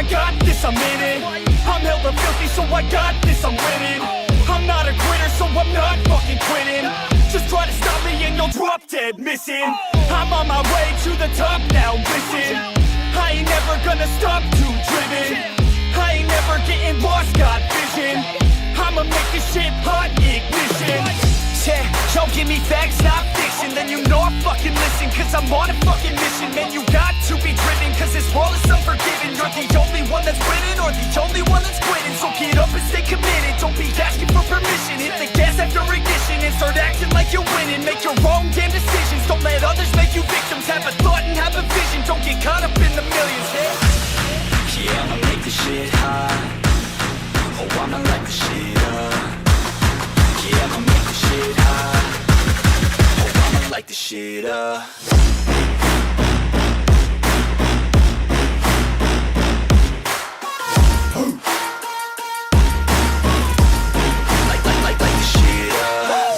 got this, I'm in it. I'm hella filthy, so I got this, I'm winning. I'm not a quitter, so I'm not fucking quitting. Just try to stop me and you'll drop dead missing. I'm on my way to the top now, listen. I ain't never gonna stop, too driven. I ain't never getting lost, got vision. I'ma make this shit hot, ignition. Yeah, yo, give me facts, not fiction. Then you know I fucking listen, cause I'm on a fucking mission. Man, you got to be driven, cause this world is unforgiving. You're the only one that's winning, or the only one that's quitting. So get up and stay committed, don't be asking for permission. Hit the gas after ignition and start acting like you're winning. Make your own damn decisions, don't let others make you victims. Have a thought and have a vision, don't get caught up in the millions. Yeah, I'ma make this shit hot. Oh, I'ma light the shit up. Yeah, I'ma make this shit hot. Oh, I'ma light this shit up. Light the shit up.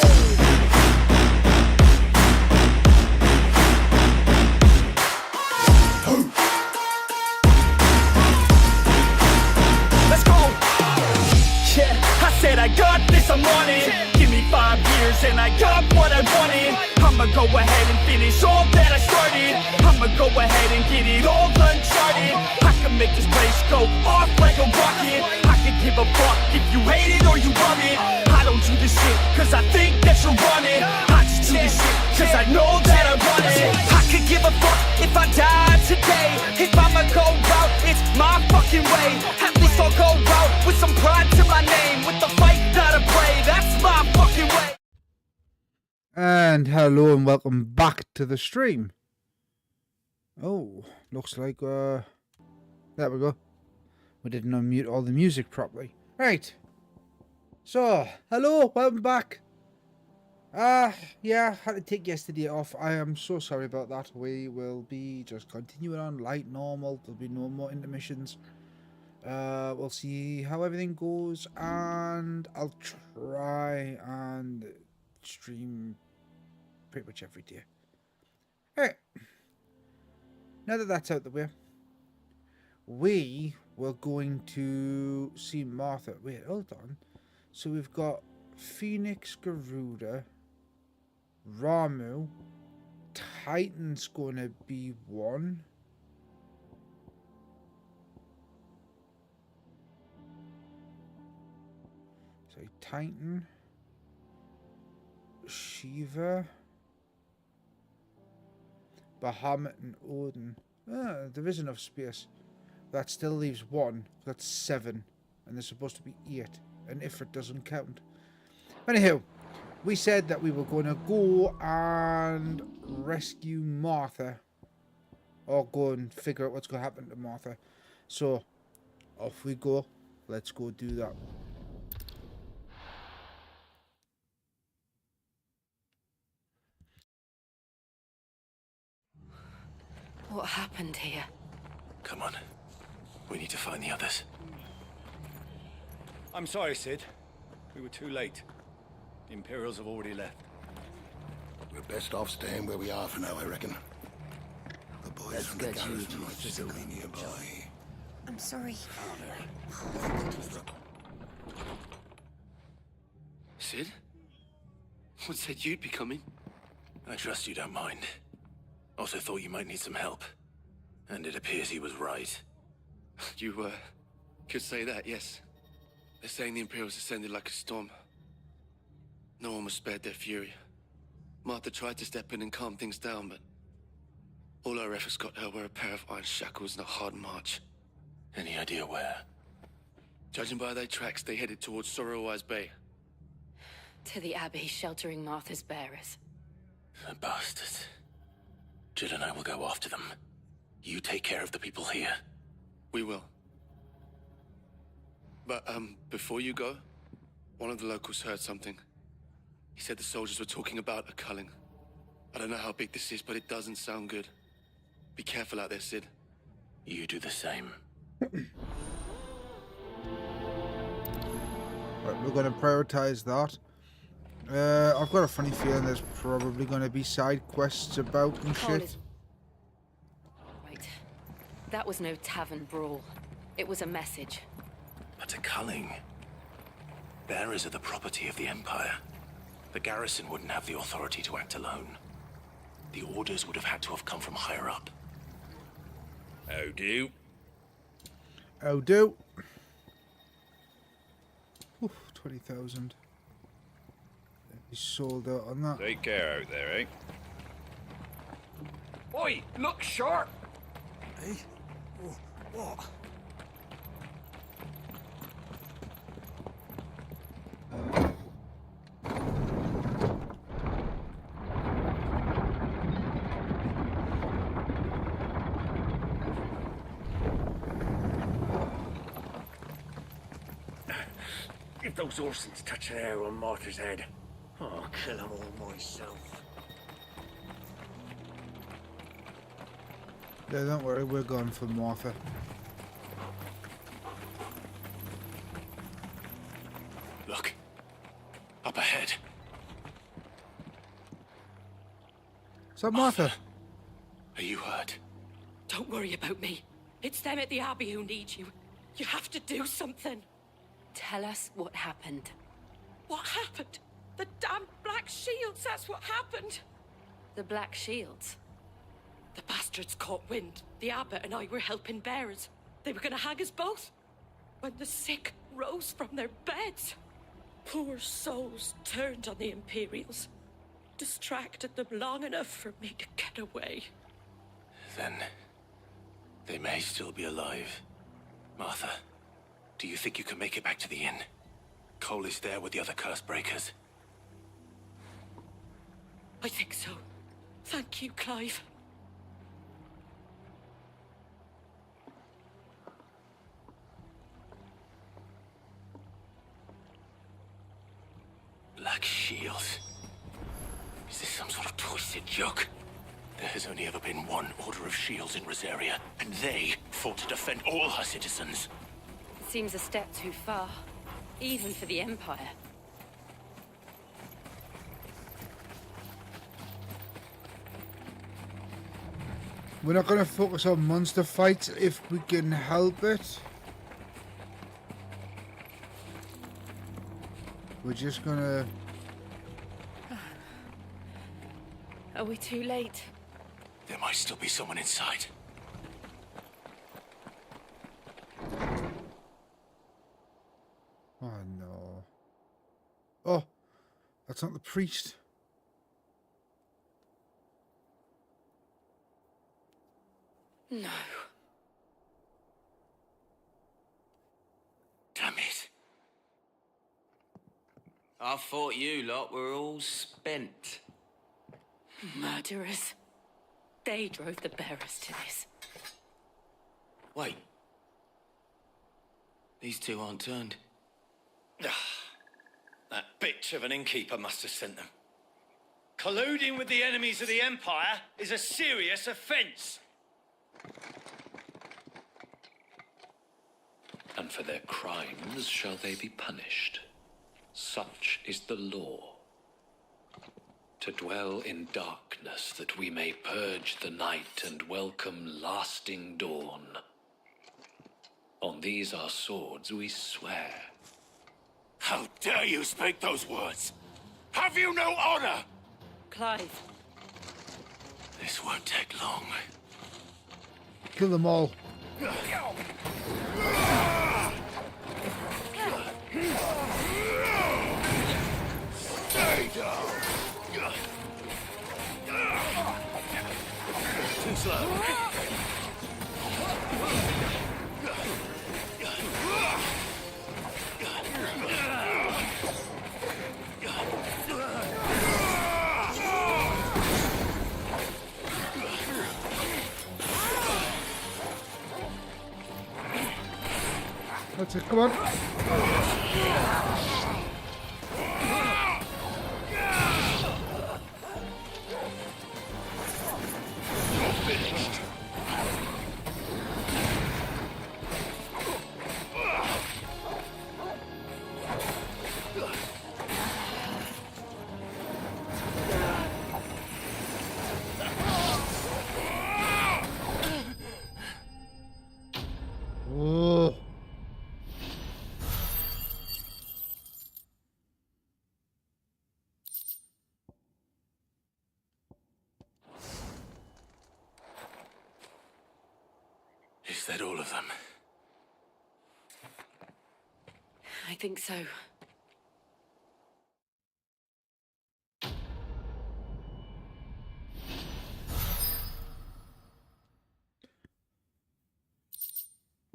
Let's go. Yeah, I said I got this, I'm on it. Give me 5 years and I got what I wanted. I'ma go ahead and finish all that I started. I'ma go ahead and get it all uncharted. I can make this place go off like a rocket. I can give a fuck if you hate it or you love it. I don't do this shit cause I think that you're on it. I just do this shit cause I know that I want it. I could give a fuck if I died today. If I'ma go out, it's my fucking way. At least I'll go out with some pride to my name. With the fight, not a play, that's my fucking way. And hello and welcome back to the stream. Oh, looks like there we go. We didn't unmute all the music properly. Right. So, hello, welcome back. Yeah, had to take yesterday off. I am so sorry about that. We will be just continuing on like normal. There'll be no more intermissions. We'll see how everything goes, and I'll try and stream pretty much every day. Alright, now that that's out the way, we were going to see Martha. Wait, hold on. So we've got Phoenix, Garuda, Ramu, Titan's gonna be one. So Titan, Shiva, Bahamut and Odin. There is enough space. That still leaves one. That's 7. And there's supposed to be 8. And if it doesn't count. Anyhow, we said that we were going to go and rescue Martha. Or go and figure out what's going to happen to Martha. So, off we go. Let's go do that. What happened here? Come on. We need to find the others. I'm sorry, Sid. We were too late. The Imperials have already left. We're best off staying where we are for now, I reckon. The boys from the garrison might still be nearby. I'm sorry. Sid? What said you'd be coming? I trust you don't mind. Also thought you might need some help. And it appears he was right. You, could say that, yes. They're saying the Imperials ascended like a storm. No one was spared their fury. Martha tried to step in and calm things down, but all our efforts got her were a pair of iron shackles and a hard march. Any idea where? Judging by their tracks, they headed towards Sorrowwise Bay. To the Abbey sheltering Martha's bearers. The bastards. Jill and I will go after them. You take care of the people here. We will. But, before you go, one of the locals heard something. He said the soldiers were talking about a culling. I don't know how big this is, but it doesn't sound good. Be careful out there, Sid. You do the same. Right, we're going to prioritize that. I've got a funny feeling there's probably going to be side quests about and shit. Right. That was no tavern brawl. It was a message. But a culling. Bearers are the property of the Empire. The garrison wouldn't have the authority to act alone. The orders would have had to have come from higher up. Oh, do. Oh, do. Oof, 20,000. He's sold out on that. Take care out there, eh? Oi, look sharp! Hey? Oh, what? If those Orsons touch an arrow on Martha's head, I'll kill them all myself. Yeah, don't worry, we're going for Martha. Look. Up ahead. Is that Martha? Are you hurt? Don't worry about me. It's them at the Abbey who need you. You have to do something. Tell us what happened. What happened? The damn Black Shields, that's what happened. The Black Shields. The bastards caught wind. The abbot and I were helping bearers. They were gonna hang us both. When the sick rose from their beds. Poor souls turned on the Imperials. Distracted them long enough for me to get away. Then... they may still be alive. Martha, do you think you can make it back to the inn? Cole is there with the other curse breakers. I think so. Thank you, Clive. Black Shields. Is this some sort of twisted joke? There has only ever been one Order of Shields in Rosaria, and they fought to defend all her citizens. It seems a step too far, even for the Empire. We're not going to focus on monster fights if we can help it. We're just going to... Are we too late? There might still be someone inside. Oh, no. Oh, that's not the priest. No. Damn it. I thought you lot were all spent. Murderers. They drove the bearers to this. Wait. These two aren't turned. That bitch of an innkeeper must have sent them. Colluding with the enemies of the Empire is a serious offence. And for their crimes shall they be punished. Such is the law. To dwell in darkness that we may purge the night and welcome lasting dawn. On these our swords we swear. How dare you speak those words? Have you no honor? Clive. This won't take long. Kill them all. Stay down. Too slow. That's it, come on. Oh. that all of them? I think so.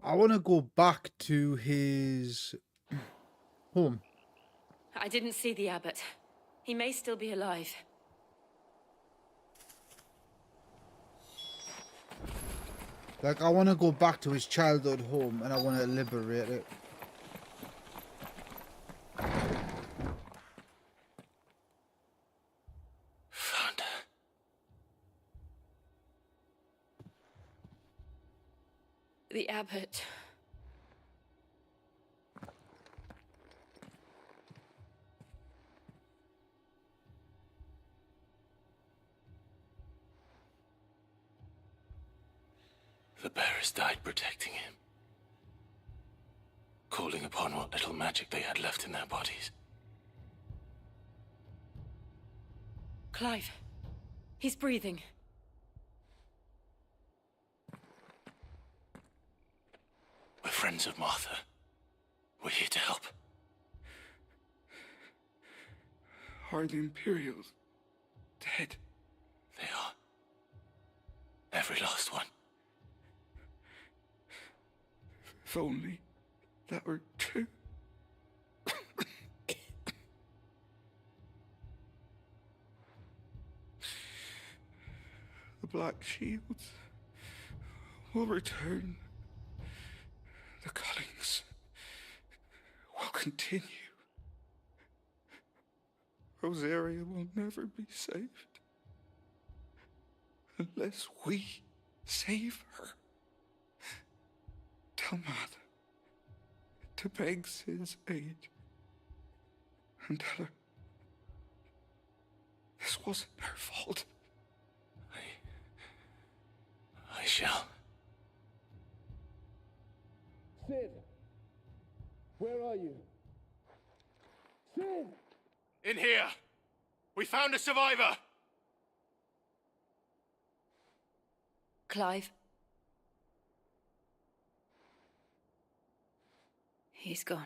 I want to go back to his home. I didn't see the abbot. He may still be alive. Like, I want to go back to his childhood home and I want to liberate it. Found her. The abbot. The bearers died protecting him, calling upon what little magic they had left in their bodies. Clive. He's breathing. We're friends of Martha. We're here to help. Are the Imperials dead? They are. Every last one. If only that were true. The Black Shields will return. The cullings will continue. Rosaria will never be saved unless we save her. Tell Matt to beg Sid's aid and tell her this wasn't her fault. I shall. Sid! Where are you? Sid! In here! We found a survivor! Clive. He's gone.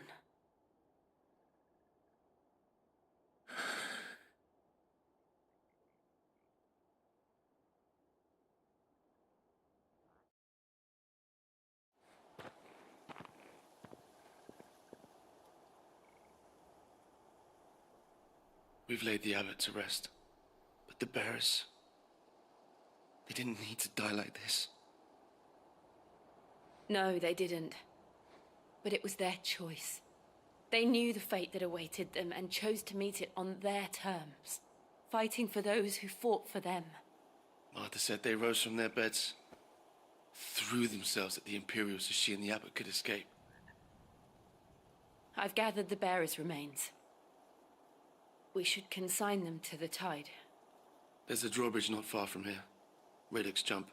We've laid the abbot to rest, but the bearers, they didn't need to die like this. No, they didn't. But it was their choice. They knew the fate that awaited them and chose to meet it on their terms, fighting for those who fought for them. Martha said they rose from their beds, threw themselves at the Imperials so she and the abbot could escape. I've gathered the bearers' remains. We should consign them to the tide. There's a drawbridge not far from here. Radix Jump.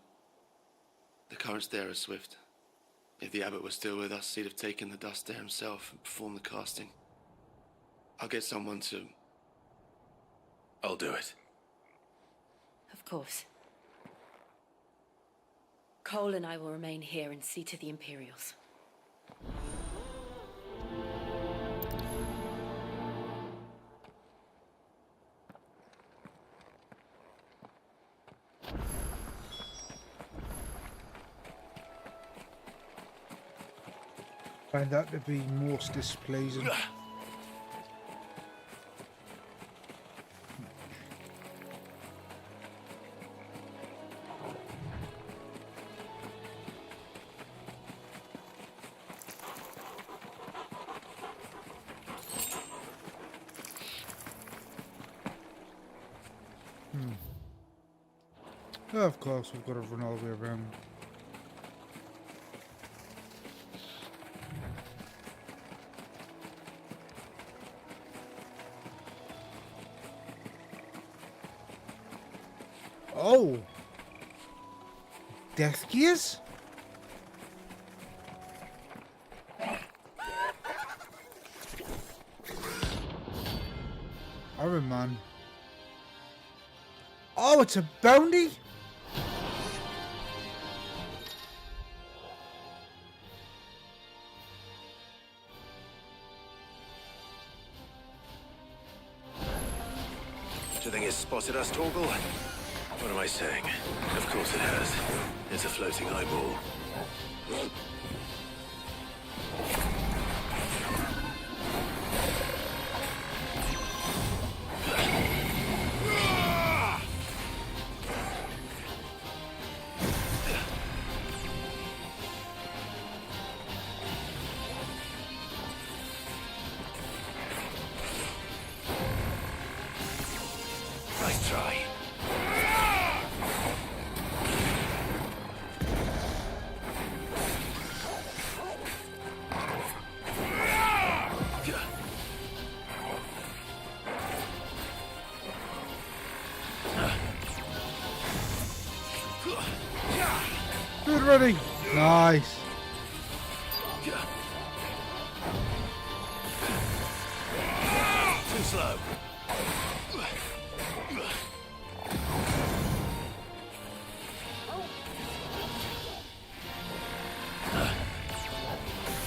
The currents there are swift. If the abbot was still with us, he'd have taken the dust there himself and performed the casting. I'll get someone to... I'll do it. Of course. Cole and I will remain here and see to the Imperials. Find that to be most displeasing. Of course, we've got to run all the way around. Oh! Death gears? Iron Man. Oh, it's a bounty? think it's spotted us, Torgal? What am I saying? Of course it has. It's a floating eyeball. Nice try. Good running. Nice. Too slow.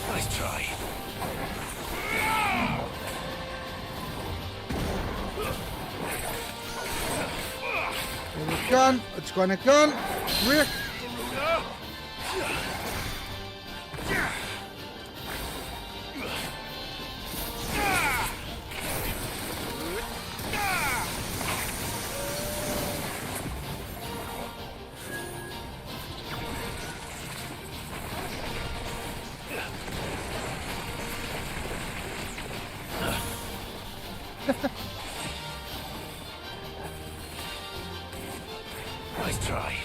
Nice try. Gun. It's gonna gun. Rick. Nice try.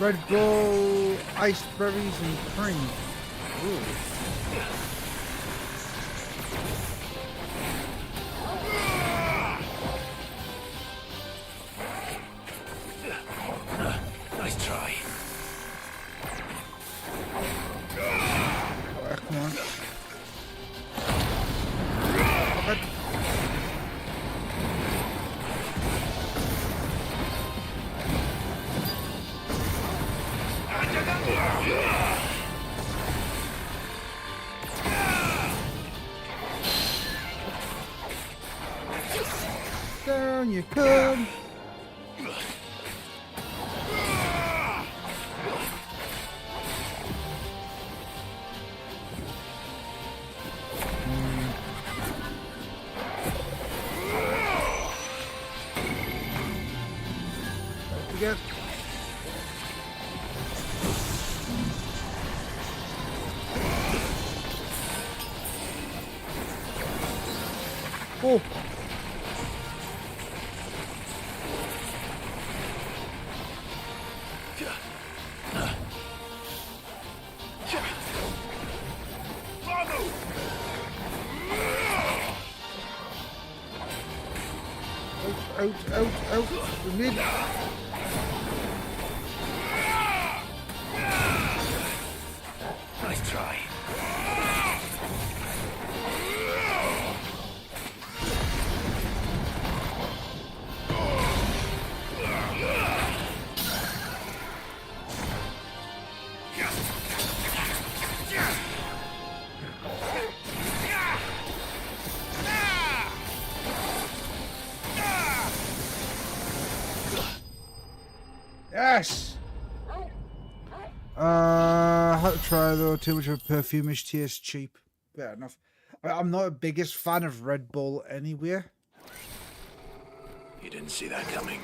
Red Bull, iced berries and cream. Ooh. Nice try. Oh, come on. Okay. Down you come. Don't forget. Oh. Out. We need. Nice try. Yes! How to try though, too much of a perfumish taste, cheap. Fair enough. I'm not the biggest fan of Red Bull anyway. You didn't see that coming.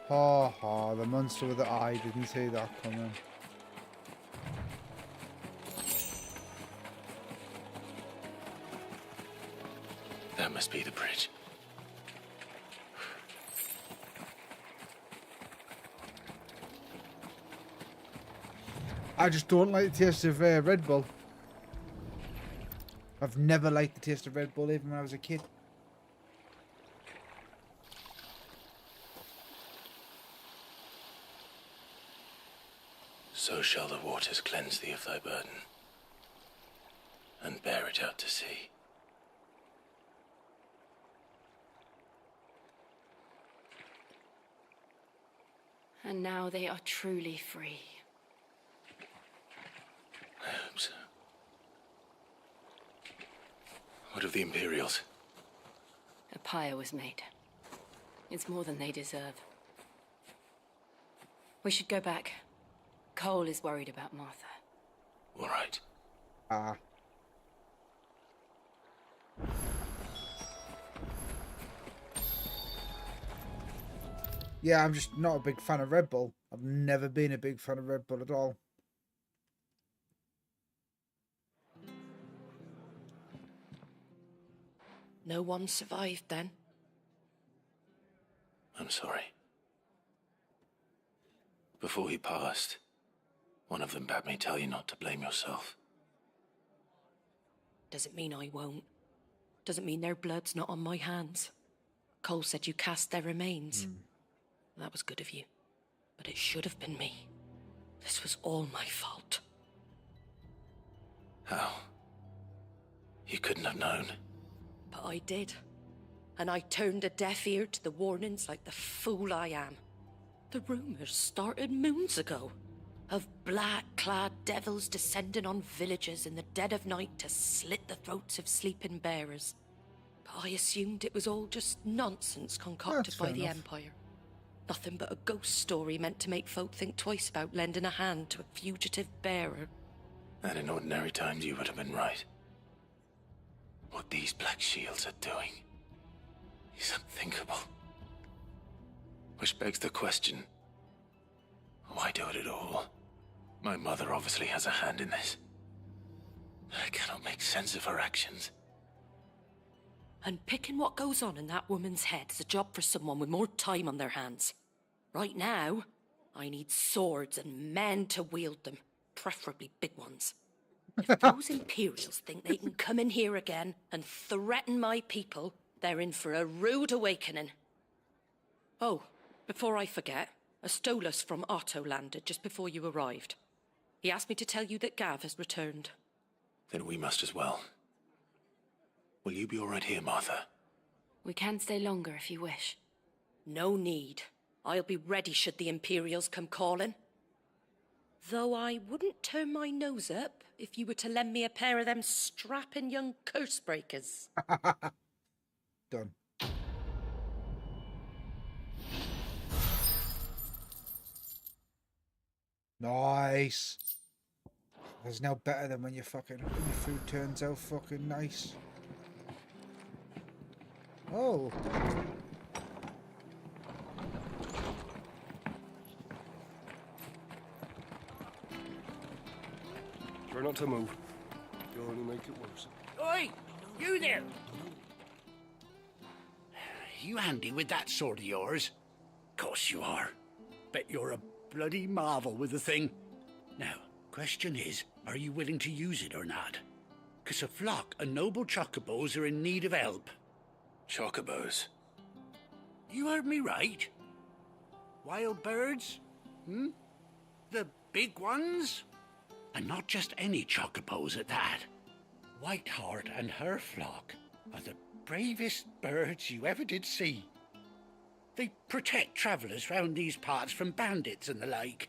Ha ha, the monster with the eye didn't see that coming. I just don't like the taste of Red Bull. I've never liked the taste of Red Bull, even when I was a kid. So shall the waters cleanse thee of thy burden, and bear it out to sea. And now they are truly free. I hope so. What of the Imperials? A pyre was made. It's more than they deserve. We should go back. Cole is worried about Martha. All right. Yeah, I'm just not a big fan of Red Bull. I've never been a big fan of Red Bull at all. No one survived then? I'm sorry. Before he passed, one of them bade me tell you not to blame yourself. Doesn't mean I won't. Doesn't mean their blood's not on my hands. Cole said you cast their remains. That was good of you. But it should have been me. This was all my fault. How? You couldn't have known. But I did. And I turned a deaf ear to the warnings like the fool I am. The rumors started moons ago. Of black-clad devils descending on villages in the dead of night to slit the throats of sleeping bearers. But I assumed it was all just nonsense concocted by the Empire. Nothing but a ghost story meant to make folk think twice about lending a hand to a fugitive bearer. And in ordinary times you would have been right. What these Black Shields are doing is unthinkable. Which begs the question, why do it at all? My mother obviously has a hand in this. I cannot make sense of her actions. And picking what goes on in that woman's head is a job for someone with more time on their hands. Right now, I need swords and men to wield them, preferably big ones. If those Imperials think they can come in here again and threaten my people, they're in for a rude awakening. Oh, before I forget, a Stolas from Otto landed just before you arrived. He asked me to tell you that Gav has returned. Then we must as well. Will you be all right here, Martha? We can stay longer if you wish. No need. I'll be ready should the Imperials come calling. Though I wouldn't turn my nose up if you were to lend me a pair of them strapping young curse breakers. Done. Nice. There's no better than when your food turns out fucking nice. Oh. Try not to move. You'll only make it worse. Oi! You there! You handy with that sword of yours? Course you are. Bet you're a bloody marvel with the thing. Now, question is, are you willing to use it or not? 'Cause a flock of noble chocobos are in need of help. Chocobos? You heard me right. Wild birds? The big ones? And not just any chocobos at that. Whiteheart and her flock are the bravest birds you ever did see. They protect travellers round these parts from bandits and the like.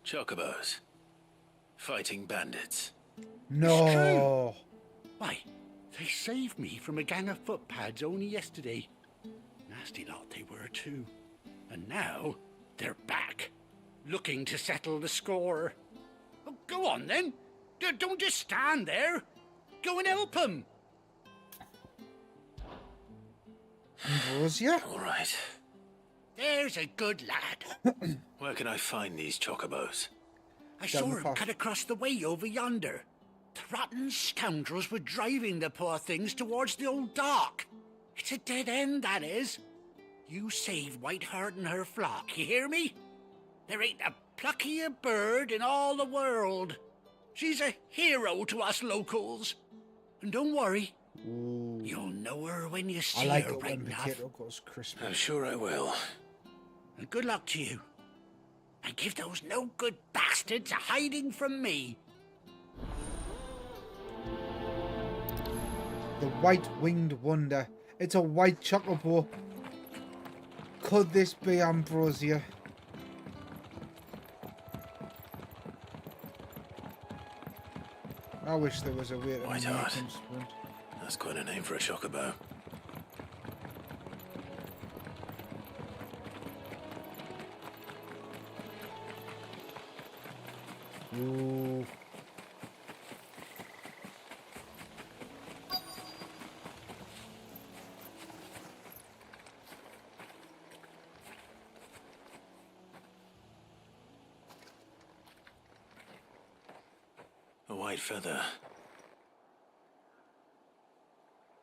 Chocobos? Fighting bandits? No. It's true. Why, they saved me from a gang of footpads only yesterday. Nasty lot they were too. And now they're back, looking to settle the score. Oh, go on then. Don't just stand there. Go and help them. Was ya? All right. There's a good lad. Where can I find these chocobos? I saw him cut across the way over yonder. The rotten scoundrels were driving the poor things towards the old dock. It's a dead end, that is. You saved Whiteheart and her flock, you hear me? There ain't a pluckier bird in all the world. She's a hero to us locals. And don't worry, you'll know her when you see I like her, it right when enough. potato goes crispy. I'm sure I will. And good luck to you. And give those no-good bastards a hiding from me. The white-winged wonder. It's a white chocobo. Could this be Ambrosia? I wish there was a way to make White-heart. him sprint. That's quite a name for a chocobo. Ooh. A white feather.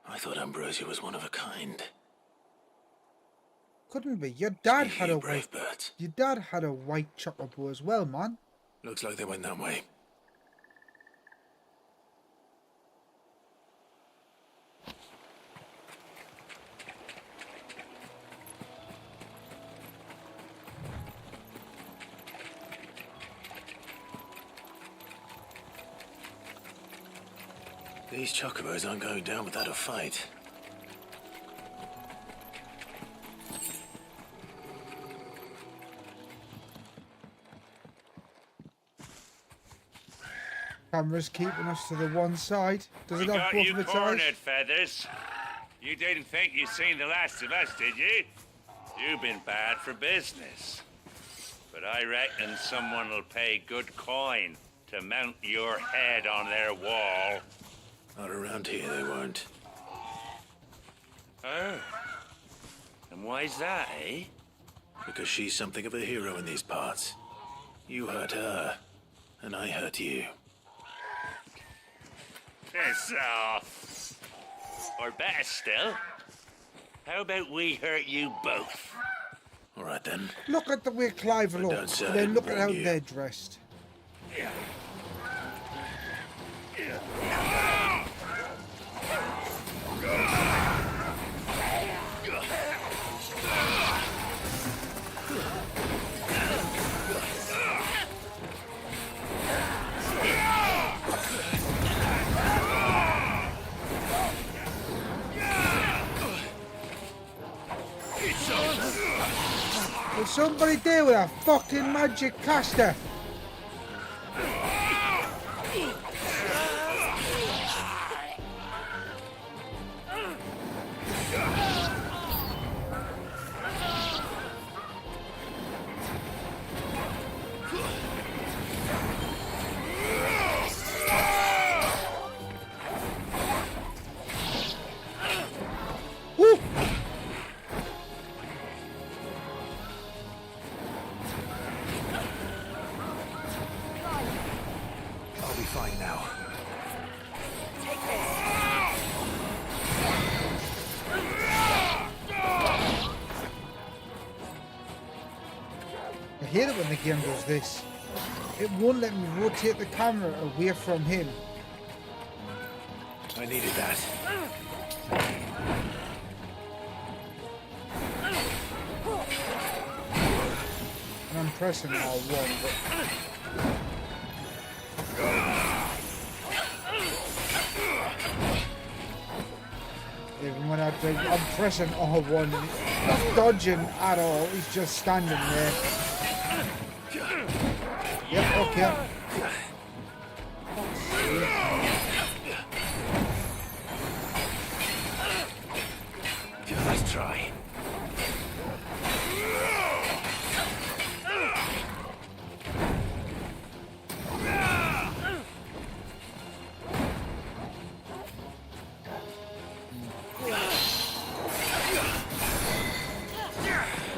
I thought Ambrosia was one of a kind. Couldn't be. Your dad Hey, had a brave white. birds. Your dad had a white chocobo as well, man. Looks like they went that way. These chocobos aren't going down without a fight. Camera's keeping us to the one side. Does it have got both you of its cornered, eyes? Feathers. You didn't think you'd seen the last of us, did you? You've been bad for business. But I reckon someone will pay good coin to mount your head on their wall. Not around here, they won't. Oh. And why's that, eh? Because she's something of a hero in these parts. You hurt her, and I hurt you. Piss off. Or better still, how about we hurt you both? All right, then. Look at the way Clive But looks, don't say and I then didn't look at warn how you. they're dressed. Will somebody deal with a fucking magic caster? Woo! I'll be fine now. I hate it when the game does this. It won't let me rotate the camera away from him. I needed that. And I'm pressing R1, but... Even when I'm pressing R1, and he's not dodging at all, he's just standing there. Yep, okay. Let's try.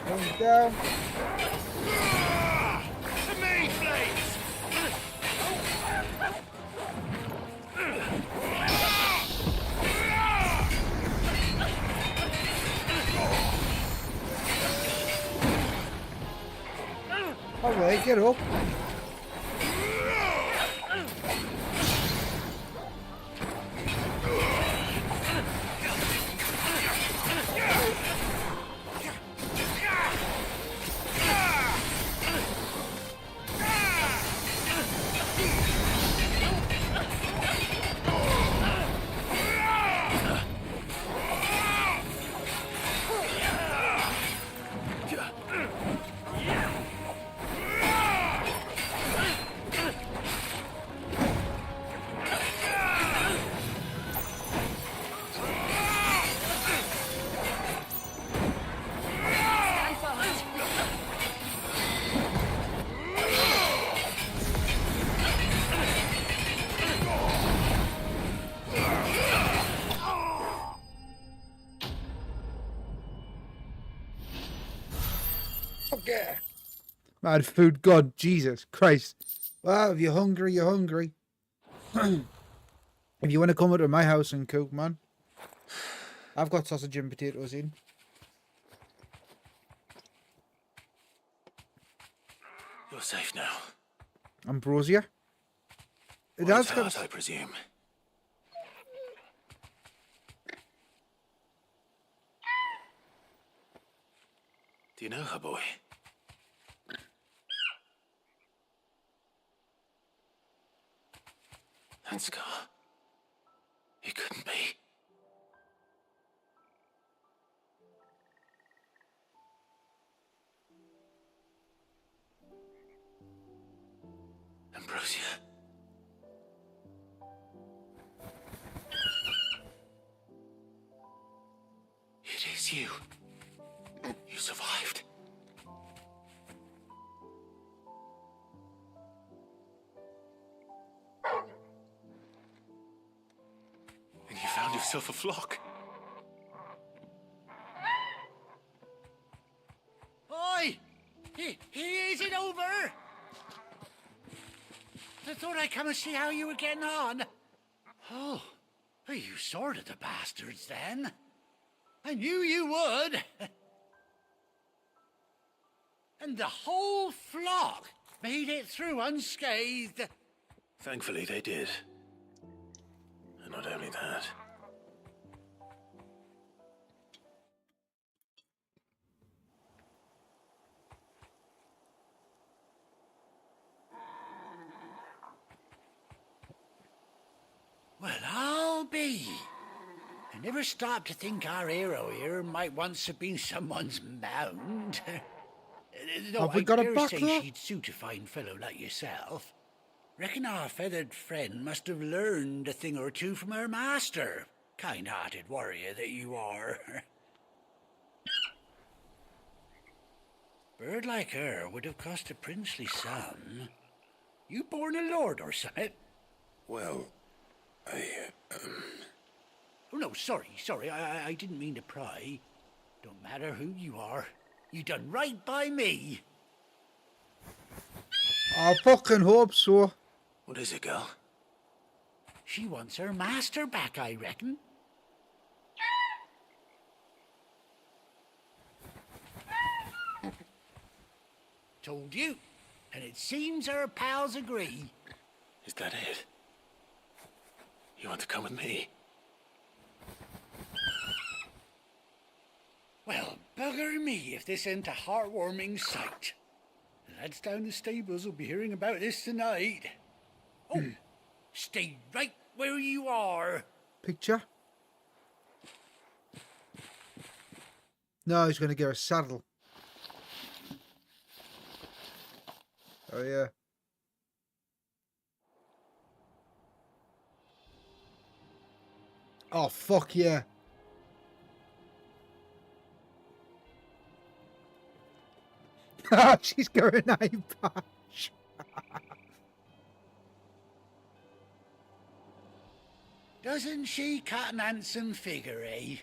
Going down. To me, please! Alright, get up. Yeah. Mad food god, Jesus Christ. Well, if you're hungry, you're hungry. If you want to come to my house and cook, man, I've got sausage and potatoes in. You're safe now. Ambrosia? It Well, has it's got hard, I presume. Do you know her, boy? That scar. It couldn't be. Ambrosia. It is you. You survived. And you found yourself a flock. Oi! Is it over? I thought I'd come and see how you were getting on. Oh, you sorted the bastards then. I knew you would. And the whole flock made it through unscathed. Thankfully, they did. And not only that. Well, I'll be. I never stopped to think our hero here might once have been someone's mound. Though Have we got a dare say buckler? she'd suit a fine fellow like yourself. Reckon our feathered friend must have learned a thing or two from her master. Kind-hearted warrior that you are. Bird like her would have cost a princely sum. You born a lord or something? Well, Oh, no, sorry. I didn't mean to pry. Don't matter who you are. You done right by me. I fucking hope so. What is it, girl? She wants her master back, I reckon. Told you. And it seems her pals agree. Is that it? You want to come with me? Well, bugger me if this ain't a heartwarming sight. The lads down the stables will be hearing about this tonight. Oh, stay right where you are. Picture? No, he's going to get a saddle. Oh, yeah. Oh, fuck yeah. She's got an eye patch. Doesn't she cut an handsome figure, eh?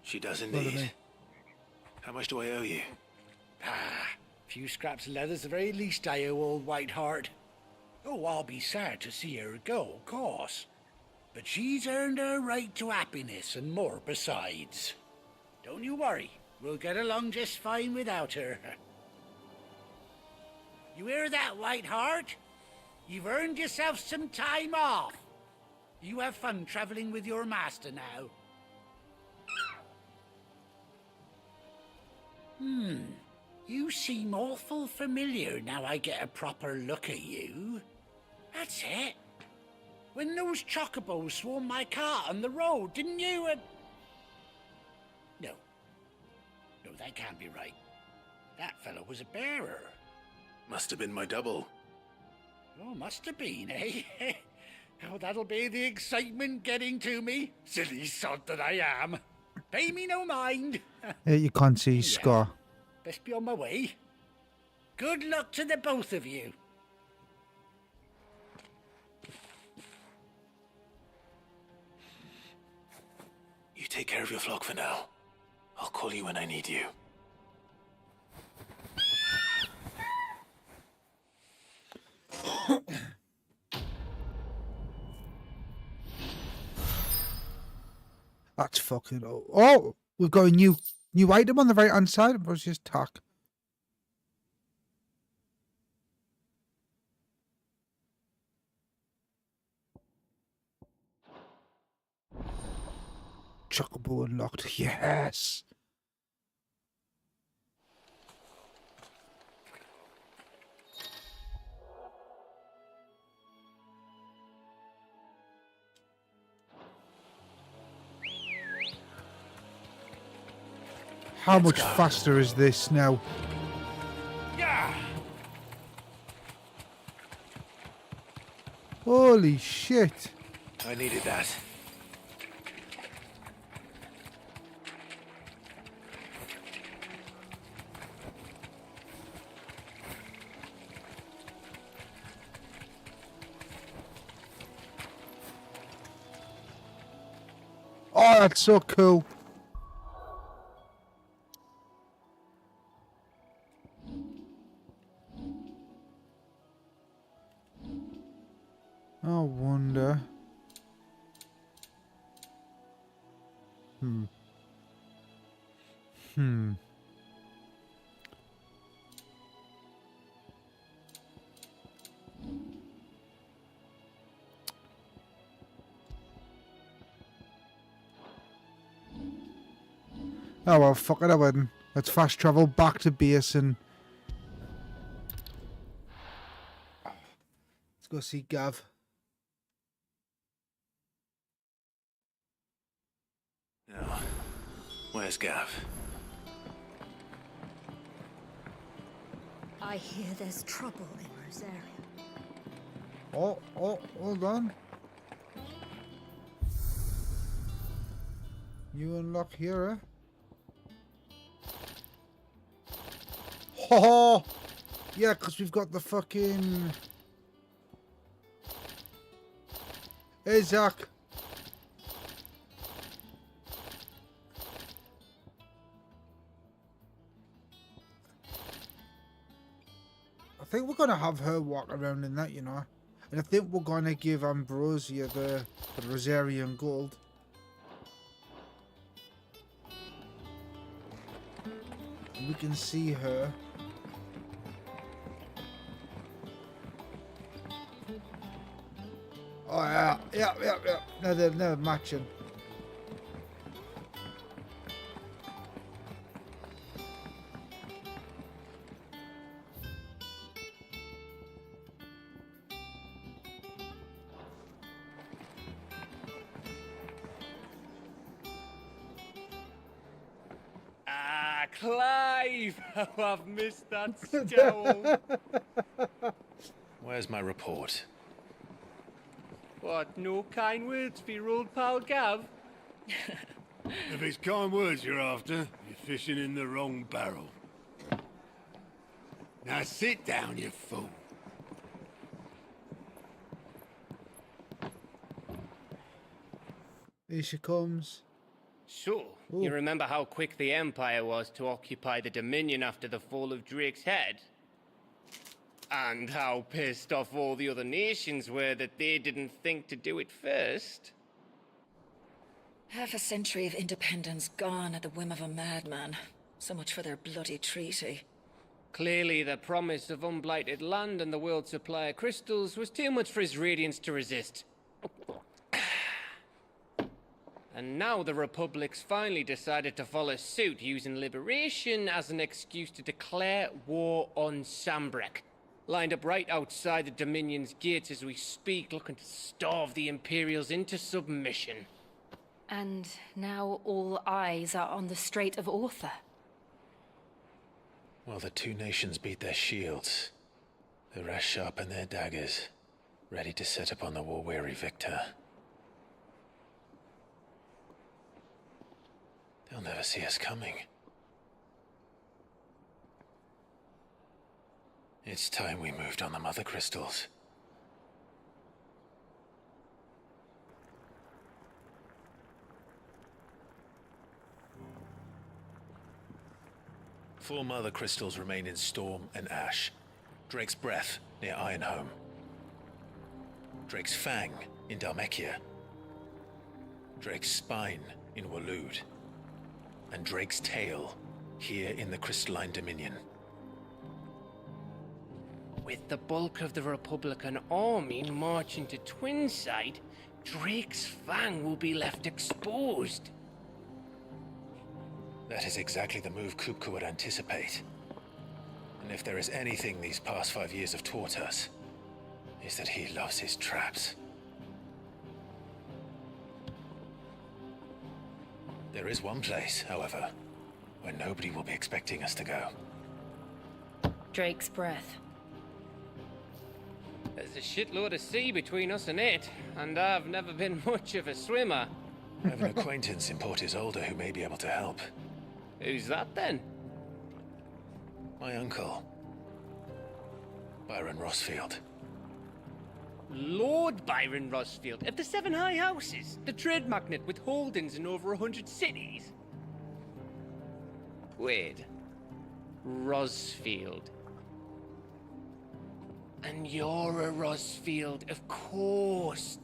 She does What do indeed. they? How much do I owe you? Few scraps of leather's the very least I owe old Whiteheart. Oh, I'll be sad to see her go, of course. But she's earned her right to happiness and more besides. Don't you worry, we'll get along just fine without her. You hear that, Whiteheart? You've earned yourself some time off. You have fun traveling with your master now. You seem awful familiar now I get a proper look at you. That's it. When those chocobos swarmed my car on the road, didn't you? No. No, that can't be right. That fellow was a bearer. Must have been my double. Oh, must have been, eh? Oh, that'll be the excitement getting to me. Silly sod that I am. Pay me no mind. You can't see Scar. Best be on my way. Good luck to the both of you. You take care of your flock for now. I'll call you when I need you. That's fucking... Oh, we've got a new item on the right hand side. It was just tack. Chocobo unlocked. Yes. How much faster is this now? Yeah. Holy shit. I needed that. Oh, that's so cool. I wonder. Oh well, fuck it, I wouldn't. Let's fast travel back to base and... Let's go see Gav. Now, where's Gav? I hear there's trouble in Rosaria. Oh, hold on. You unlock here, eh? Oh, yeah, because we've got the fucking... Hey, Zach. I think we're going to have her walk around in that, you know. And I think we're going to give Ambrosia the Rosarian gold. And we can see her. Oh, yeah. No, they're matching. Clive! Oh, I've missed that scowl. Where's my report? What, no kind words for your old pal Gav? If it's kind words you're after, you're fishing in the wrong barrel. Now sit down, you fool. Here she comes. So, you remember how quick the Empire was to occupy the Dominion after the fall of Drake's Head? And how pissed off all the other nations were that they didn't think to do it first? Half a century of independence gone at the whim of a madman. So much for their bloody treaty. Clearly, the promise of unblighted land and the world's supply of crystals was too much for his radiance to resist. And now the Republic's finally decided to follow suit, using liberation as an excuse to declare war on Sambrek. Lined up right outside the Dominion's gates as we speak, looking to starve the Imperials into submission. And now all eyes are on the Strait of Author. While the two nations beat their shields, the rest sharpen their daggers, ready to set upon the war-weary victor. They'll never see us coming. It's time we moved on the mother crystals. Four mother crystals remain in Storm and Ash. Drake's Breath near Ironhome. Drake's Fang in Dhalmekia. Drake's Spine in Waloed. And Drake's Tail here in the Crystalline Dominion. With the bulk of the Republican army marching to Twinside, Drake's Fang will be left exposed. That is exactly the move Kupka would anticipate. And if there is anything these past 5 years have taught us, is that he loves his traps. There is one place, however, where nobody will be expecting us to go. Drake's Breath. There's a shitload of sea between us and it, and I've never been much of a swimmer. I have an acquaintance in Port Isolde who may be able to help. Who's that then? My uncle, Byron Rossfield. Lord Byron Rossfield of the Seven High Houses, the trade magnate with holdings in over 100 cities. Wait, Rossfield. And you're a Rossfield, of course.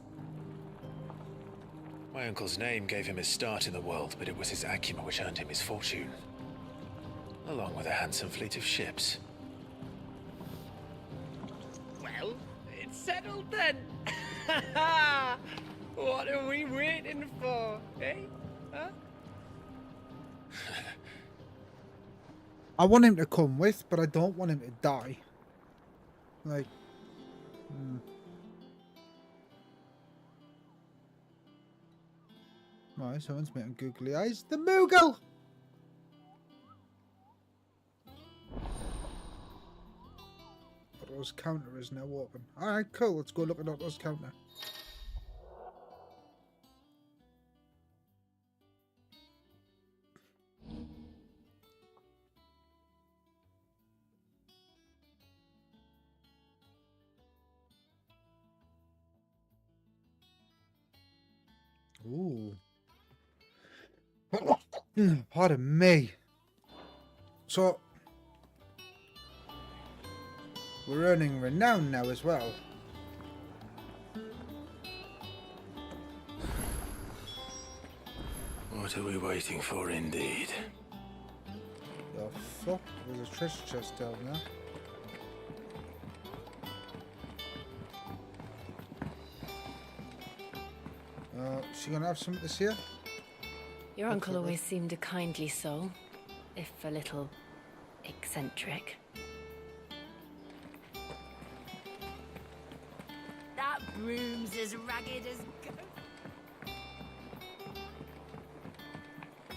My uncle's name gave him his start in the world, but it was his acumen which earned him his fortune. Along with a handsome fleet of ships. Well, it's settled then. What are we waiting for, eh? Huh? I want him to come with, but I don't want him to die. Like... Right, someone's making googly eyes. The Moogle! Otto's counter is now open. Alright, cool. Let's go look at Otto's counter. Ooh. Pardon me. So, we're earning renown now as well. What are we waiting for, indeed? The fuck? There's a treasure chest down there. She gonna have something to say? Your uncle always seemed a kindly soul, if a little eccentric. That broom's as ragged as...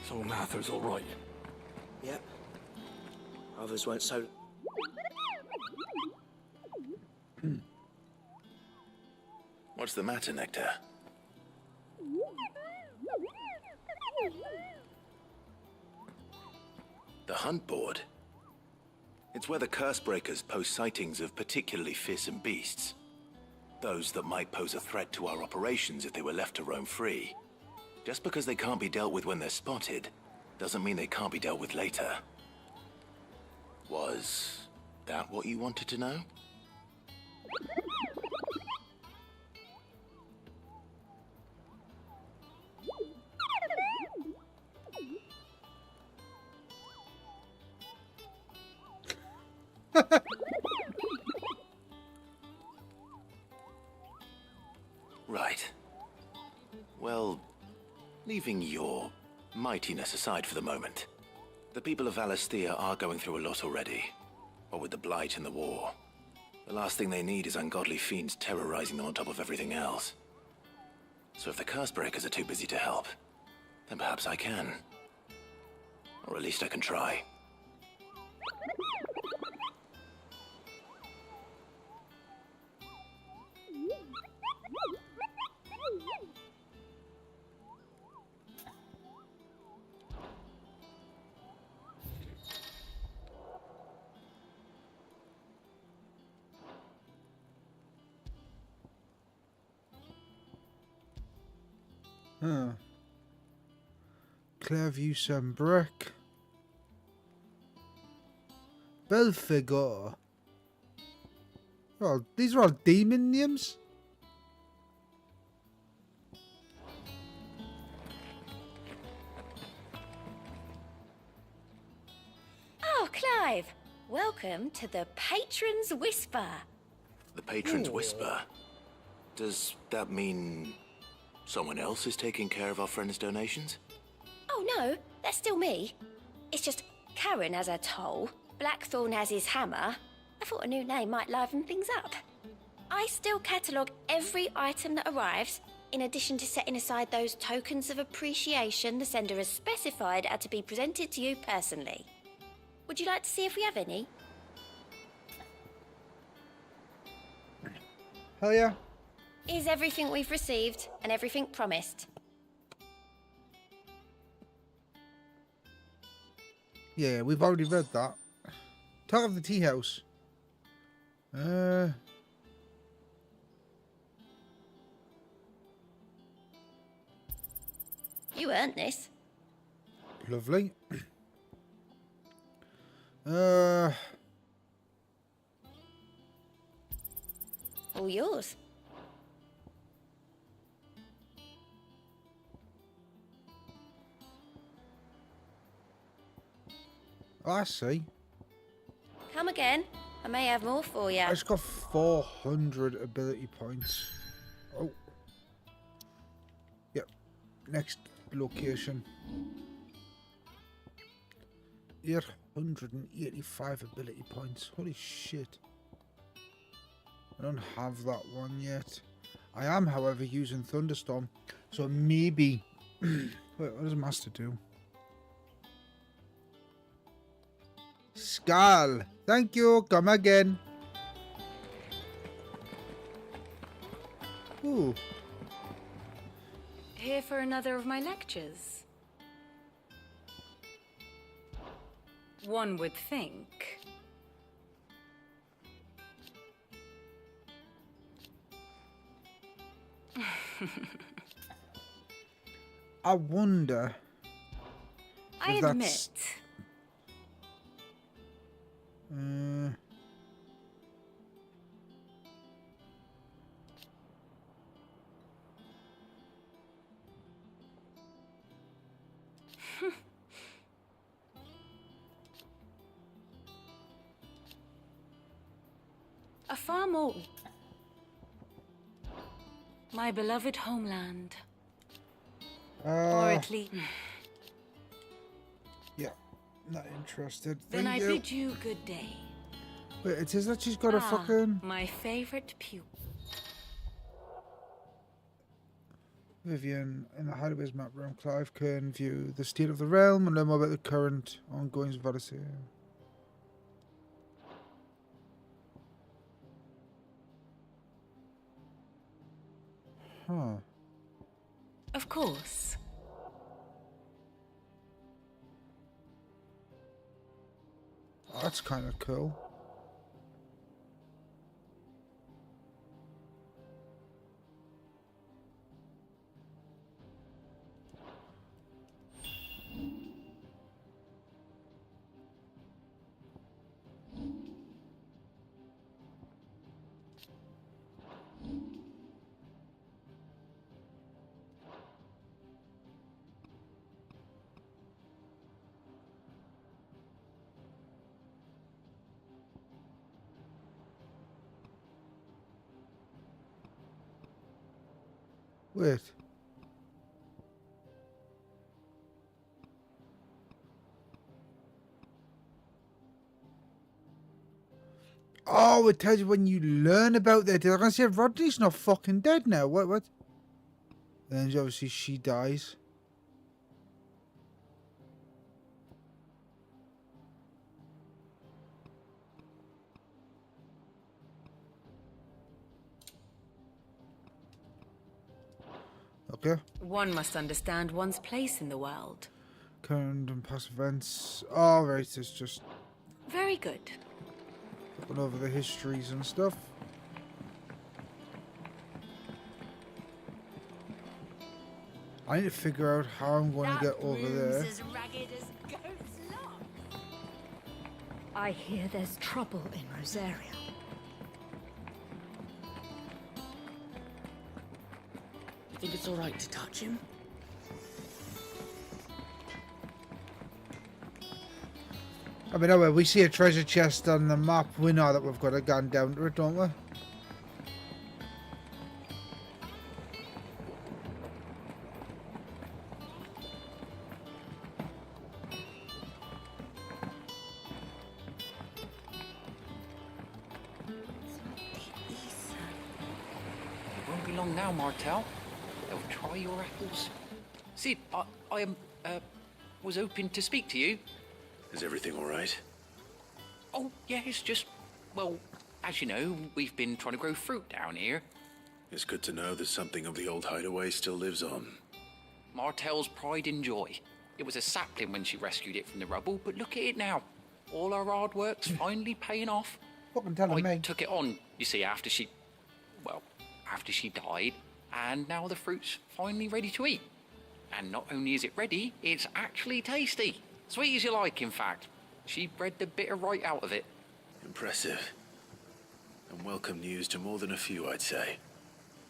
So Mather's all right. Yep. Others weren't so... What's the matter, Nectar? The hunt board? It's where the Cursebreakers post sightings of particularly fearsome beasts. Those that might pose a threat to our operations if they were left to roam free. Just because they can't be dealt with when they're spotted, doesn't mean they can't be dealt with later. Was that what you wanted to know? leaving your mightiness aside for the moment, the people of Valisthea are going through a lot already. What with the Blight and the war. The last thing they need is ungodly fiends terrorizing them on top of everything else. So if the Cursebreakers are too busy to help, then perhaps I can. Or at least I can try. Huh. Clairview Sambrec. Belphegor. Oh, these are all demon names? Oh, Clive. Welcome to the Patron's Whisper. The Patron's Whisper? Does that mean someone else is taking care of our friend's donations? Oh, no. That's still me. It's just Karen has her toll. Blackthorn has his hammer. I thought a new name might liven things up. I still catalogue every item that arrives, in addition to setting aside those tokens of appreciation the sender has specified are to be presented to you personally. Would you like to see if we have any? Hell yeah. Here's everything we've received and everything promised. Yeah, we've already read that. Talk of the tea house. You earned this. Lovely. All yours. I see. Come again. I may have more for you. I just got 400 ability points. Oh. Yep. Next location. 885 ability points. Holy shit. I don't have that one yet. I am, however, using Thunderstorm. So maybe... Wait, what does Master do? Skull. Thank you. Come again. Ooh. Here for another of my lectures? One would think. I wonder. I if admit. that's- A far more. My beloved homeland. Or at least. Yeah, not interested. Then Thank I you. bid you good day. Wait, it says that she's got a fucking My favorite pupil. Vivian in the Hideaways map room. Clive can view the state of the realm and learn more about the current ongoings of Odyssey. Huh. Of course. That's kind of cool. Wait. Oh, it tells you when you learn about that. They're gonna say Rodney's not fucking dead now. What? Then obviously she dies. Okay. One must understand one's place in the world. Current and past events. Oh, right, it's just Very good. going over the histories and stuff. I need to figure out how I'm going to get over there. As ragged as goat's luck. I hear there's trouble in Rosario. Think it's all right to touch him? I mean, anyway, we see a treasure chest on the map. We know that we've got to go down to it, don't we? It won't be long now, Martel. They'll try your apples. Sid, I was hoping to speak to you. Is everything all right? Oh, yeah, it's just, well, as you know, we've been trying to grow fruit down here. It's good to know that something of the old hideaway still lives on. Martel's pride and joy. It was a sapling when she rescued it from the rubble, but look at it now. All our hard work's finally paying off. Fucking telling me. I took it on, you see, after she died, and now the fruit's finally ready to eat. And not only is it ready, it's actually tasty. Sweet as you like, in fact. She bred the bitter right out of it. Impressive. And welcome news to more than a few, I'd say.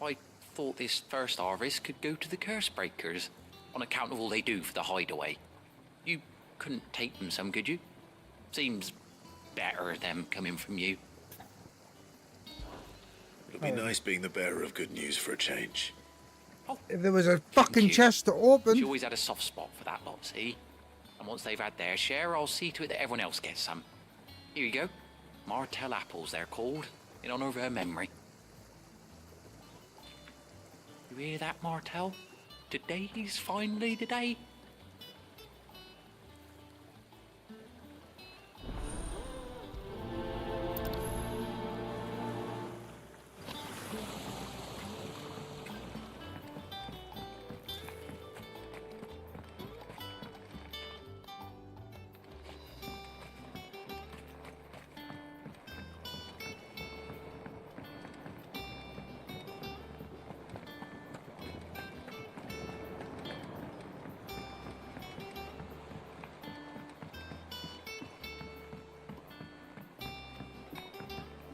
I thought this first harvest could go to the curse breakers, on account of all they do for the hideaway. You couldn't take them some, could you? Seems better them coming from you. It'll be nice being the bearer of good news for a change. If there was a fucking chest to open. She always had a soft spot for that lot, see? And once they've had their share, I'll see to it that everyone else gets some. Here you go. Martel apples, they're called, in honour of her memory. You hear that, Martel? Today's finally the day.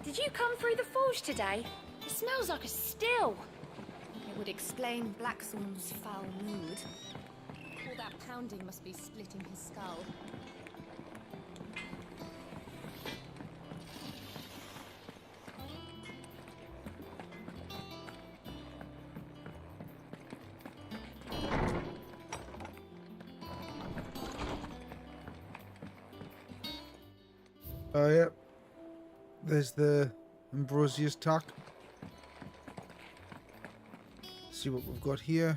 Did you come through the forge today? It smells like a still. It would explain Blackthorn's foul mood. All that pounding must be splitting his skull. Oh, yeah. There's the Ambrosius tack. See what we've got here.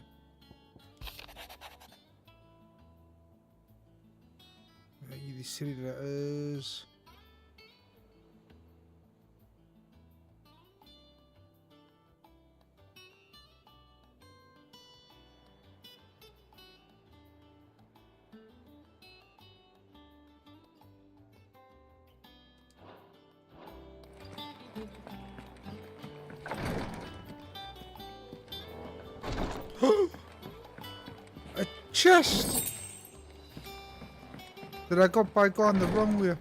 The city letters. A chest that I got by going the wrong way.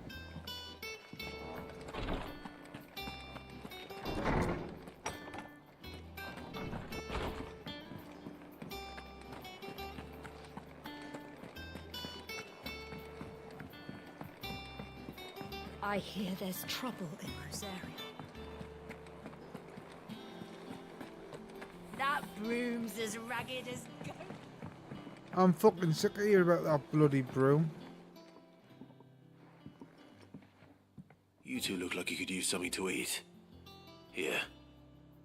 I hear there's trouble in Rosario. That broom's as ragged as goat. I'm fucking sick of hearing about that bloody broom. You You two look like you could use something to eat. Here.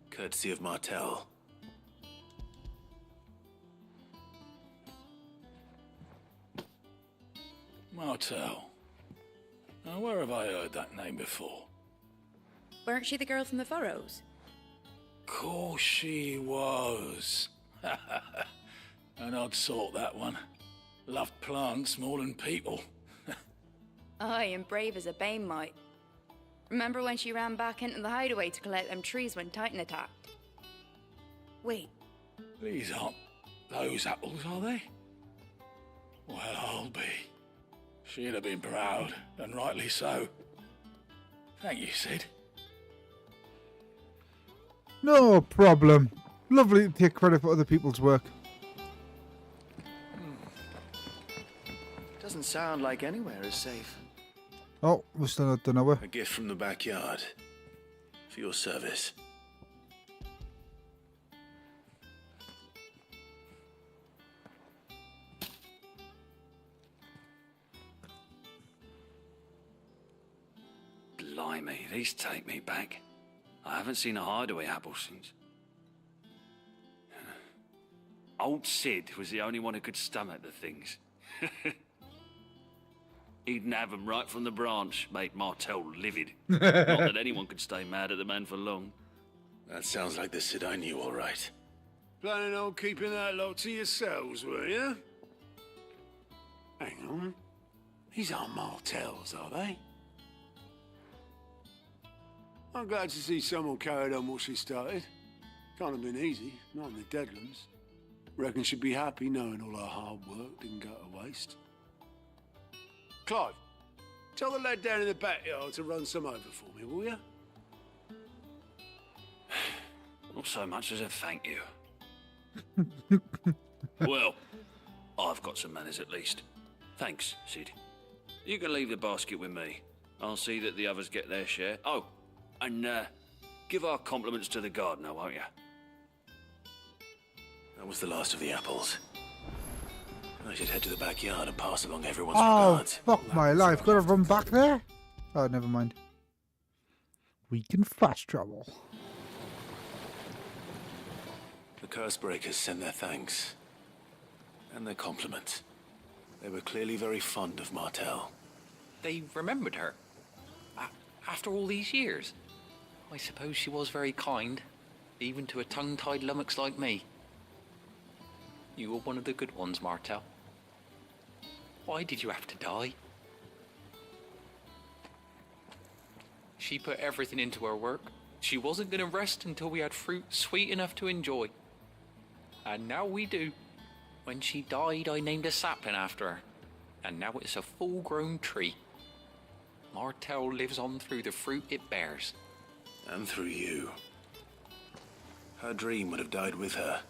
Courtesy of Martel. Martel. Now, where have I heard that name before? Weren't she the girl from the Furrows? Course she was. An odd sort, that one. Loved plants more than people. Aye, and brave as a bane might. Remember when she ran back into the hideaway to collect them trees when Titan attacked? Wait. These aren't those apples, are they? Well, I'll be. She'd have been proud, and rightly so. Thank you, Sid. No problem. Lovely to take credit for other people's work. Doesn't sound like anywhere is safe. Oh, we're still not done, are we? A gift from the backyard. For your service. Blimey, these take me back. I haven't seen a hideaway apple since. Old Sid was the only one who could stomach the things. He'd nab them right from the branch, made Martel livid. Not that anyone could stay mad at the man for long. That sounds like the Sid I knew, all right. Planning on keeping that lot to yourselves, were you? Hang on. These aren't Martels, are they? I'm glad to see someone carried on what she started. Can't have been easy, not in the Deadlands. Reckon she'd be happy knowing all her hard work didn't go to waste. Clive, tell the lad down in the backyard to run some over for me, will you? Not so much as a thank you. Well, I've got some manners at least. Thanks, Sid. You can leave the basket with me. I'll see that the others get their share. Oh, and give our compliments to the gardener, won't you? That was the last of the apples. I should head to the backyard and pass along everyone's Oh, regards. fuck my life. Gotta run back there? Oh, never mind. We can fast travel. The Cursebreakers send their thanks. And their compliments. They were clearly very fond of Martel. They remembered her. After all these years. I suppose she was very kind, even to a tongue-tied lummox like me. You were one of the good ones, Martel. Why did you have to die? She put everything into her work. She wasn't going to rest until we had fruit sweet enough to enjoy. And now we do. When she died, I named a sapling after her. And now it's a full-grown tree. Martel lives on through the fruit it bears. And through you. Her dream would have died with her,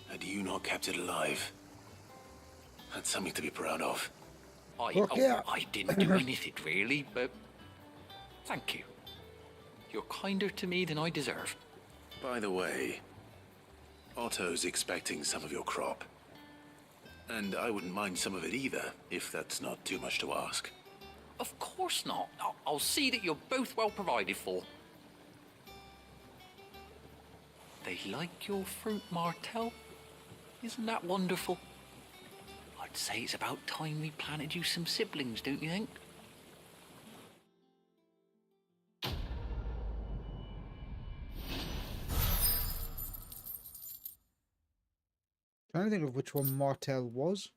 had you not kept it alive. That's something to be proud of. I didn't do anything really, but thank you. You're kinder to me than I deserve. By the way, Otto's expecting some of your crop. And I wouldn't mind some of it either, if that's not too much to ask. Of course not. I'll see that you're both well provided for. They like your fruit, Martel. Isn't that wonderful? I'd say it's about time we planted you some siblings, don't you think? Trying to think of which one Martel was.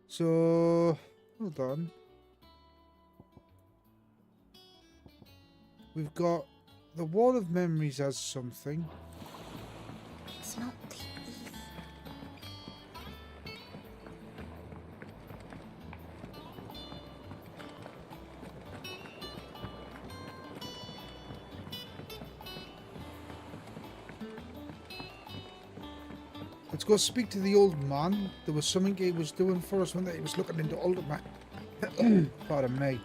So, hold on. We've got the Wall of Memories as something. It's not the Let's go speak to the old man. There was something he was doing for us when he was looking into Ultimate. Pardon me.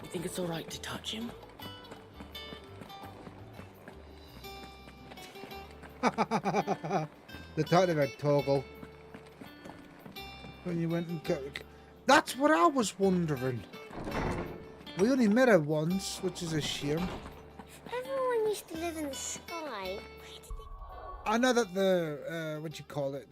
You think it's alright to touch him? The title event toggle. When you went and got... That's what I was wondering. We only met her once, which is a shame. Everyone used to live in the sky. I know that the what do you call it?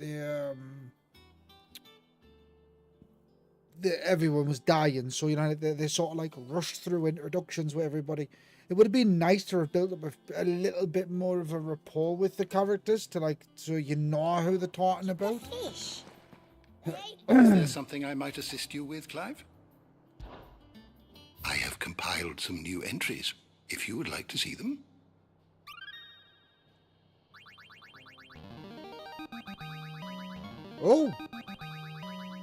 Everyone was dying, so you know they sort of like rushed through introductions with everybody. It would have been nice to have built up a little bit more of a rapport with the characters to like so you know who they're talking about. Is there something I might assist you with, Clive? I have compiled some new entries, if you would like to see them. Oh!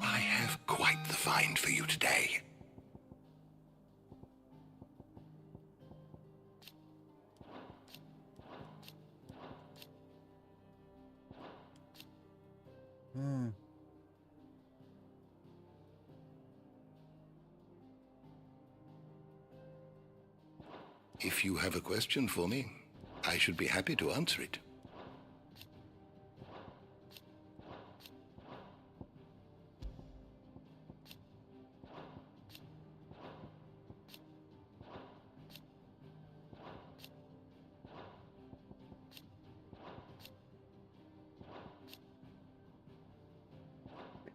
I have quite the find for you today. If you have a question for me, I should be happy to answer it.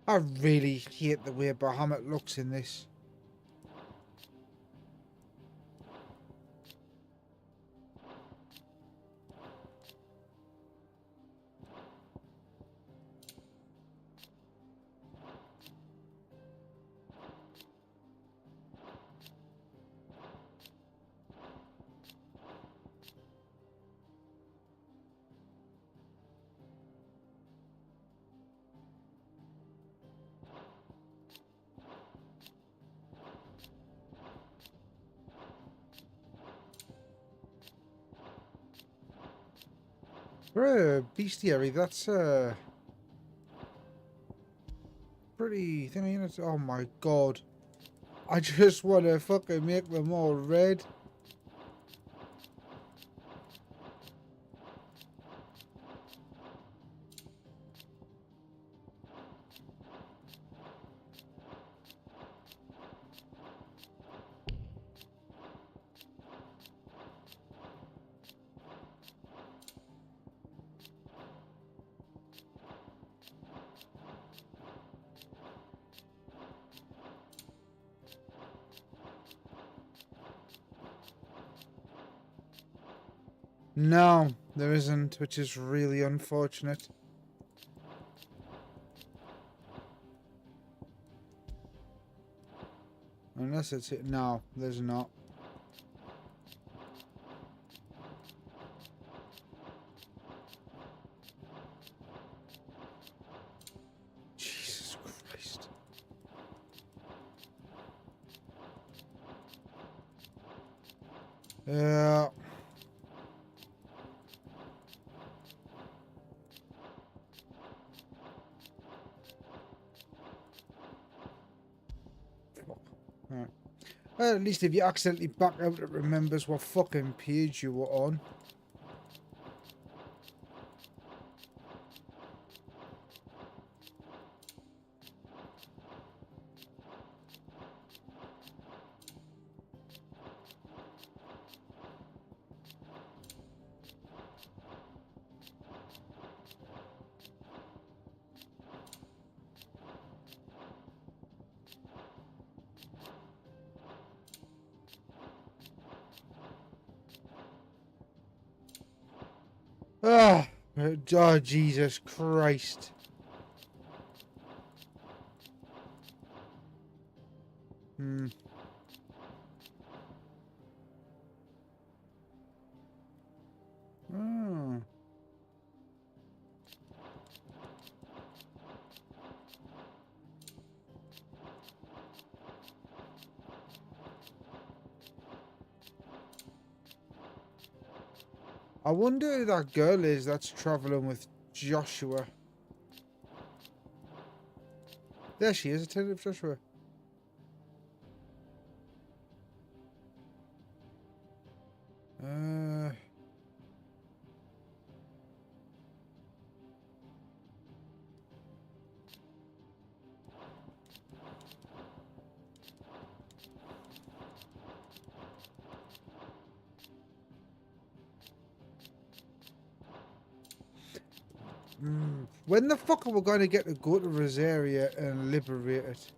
I really hate the way Bahamut looks in this. For a bestiary, that's pretty thin units. Oh my god. I just want to fucking make them all red. No, there isn't, which is really unfortunate. Unless it's it. No, there's not. Jesus Christ. Yeah. Right. Well, at least if you accidentally back out, it remembers what fucking page you were on. Ah, oh, Jesus Christ. Oh. I wonder who that girl is that's traveling with Joshua. There she is, attendant Joshua. When the fuck are we going to get to go to Rosaria and liberate it?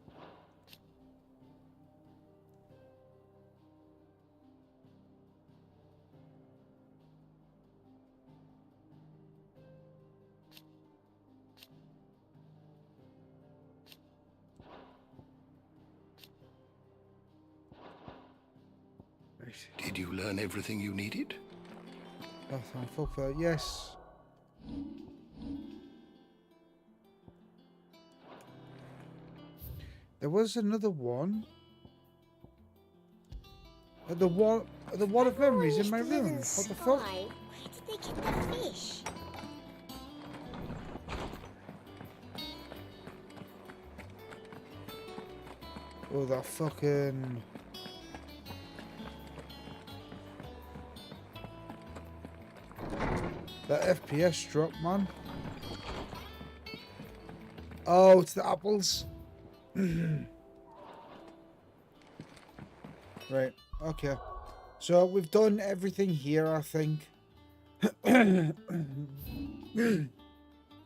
Did you learn everything you needed? Oh, thank fuck for that. Yes. There was another one. The wall of memories in my room. What the fuck? Where did they get the fish? Oh, that fucking... That FPS drop, man. Oh, it's the apples. Right, okay. So we've done everything here, I think.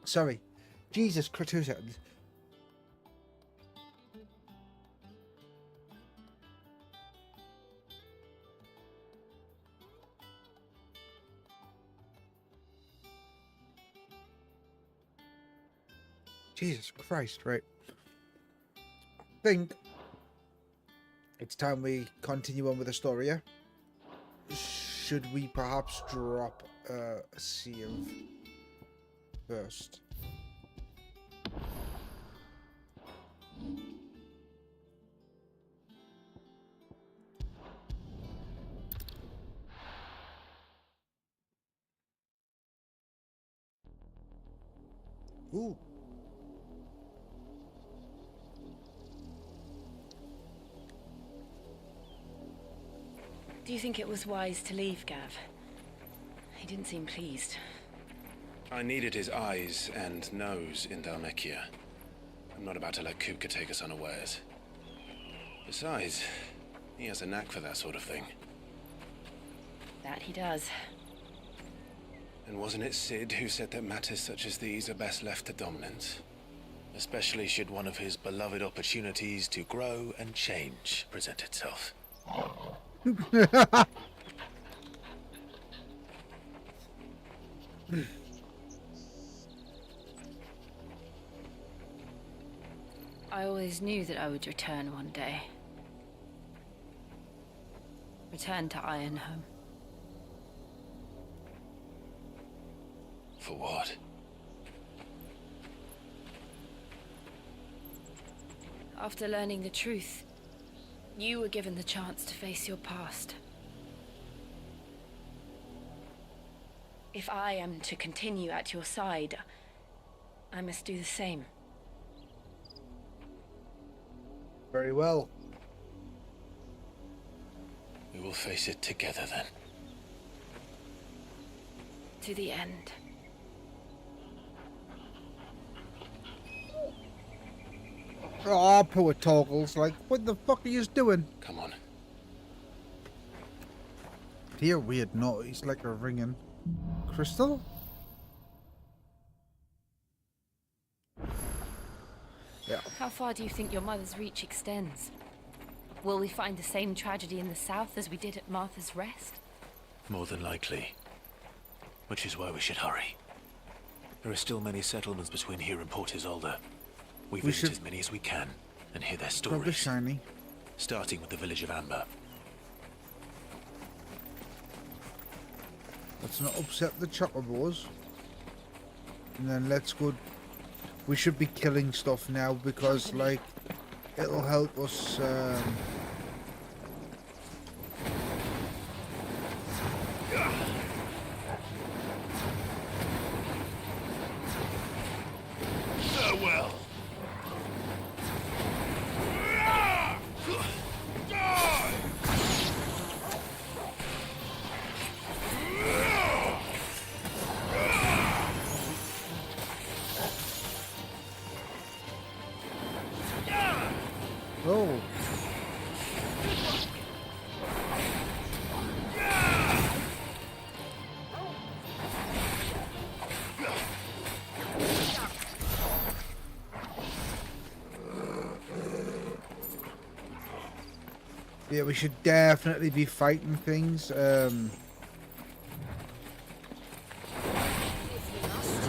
Sorry. Jesus, 2 seconds. Jesus Christ, right. I think it's time we continue on with the story, yeah? Should we perhaps drop a save first? Ooh. Do you think it was wise to leave, Gav? He didn't seem pleased. I needed his eyes and nose in Dhalmekia. I'm not about to let Kupka take us unawares. Besides, he has a knack for that sort of thing. That he does. And wasn't it Sid who said that matters such as these are best left to dominance? Especially should one of his beloved opportunities to grow and change present itself. I always knew that I would return one day. Return to Ironhome. For what? After learning the truth, you were given the chance to face your past. If I am to continue at your side, I must do the same. Very well. We will face it together then. To the end. Oh, poor Toggles. Like, what the fuck are you doing? Come on. Hear weird noise, like a ringing. Crystal? Yeah. How far do you think your mother's reach extends? Will we find the same tragedy in the south as we did at Martha's Rest? More than likely. Which is why we should hurry. There are still many settlements between here and Port Isolde. We visit as many as we can and hear their Grab the stories. shiny. Starting with the village of Amber. Let's not upset the chocobos. And then let's go. We should be killing stuff now because, like, it'll help us. Farewell. Oh. Yeah, we should definitely be fighting things. We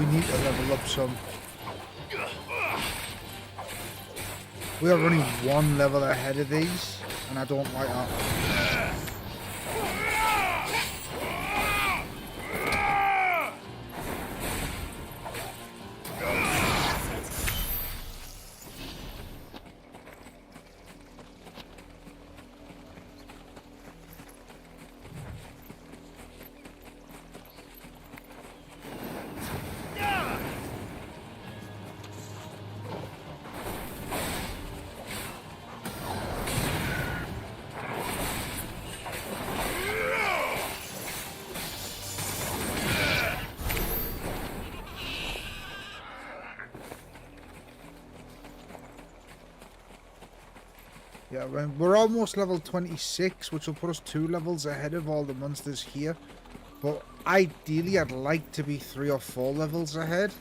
need to level up some. We are running one level ahead of these, and I don't like that. Yeah, we're almost level 26, which will put us 2 levels ahead of all the monsters here. But ideally, I'd like to be 3 or 4 levels ahead.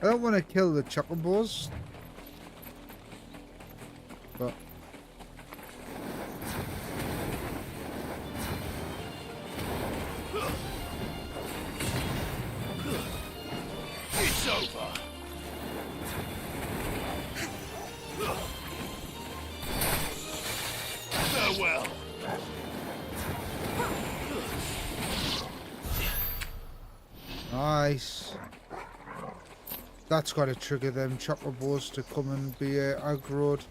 I don't want to kill the chocobos, but It's over. Farewell. nice. That's got to trigger them chocobos to come and be aggroed.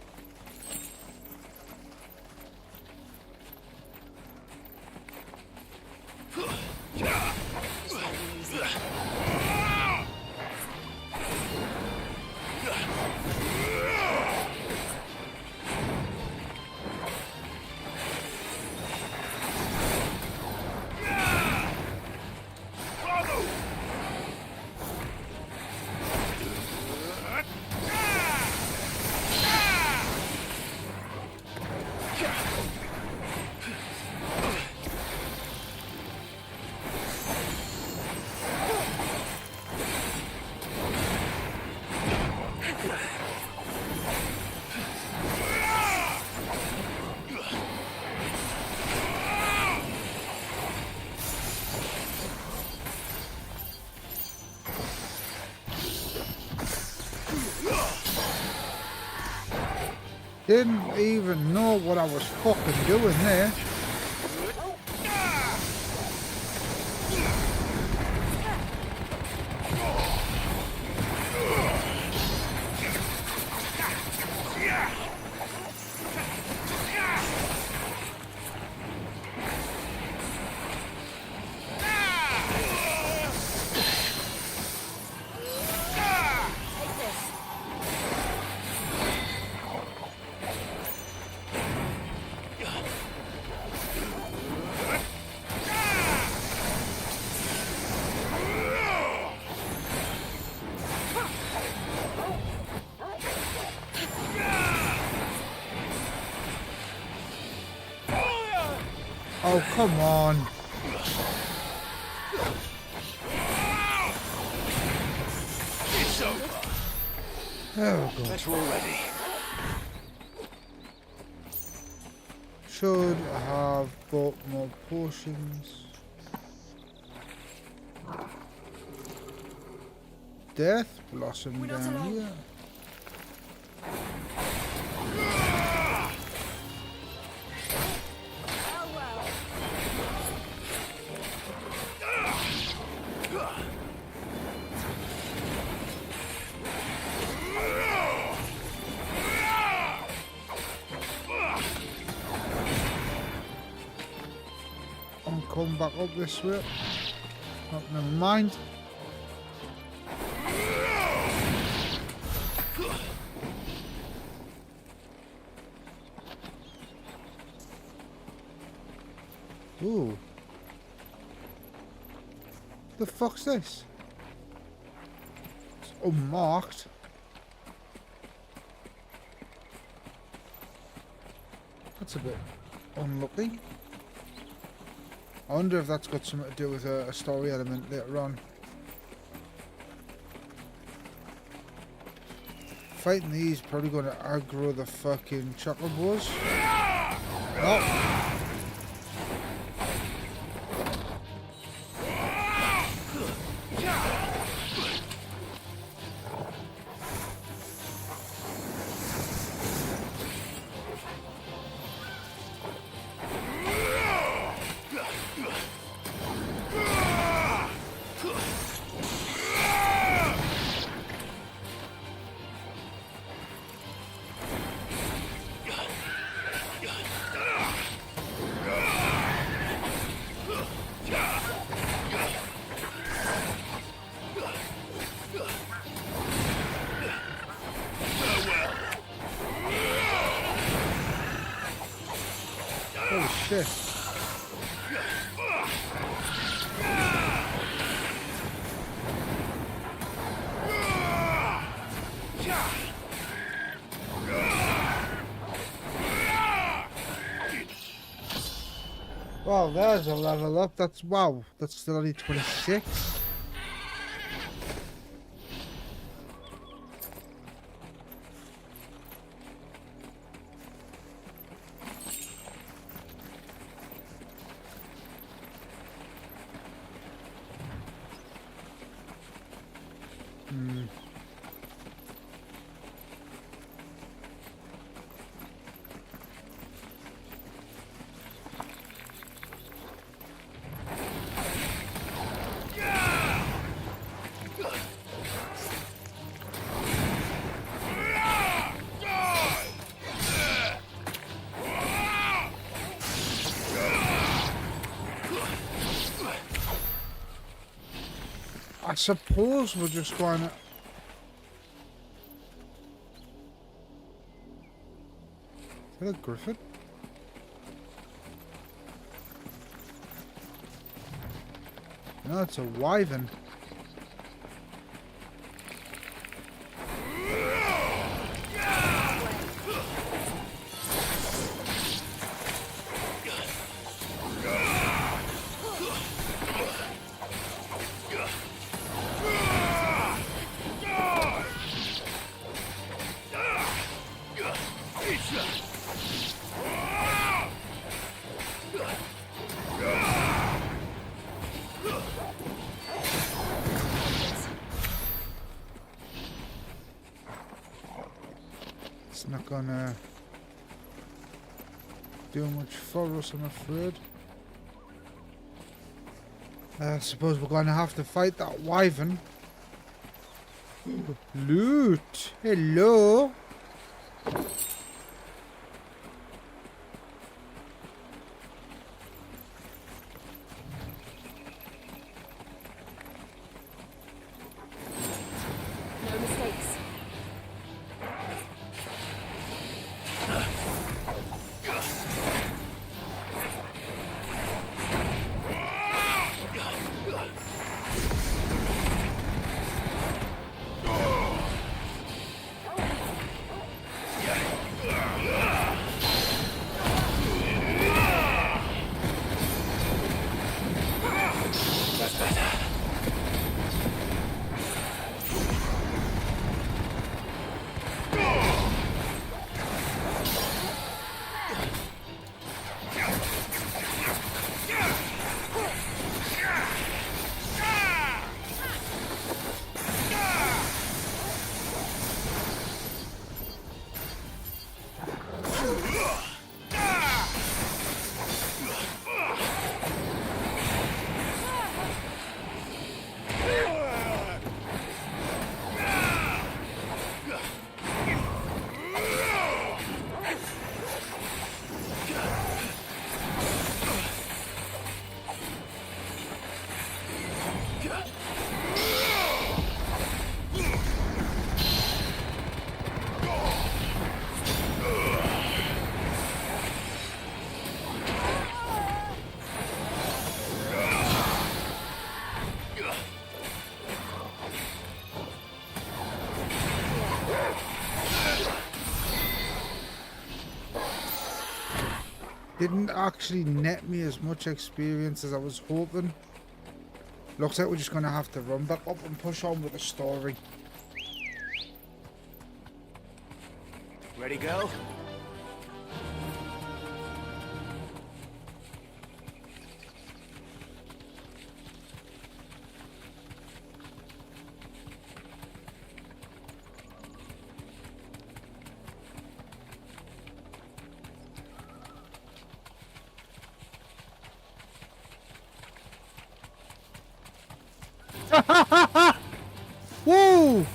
Didn't even know what I was fucking doing there. Oh, come on. It's over. Oh, God. Better already. Should have bought more potions. Death Blossom down here. come back up this way. Oh, never mind. Ooh. The fuck's this? It's unmarked. That's a bit unlucky. I wonder if that's got something to do with a story element later on. Fighting these probably going to aggro the fucking chocobos. Oh. Holy shit. Wow, there's a level up. That's wow. That's still only 26. I suppose we're just going to... Is that a griffin? No, it's a wyvern. It's not gonna do much for us, I'm afraid. I suppose we're going to have to fight that wyvern. Loot! Hello! No mistakes. Didn't actually net me as much experience as I was hoping. Looks like we're just going to have to run back up and push on with the story. Ready, go? Whoa!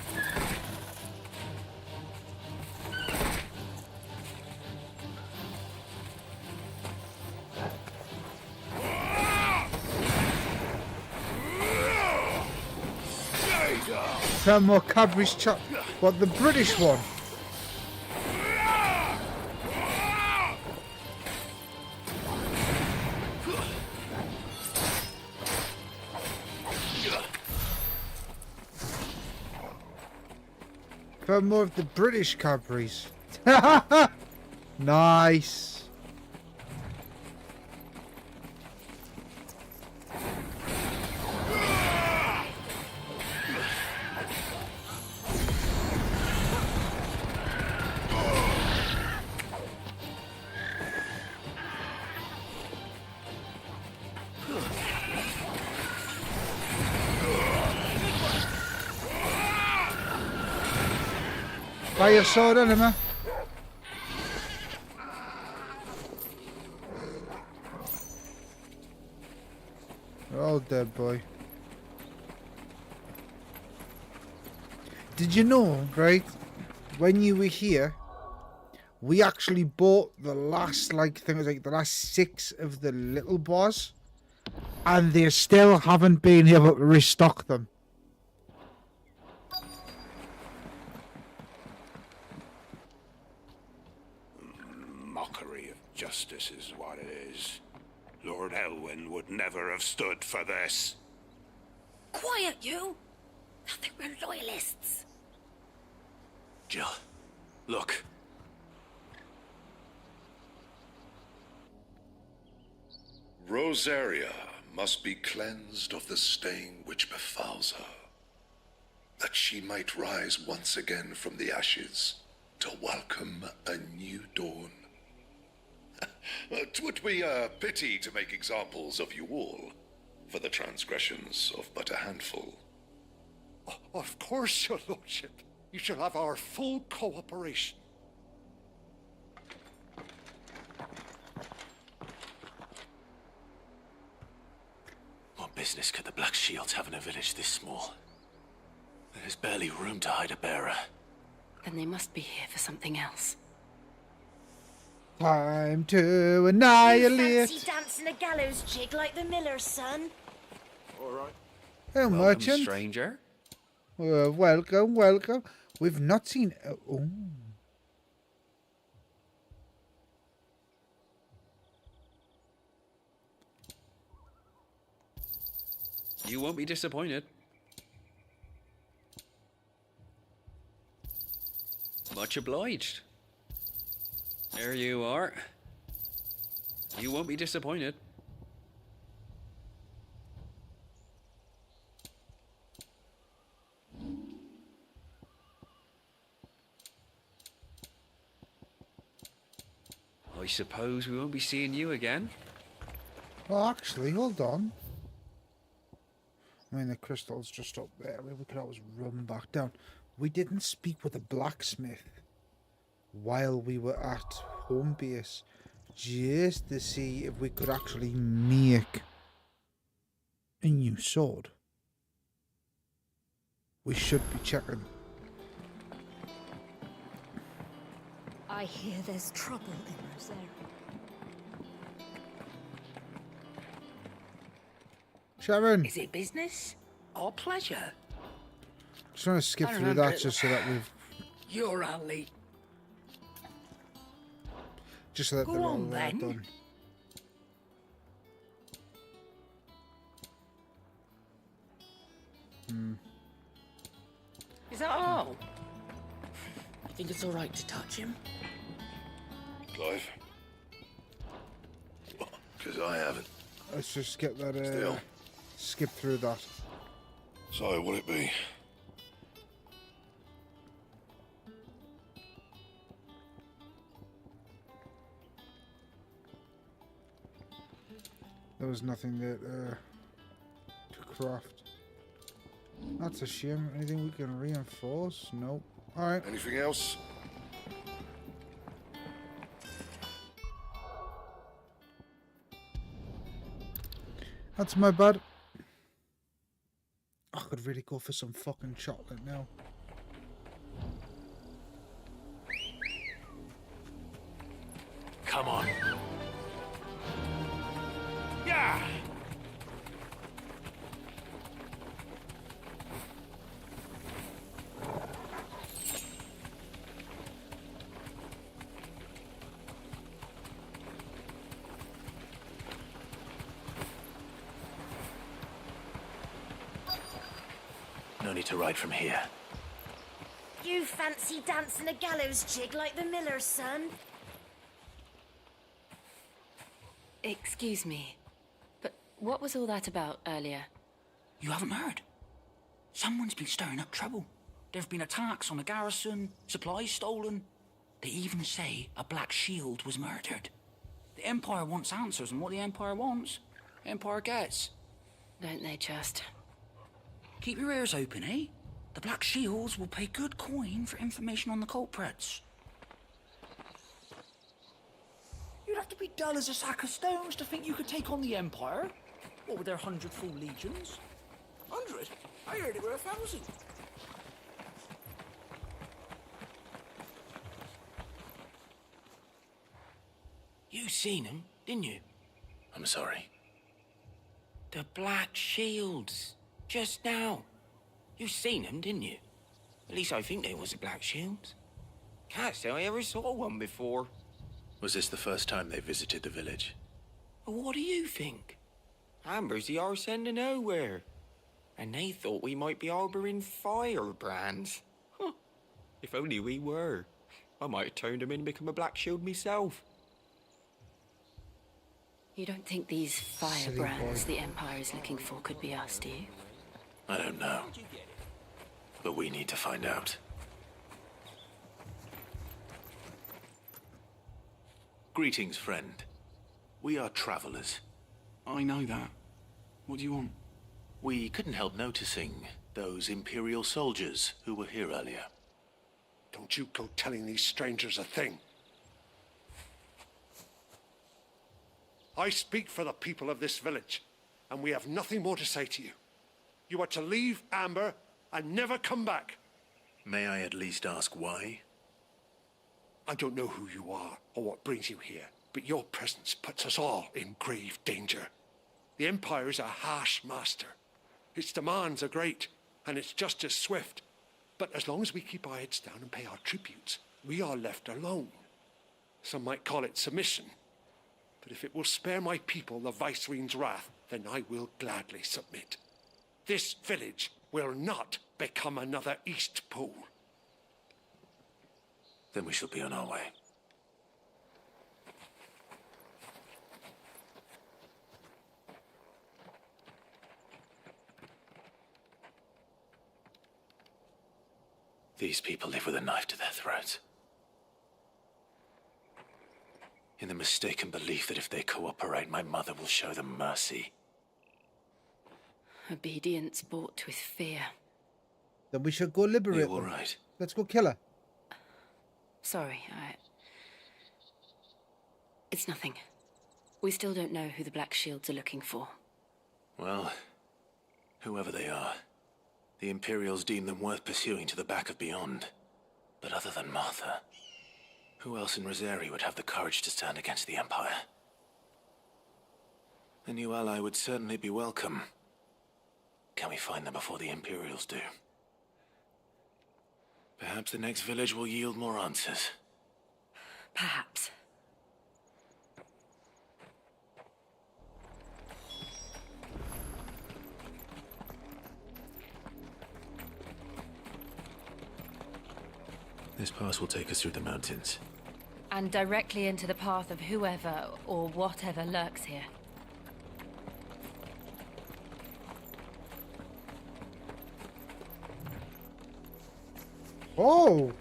Thermal Cadbury's chop. What, the British one? More of the British Cadburys. Nice. Fire sword enemy. They're all dead, boy. Did you know, right? When you were here, we actually bought the last, I think it was like the last 6 of the little boss, and they still haven't been able to restock them. Mockery of justice is what it is. Lord Elwyn would never have stood for this. Quiet, you! I think we're loyalists. Jill, look. Rosaria must be cleansed of the stain which befouls her, that she might rise once again from the ashes to welcome a new dawn. 'Twould be a pity to make examples of you all, for the transgressions of but a handful. Of course, your lordship. You shall have our full cooperation. What business could the Black Shields have in a village this small? There's barely room to hide a bearer. Then they must be here for something else. Time to annihilate. Fancy dancing a gallows jig like the miller's son? All right. Oh, Welcome, merchant. stranger. Welcome, welcome. We've not seen. Oh. You won't be disappointed. Much obliged. There you are. You won't be disappointed. I suppose we won't be seeing you again. Well, actually, hold on. I mean, the crystal's just up there. We could always run back down. We didn't speak with the blacksmith while we were at home base, just to see if we could actually make a new sword. We should be checking. I hear there's trouble in Rosaria. Sharon! Is it business or pleasure? Just trying to skip I through remember that it. just so that we've... You're only... Just so that Go they're all on, then. done. Is that all? You think it's all right to touch him? Clive, Because I haven't. Let's just get that, Still. skip through that. So, will it be? There was nothing that, to craft. That's a shame. Anything we can reinforce? Nope. Alright. Anything else? That's my bad. I could really go for some fucking chocolate now. Come on. Yeah! No need to ride from here. You fancy dancing a gallows jig like the miller's son? Excuse me, but what was all that about earlier? You haven't heard? Someone's been stirring up trouble. There have been attacks on the garrison, supplies stolen. They even say a Black Shield was murdered. The Empire wants answers, and what the Empire wants, the Empire gets. Don't they just? Keep your ears open, eh? The Black Shields will pay good coin for information on the culprits. You'd have to be dull as a sack of stones to think you could take on the Empire. What with their 100 full legions? 100? I heard it were 1,000. You seen them, didn't you? I'm sorry. The Black Shields. Just now. You seen them, didn't you? At least I think they was the Black Shields. Can't say I ever saw one before. Was this the first time they visited the village? What do you think? Amber's the arse end of nowhere. And they thought we might be harbouring firebrands. Huh. If only we were. I might have turned them in and become a Black Shield myself. You don't think these firebrands the Empire is looking for could be us, do you? I don't know. But we need to find out. Greetings, friend. We are travelers. I know that. What do you want? We couldn't help noticing those Imperial soldiers who were here earlier. Don't you go telling these strangers a thing. I speak for the people of this village, and we have nothing more to say to you. You are to leave Amber and never come back. May I at least ask why? I don't know who you are or what brings you here, but your presence puts us all in grave danger. The Empire is a harsh master. Its demands are great, and its justice swift. But as long as we keep our heads down and pay our tributes, we are left alone. Some might call it submission. But if it will spare my people the Viceroy's wrath, then I will gladly submit. This village will not become another East Pool. Then we shall be on our way. These people live with a knife to their throats. In the mistaken belief that if they cooperate, my mother will show them mercy. Obedience bought with fear. Then we should go liberate You're all them. right. Let's go kill her. Sorry, It's nothing. We still don't know who the Black Shields are looking for. Well, whoever they are, the Imperials deem them worth pursuing to the back of beyond. But other than Martha, who else in Rosari would have the courage to stand against the Empire? A new ally would certainly be welcome. Can we find them before the Imperials do? Perhaps the next village will yield more answers. Perhaps. This pass will take us through the mountains. And directly into the path of whoever or whatever lurks here. Oh!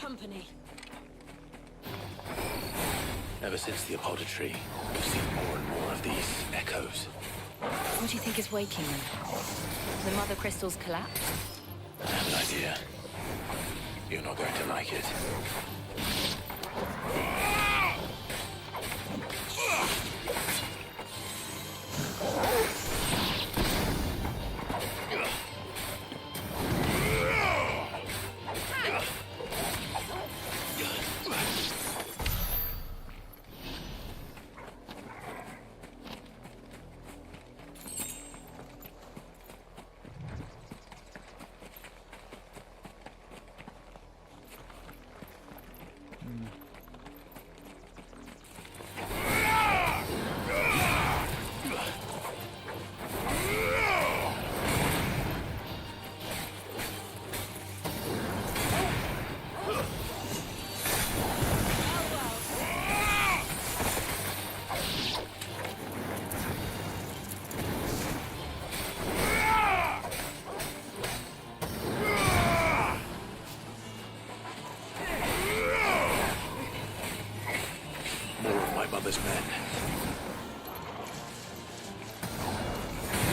Company. Ever since the apodatory, we've seen more and more of these echoes. What do you think is waking them? The mother crystals collapse? I have an idea. You're not going to like it.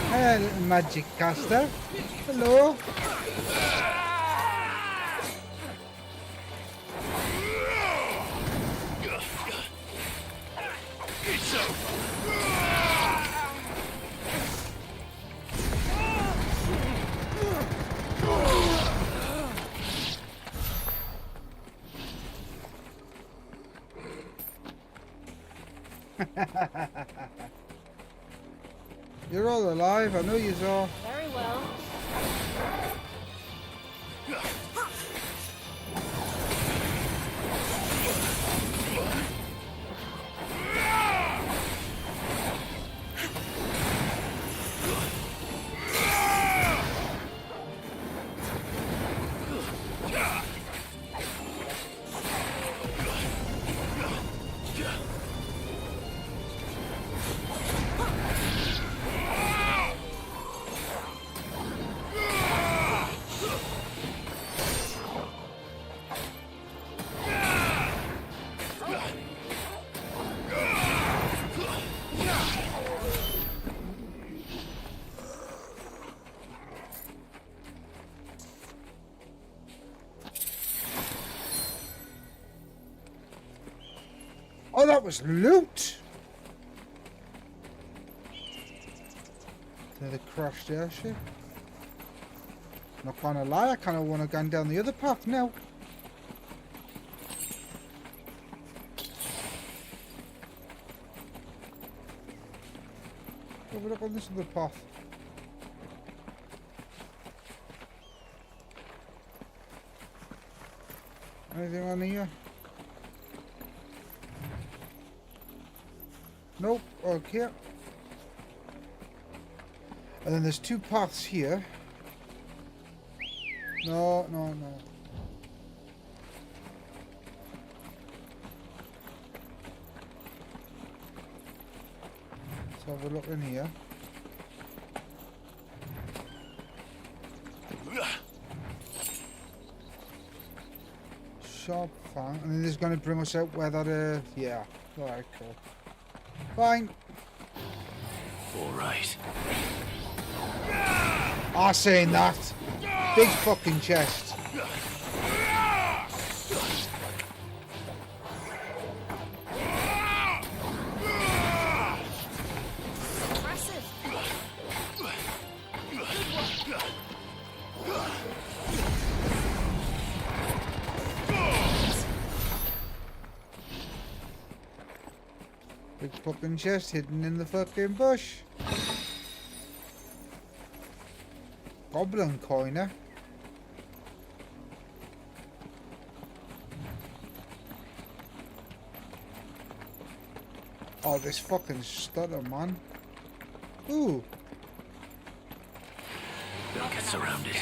Hey, little magic caster. Hello. You're all alive, I know you are. Very well. Oh, that was loot! To the crashed airship. Not gonna lie, I kind of want to go down the other path now. Have a look on this other path. Anything on here? Nope, okay. And then there's two paths here. No, no, no. Let's have a look in here. Sharp fang. And then this is going to bring us out where that, yeah. Alright, cool. Fine. Alright. I saying that. Big fucking chest. Big fucking chest hidden in the fucking bush. Goblin coiner. Oh, this fucking stutter, man. Ooh. They'll get surrounded.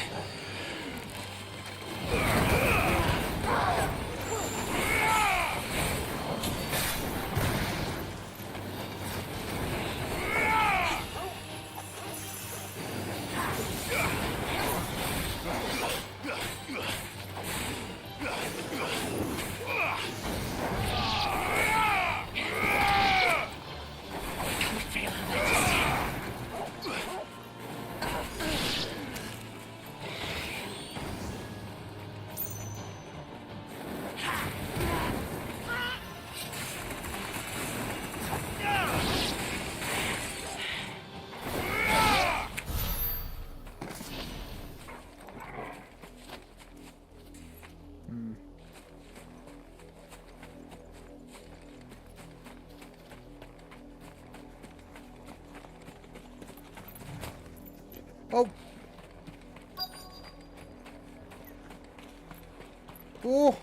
Oh,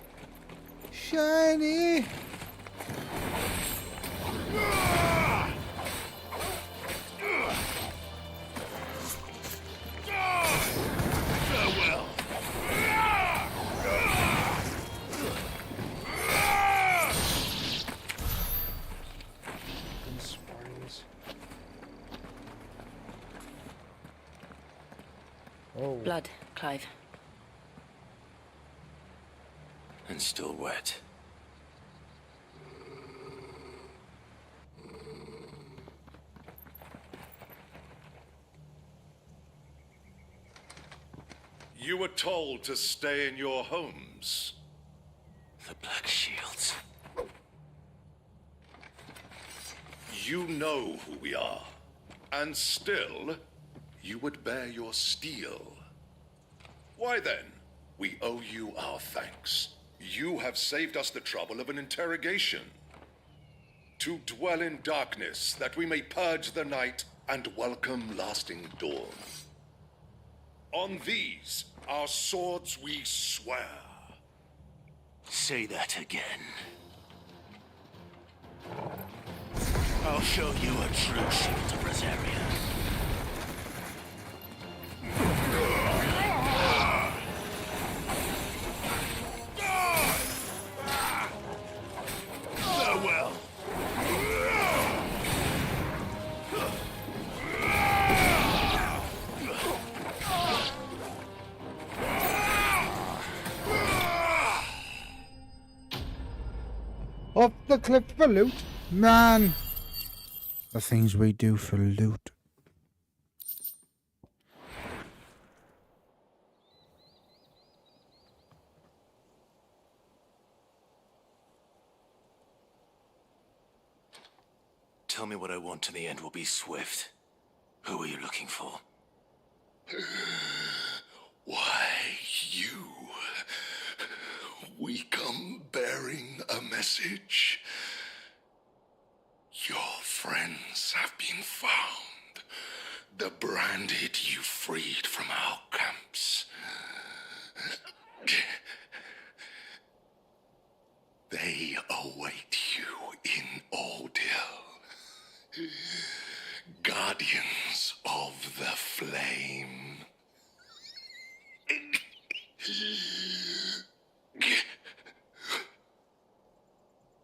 shiny. Farewell. Oh. Blood, Clive. And still wet. You were told to stay in your homes. The Black Shields. You know who we are. And still, you would bear your steel. Why then, we owe you our thanks. You have saved us the trouble of an interrogation. To dwell in darkness, that we may purge the night and welcome lasting dawn. On these, our swords we swear. Say that again. I'll show you a true shield of Rosaria. Farewell. Off the cliff for loot. Man. The things we do for loot. Tell me what I want and the end will be swift. Who are you looking for? Why, you. We come bearing a message. Your friends have been found. The branded you freed from our camps. They await you in Ordeal. Guardians of the Flame.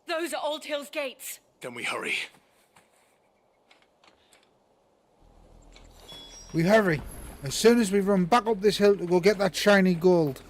Those are Old Hill's gates. Then we hurry. We hurry. As soon as we run back up this hill to go get that shiny gold.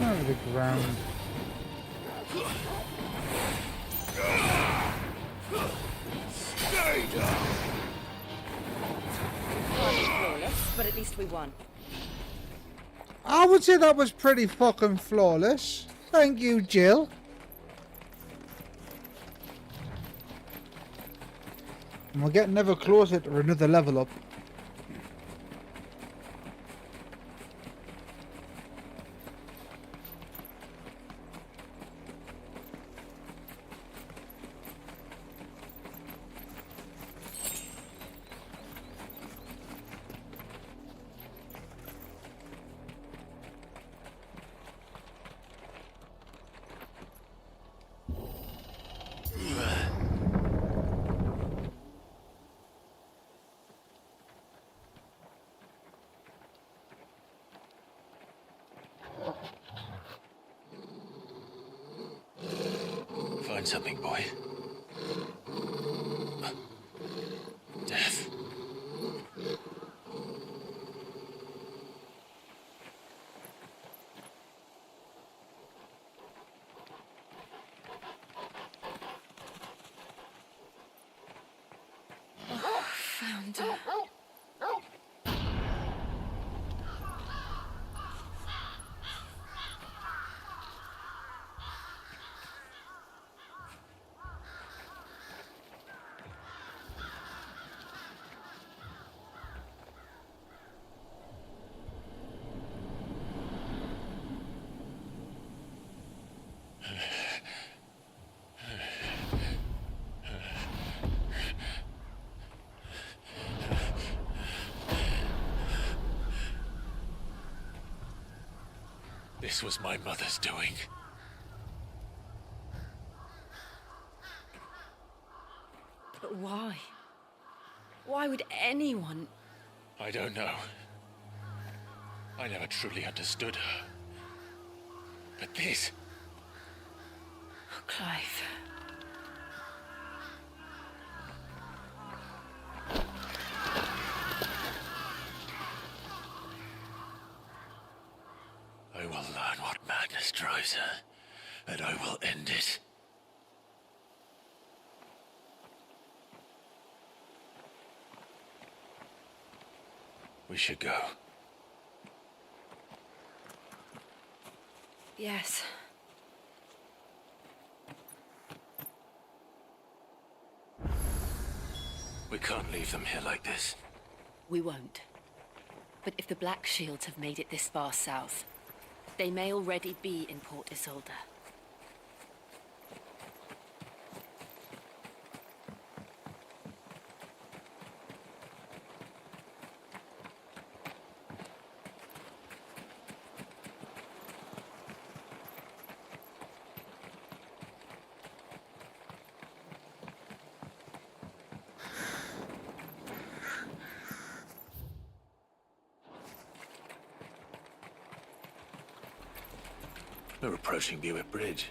Over the ground. Stay down. Hardly flawless, but at least we won. I would say that was pretty fucking flawless. Thank you, Jill. And we're getting ever closer to another level up. Find something, boy. Death. And... This was my mother's doing. But why? Why would anyone... I don't know. I never truly understood her. But this... Oh, Clive. I will learn what madness drives her, and I will end it. We should go. Yes. We can't leave them here like this. We won't. But if the Black Shields have made it this far south, they may already be in Port Isolde. We're approaching Buick Bridge.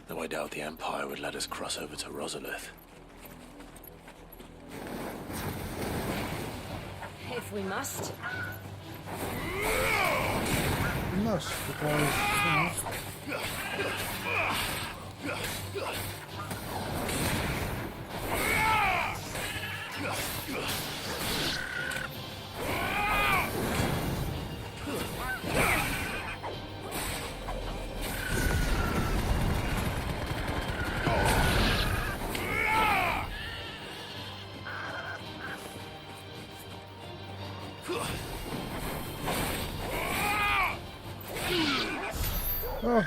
Though I doubt the Empire would let us cross over to Rosalith. If we must. We must, because, you know. Oh.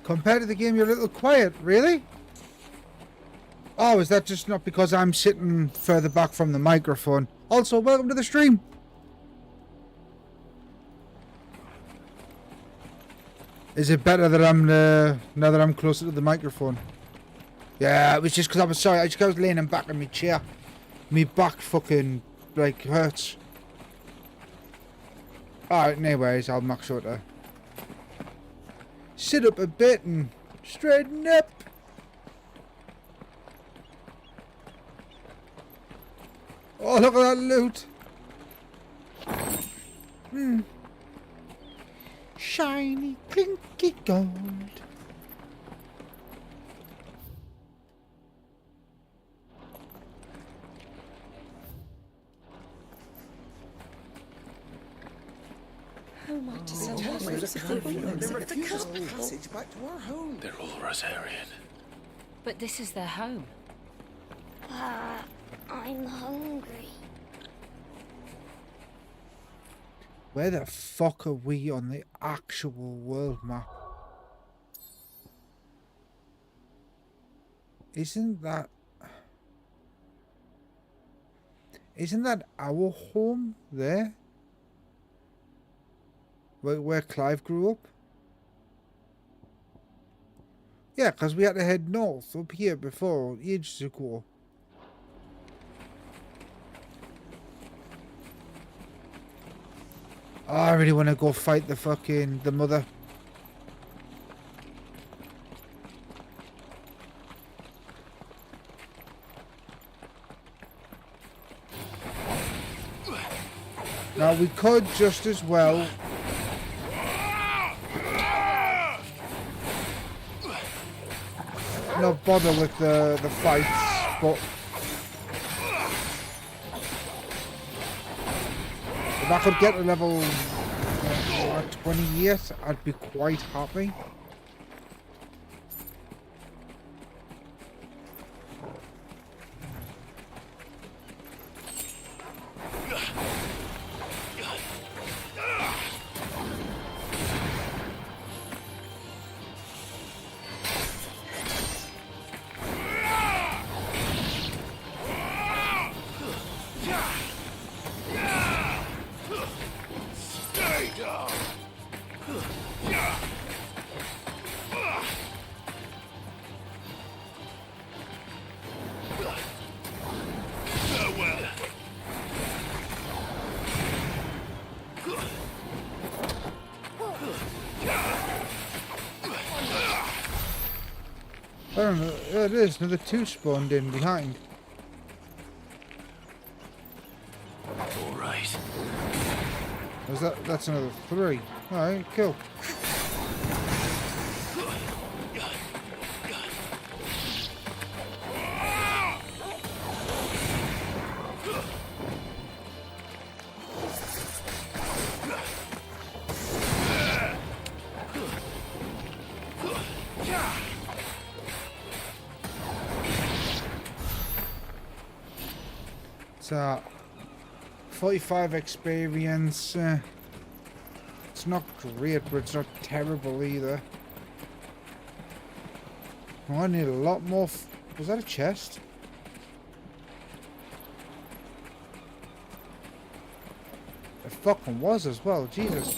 Compared to the game, you're a little quiet, really? Oh, is that just not because I'm sitting further back from the microphone? Also, welcome to the stream. Is it better that I'm now that I'm closer to the microphone? Yeah, it was just because I was sorry. I was leaning back in my chair. My back fucking like hurts. Alright, anyways, I'll make sure to sit up a bit and straighten up. Oh, look at that loot. Shiny, clinky gold. How much is They're all Rosarian. But this is their home. I'm hungry. Where the fuck are we on the actual world map? Isn't that our home there? Where Clive grew up? Yeah, because we had to head north up here before ages ago. Oh, I really want to go fight the mother. Now we could just as well not bother with the fights, but I could get to level 28, I'd be quite happy. I don't know, there it is, another 2 spawned in behind. Alright. Was that's another 3. Alright, cool. So, 45 experience. It's not great, but it's not terrible either. Oh, I need a lot more. Was that a chest? It fucking was as well. Jesus.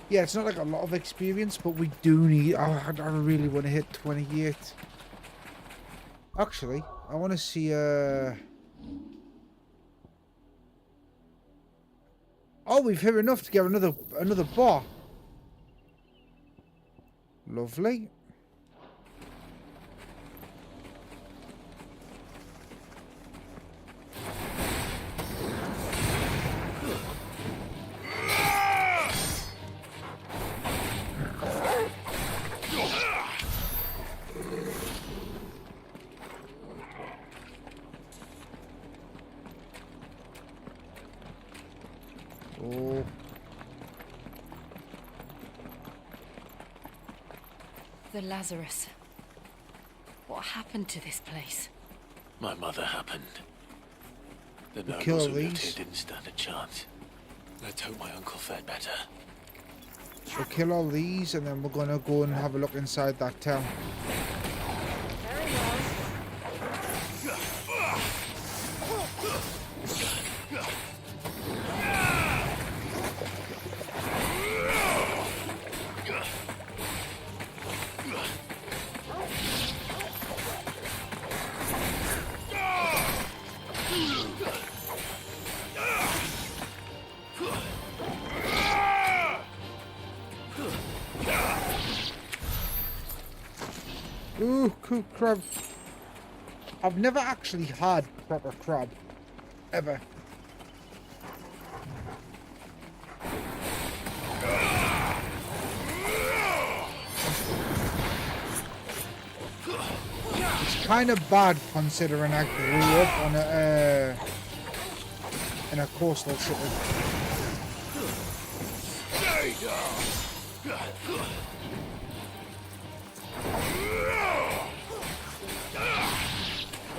Yeah, it's not like a lot of experience, but we do need. Oh, I really want to hit 28. Actually, I want to see. Oh, we've hit enough to get another bar. Lovely. Oh. The Lazarus. What happened to this place? My mother happened. The We'll nobles kill who lived these. here didn't stand a chance. Let's hope my uncle fared better. We'll kill all these and then we're gonna go and have a look inside that town. Ooh, cool crab. I've never actually had proper crab. Ever. It's kind of bad considering I grew up on in a coastal city.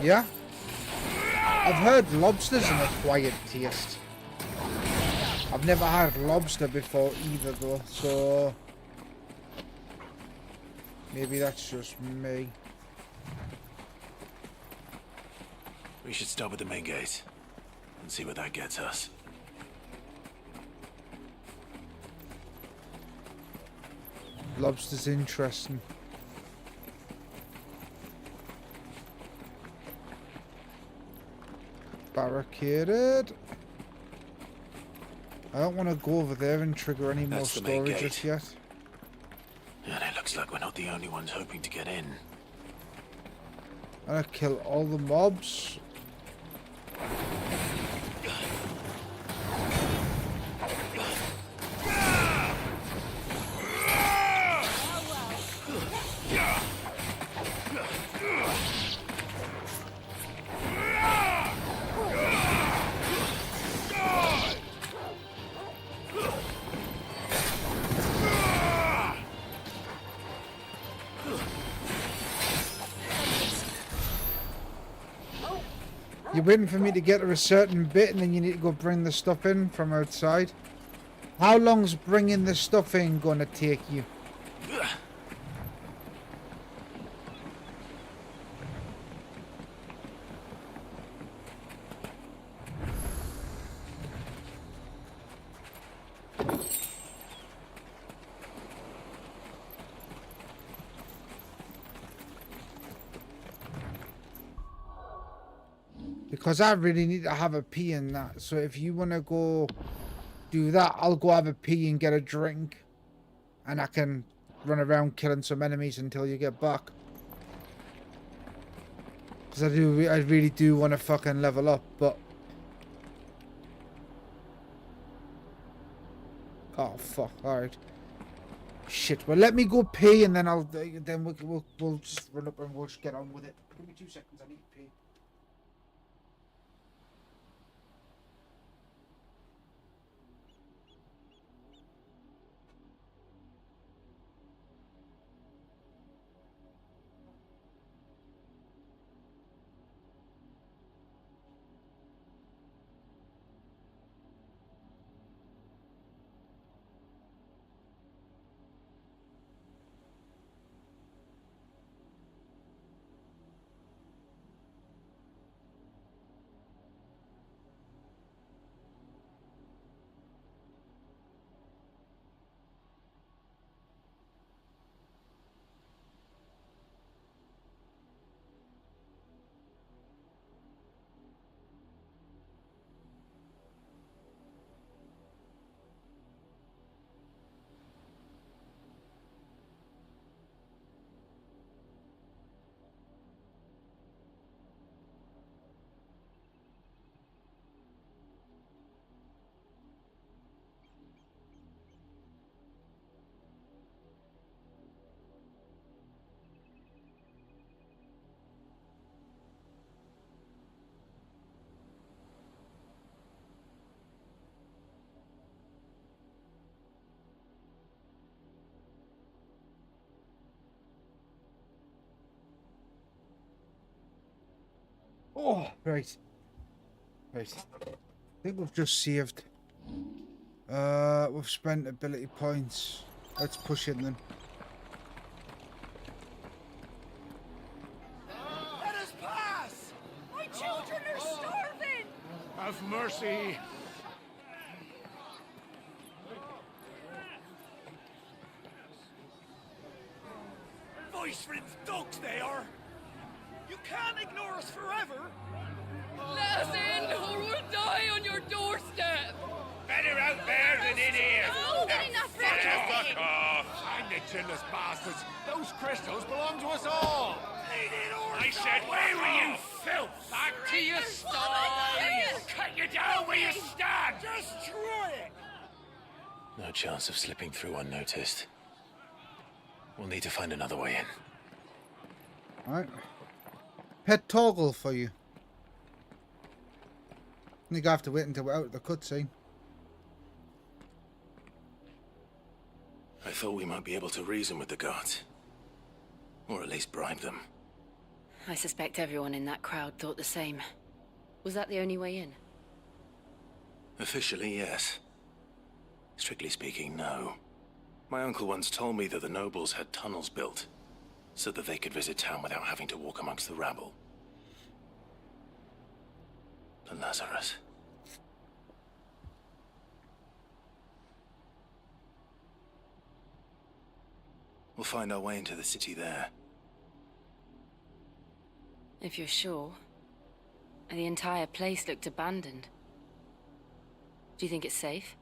Yeah? I've heard lobsters an acquired taste. I've never had lobster before either though, so maybe that's just me. We should start with the main gate and see where that gets us. Lobster's interesting. Barricaded. I don't want to go over there and trigger any more That's the main storage gate. just yet. And it looks like we're not the only ones hoping to get in. I'm gonna kill all the mobs. You're waiting for me to get to a certain bit and then you need to go bring the stuff in from outside. How long's bringing the stuff in gonna take you? Because I really need to have a pee in that. So if you want to go do that, I'll go have a pee and get a drink. And I can run around killing some enemies until you get back. Because I really do want to fucking level up, but... Oh, fuck. Alright. Shit. Well, let me go pee and then we'll just run up and we'll just get on with it. Give me 2 seconds. I need to pee. Oh, right. Right. I think we've just saved. We've spent ability points. Let's push in then. Let us pass! My children are starving! Have mercy. Voice rims dogs they are! You can't ignore us forever! Let us in, or we'll die on your doorstep! Better out there than in here. Oh, get enough Fuck off. Find the chinless bastards. Those crystals belong to us all. I said, where were you, filth? Back to your sties! Cut you down where you stand! Destroy it! No chance of slipping through unnoticed. We'll need to find another way in. Alright. Pet toggle for you. I think I have to wait until we're out of the cutscene. I thought we might be able to reason with the guards. Or at least bribe them. I suspect everyone in that crowd thought the same. Was that the only way in? Officially, yes. Strictly speaking, no. My uncle once told me that the nobles had tunnels built, so that they could visit town without having to walk amongst the rabble. The Lazarus. We'll find our way into the city there. If you're sure. The entire place looked abandoned. Do you think it's safe?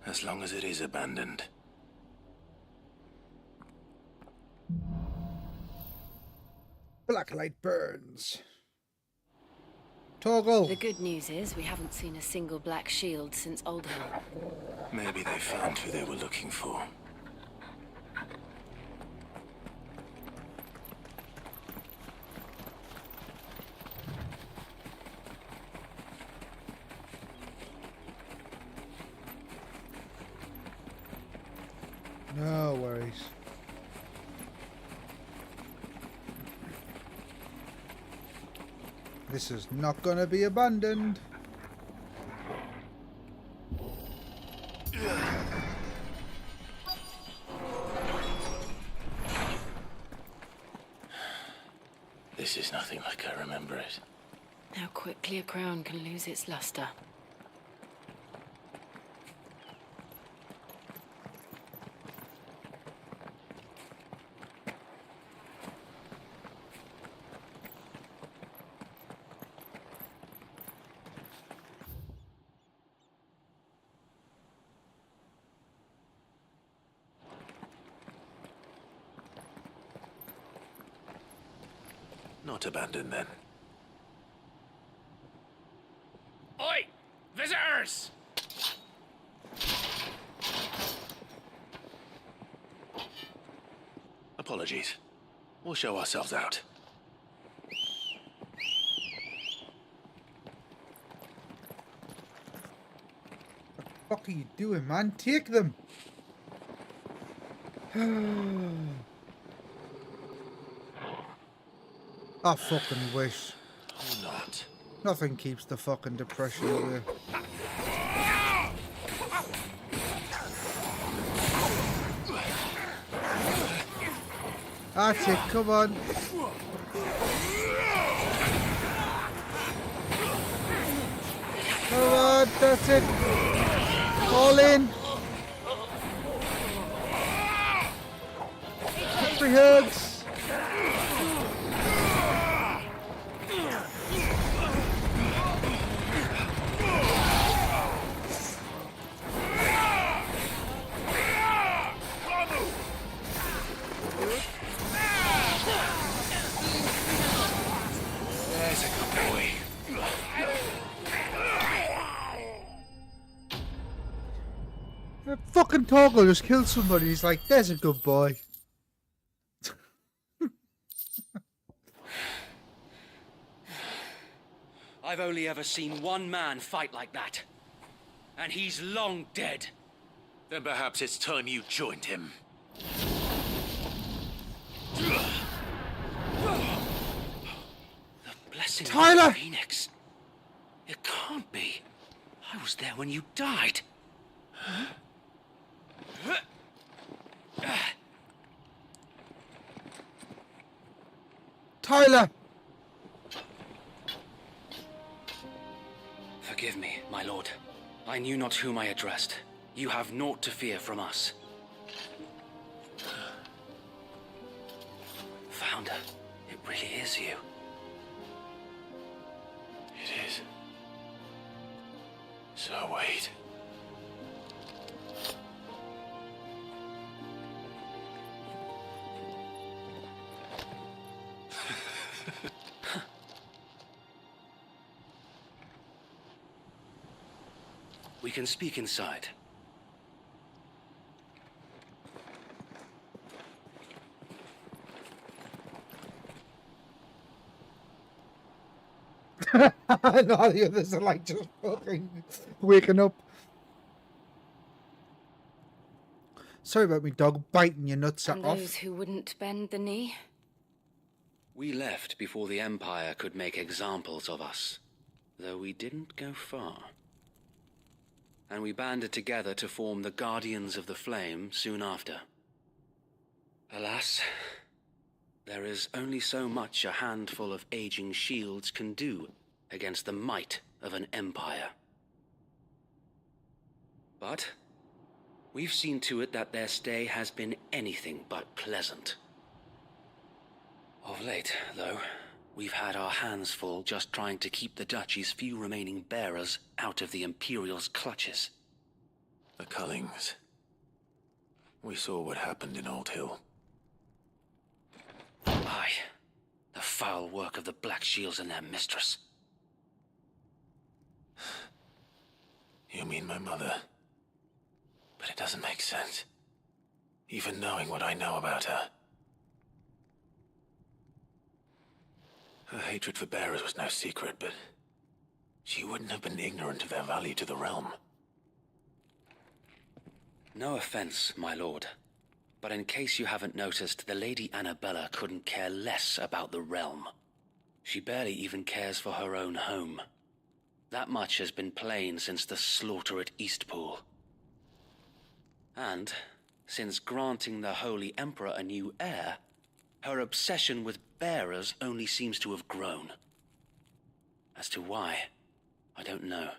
As long as it is abandoned. Black light burns. Toggle. The good news is we haven't seen a single black shield since Oldham. Maybe they found who they were looking for. No worries. This is not gonna be abandoned. This is nothing like I remember it. How quickly a crown can lose its luster. Not abandoned then. Oi! Visitors! Apologies. We'll show ourselves out. What the fuck are you doing, man? Take them! I fucking wish. Or not. Nothing keeps the fucking depression away. That's it, come on. Come on, that's it. All in. Victory hugs. There's a good boy. That fucking Toggle just killed somebody. He's like, there's a good boy. I've only ever seen one man fight like that. And he's long dead. Then perhaps it's time you joined him. The blessing Tyler! of the Phoenix. It can't be. I was there when you died. Tyler! Forgive me, my lord. I knew not whom I addressed. You have naught to fear from us. Founder, it really is you. It is. So wait. We can speak inside. No, the others are like just fucking waking up. Sorry about me, dog, biting your nutsack And off. those who wouldn't bend the knee? We left before the Empire could make examples of us, though we didn't go far. And we banded together to form the Guardians of the Flame soon after. Alas, there is only so much a handful of aging shields can do against the might of an empire. But we've seen to it that their stay has been anything but pleasant. Of late, though, we've had our hands full just trying to keep the Duchy's few remaining bearers out of the Imperial's clutches. The Cullings. We saw what happened in Old Hill. Aye, the foul work of the Black Shields and their mistress. You mean my mother? But it doesn't make sense. Even knowing what I know about her. Her hatred for bearers was no secret, but she wouldn't have been ignorant of their value to the realm. No offense, my lord, But in case you haven't noticed, the Lady Annabella couldn't care less about the realm. She barely even cares for her own home. That much has been plain since the slaughter at Eastpool. And, since granting the Holy Emperor a new heir, her obsession with bearers only seems to have grown. As to why, I don't know.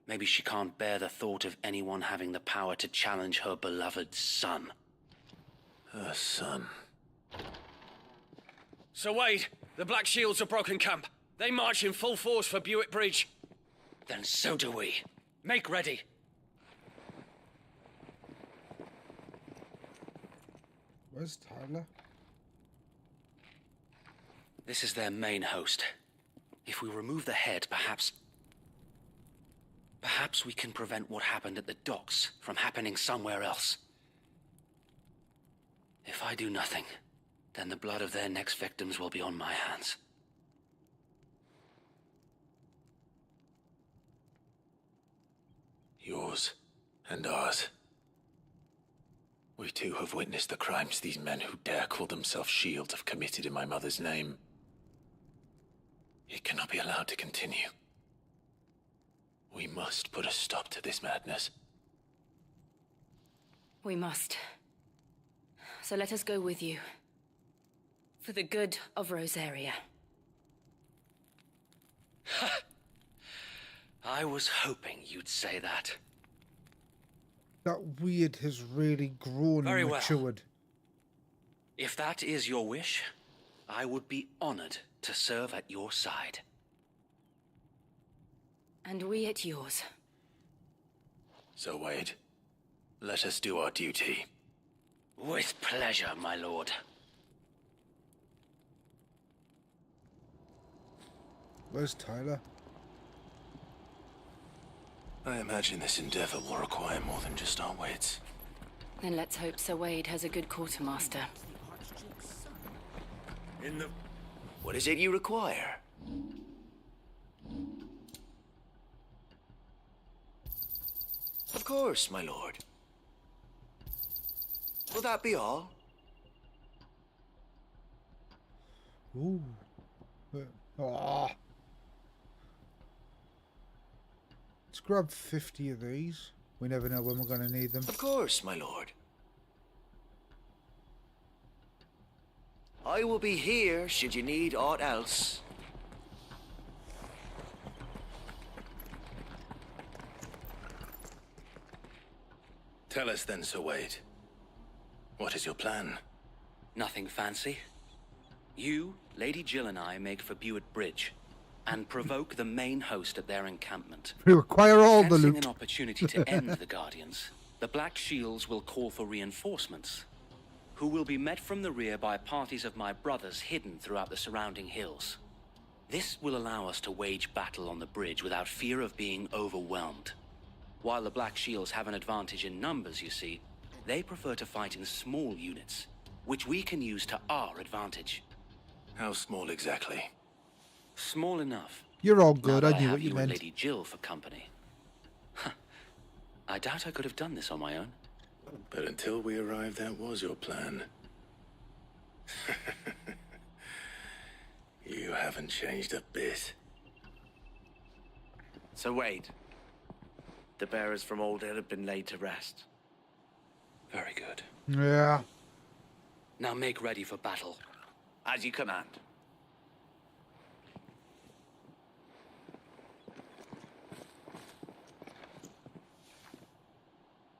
Maybe she can't bear the thought of anyone having the power to challenge her beloved son. Her son. Sir Wade, the Black Shields have broken camp. They march in full force for Buick Bridge. Then so do we. Make ready. Where's Tyler? This is their main host. If we remove the head, perhaps we can prevent what happened at the docks from happening somewhere else. If I do nothing, then the blood of their next victims will be on my hands. Yours and ours. We too have witnessed the crimes these men who dare call themselves shields have committed in my mother's name. It cannot be allowed to continue. We must put a stop to this madness. We must. So let us go with you. For the good of Rosaria. I was hoping you'd say that. That weird has really grown Very and well. matured. If that is your wish, I would be honored to serve at your side. And we at yours. So, Wade, let us do our duty. With pleasure, my lord. Where's Tyler? I imagine this endeavor will require more than just our wits. Then let's hope Sir Wade has a good quartermaster. What is it you require? Of course, my lord. Will that be all? Ooh. Ah. Let's grab 50 of these. We never know when we're going to need them. Of course, my lord. I will be here should you need aught else. Tell us then, Sir Wade. What is your plan? Nothing fancy. You, Lady Jill and I make for Buick Bridge and provoke the main host at their encampment. We require all the Sensing loot. an opportunity to end the Guardians, the Black Shields will call for reinforcements, who will be met from the rear by parties of my brothers hidden throughout the surrounding hills. This will allow us to wage battle on the bridge without fear of being overwhelmed. While the Black Shields have an advantage in numbers, you see, they prefer to fight in small units, which we can use to our advantage. How small exactly? Small enough. You're all good. Now I that knew have what you and meant. Lady Jill for company. I doubt I could have done this on my own. But until we arrived, that was your plan. You haven't changed a bit. So Wade, the bearers from Old Hill have been laid to rest. Very good. Yeah. Now make ready for battle. As you command.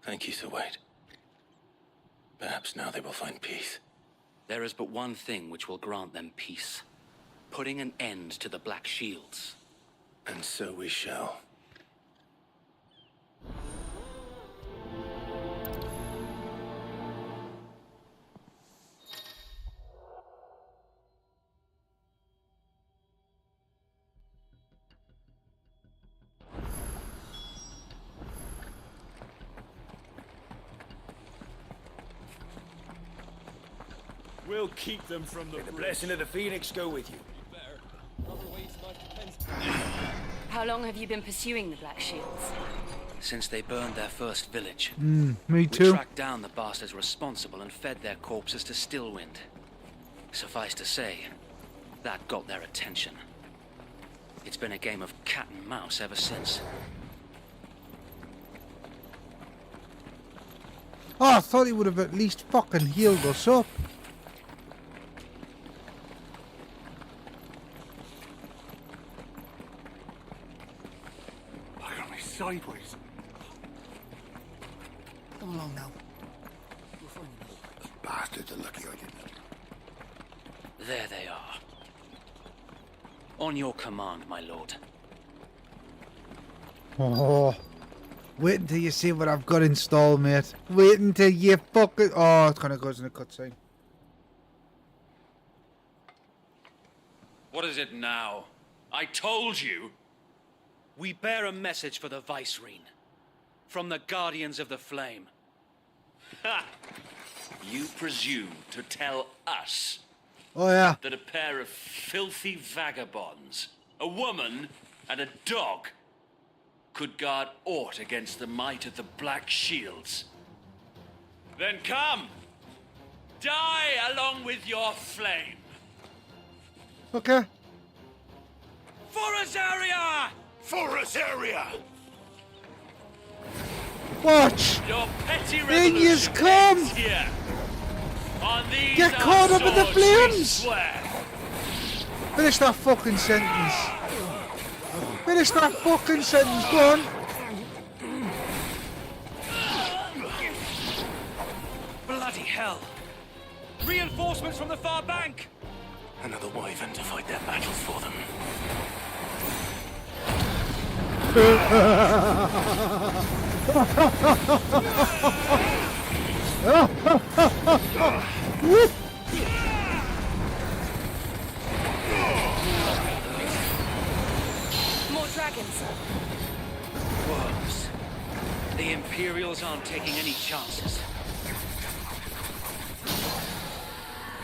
Thank you, Sir Wade. Perhaps now they will find peace. There is but one thing which will grant them peace. Putting an end to the Black Shields. And so we shall. We'll keep them from the blessing of the Phoenix go with you. How long have you been pursuing the Black Shields? since they burned their first village. Me We too. tracked down the bastards responsible and fed their corpses to Stillwind. Suffice to say, that got their attention. It's been a game of cat and mouse ever since. Oh, I thought he would have at least fucking healed us up. Look at me sideways. Come along now. Bastards are lucky I didn't. There they are. On your command, my lord. Oh, wait until you see what I've got installed, mate. Wait until you fucking... Oh, it kind of goes in a cutscene. What is it now? I told you! We bear a message for the Vicereine. From the Guardians of the Flame. Ha! You presume to tell us Oh, yeah. that a pair of filthy vagabonds, a woman and a dog, could guard aught against the might of the Black Shields? Then come! Die along with your flame! Okay. For Azaria! For Azaria! Watch! Your petty Minions revolution come! ends here. On these Get caught up in the swords we flames! swear. Finish that fucking sentence. Finish that fucking sentence, go on. Bloody hell! Reinforcements from the far bank! Another wyvern to fight their battles for them. More dragons. Worms. The Imperials aren't taking any chances.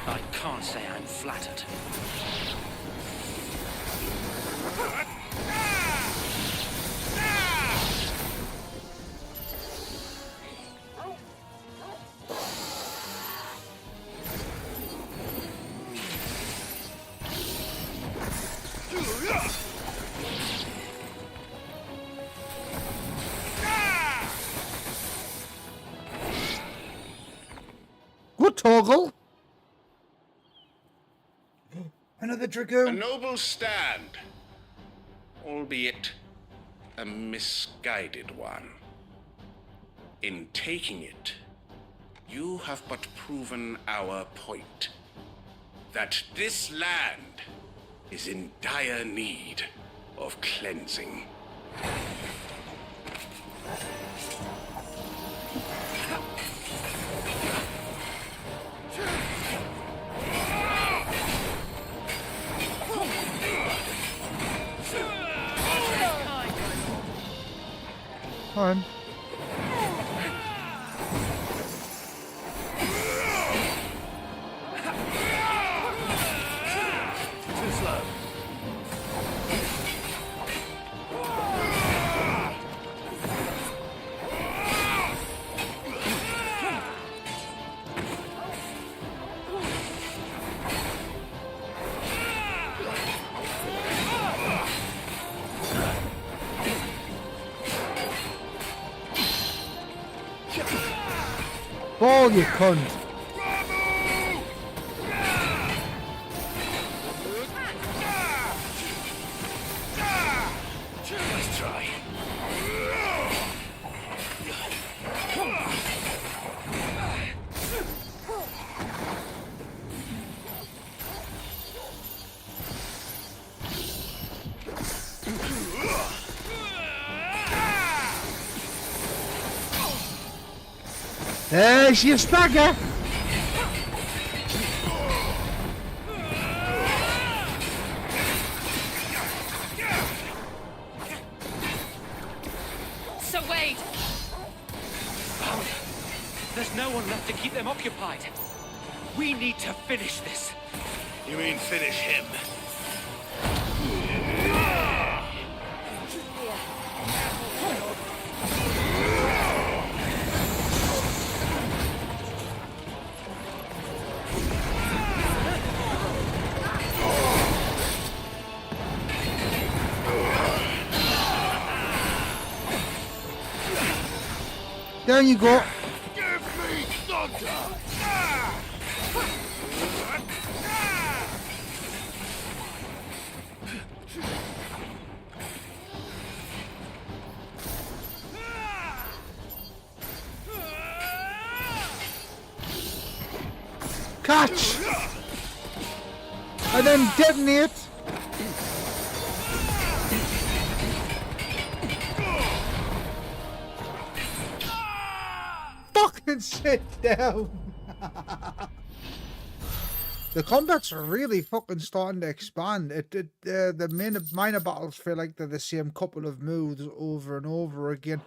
I can't say I'm flattered. Good toggle. Another dragoon. A noble stand, albeit a misguided one. In taking it, you have but proven our point, that this land is in dire need of cleansing. Fine. Too slow. Ball, you cunt. Let's try. There's your stagger. So Wade, There's no one left to keep them occupied. We need to finish this. You mean finish him? Down you go. Give me thunder! Catch! And then detonate. Fucking sit down. The combat's really fucking starting to expand. The minor battles feel like they're the same couple of moves over and over again,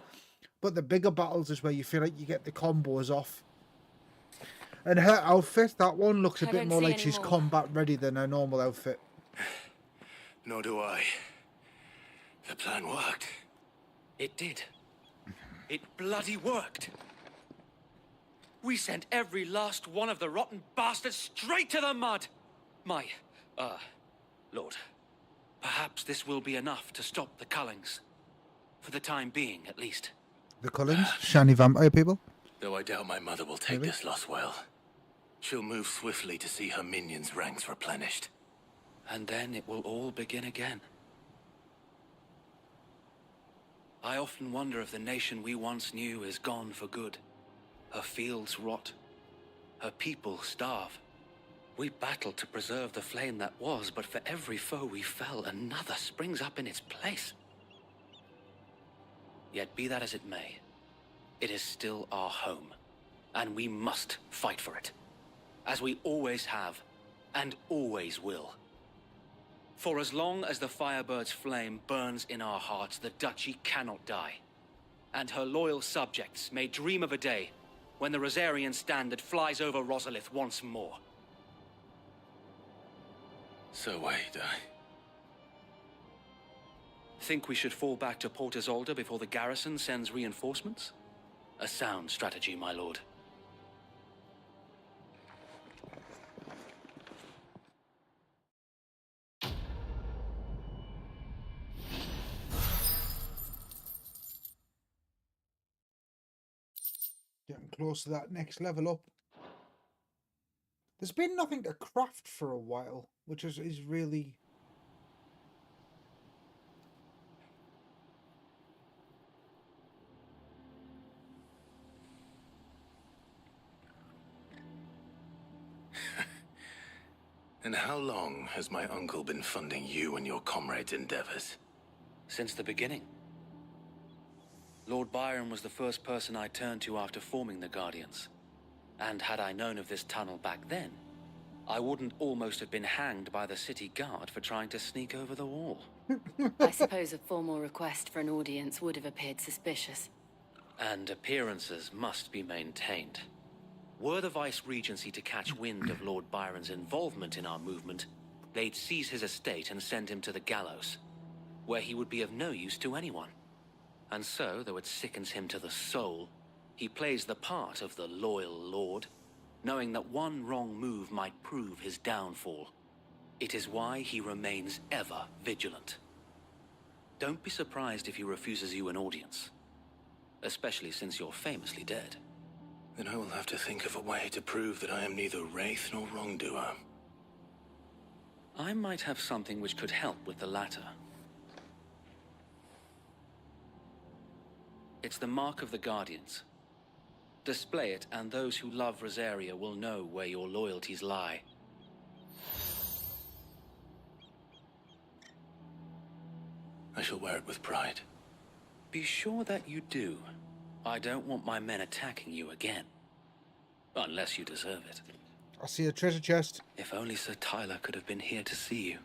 but the bigger battles is where you feel like you get the combos off. And her outfit, that one looks a bit more like she's combat ready than her normal outfit. Nor do I. The plan worked. It did. It bloody worked. We sent every last one of the rotten bastards straight to the mud. My, Lord, perhaps this will be enough to stop the Cullings. For the time being, at least. The Cullings? Shiny vampire people? Though I doubt my mother will take this loss well. She'll move swiftly to see her minions' ranks replenished. And then it will all begin again. I often wonder if the nation we once knew is gone for good. Her fields rot. Her people starve. We battled to preserve the flame that was, but for every foe we fell, another springs up in its place. Yet be that as it may, it is still our home, and we must fight for it. As we always have, and always will. For as long as the Firebird's flame burns in our hearts, the Duchy cannot die. And her loyal subjects may dream of a day when the Rosarian standard flies over Rosalith once more. So wait, Think we should fall back to Port Isolde before the garrison sends reinforcements? A sound strategy, my lord. Getting close to that next level up. There's been nothing to craft for a while, which is really... And how long has my uncle been funding you and your comrades' endeavors? Since the beginning. Lord Byron was the first person I turned to after forming the Guardians. And had I known of this tunnel back then, I wouldn't almost have been hanged by the city guard for trying to sneak over the wall. I suppose a formal request for an audience would have appeared suspicious. And appearances must be maintained. Were the Vice-Regency to catch wind of Lord Byron's involvement in our movement, they'd seize his estate and send him to the gallows, where he would be of no use to anyone. And so, though it sickens him to the soul, he plays the part of the loyal lord, knowing that one wrong move might prove his downfall. It is why he remains ever vigilant. Don't be surprised if he refuses you an audience, especially since you're famously dead. Then I will have to think of a way to prove that I am neither wraith nor wrongdoer. I might have something which could help with the latter. It's the mark of the Guardians. Display it, and those who love Rosaria will know where your loyalties lie. I shall wear it with pride. Be sure that you do. I don't want my men attacking you again. Unless you deserve it. I see a treasure chest. If only Sir Tyler could have been here to see you.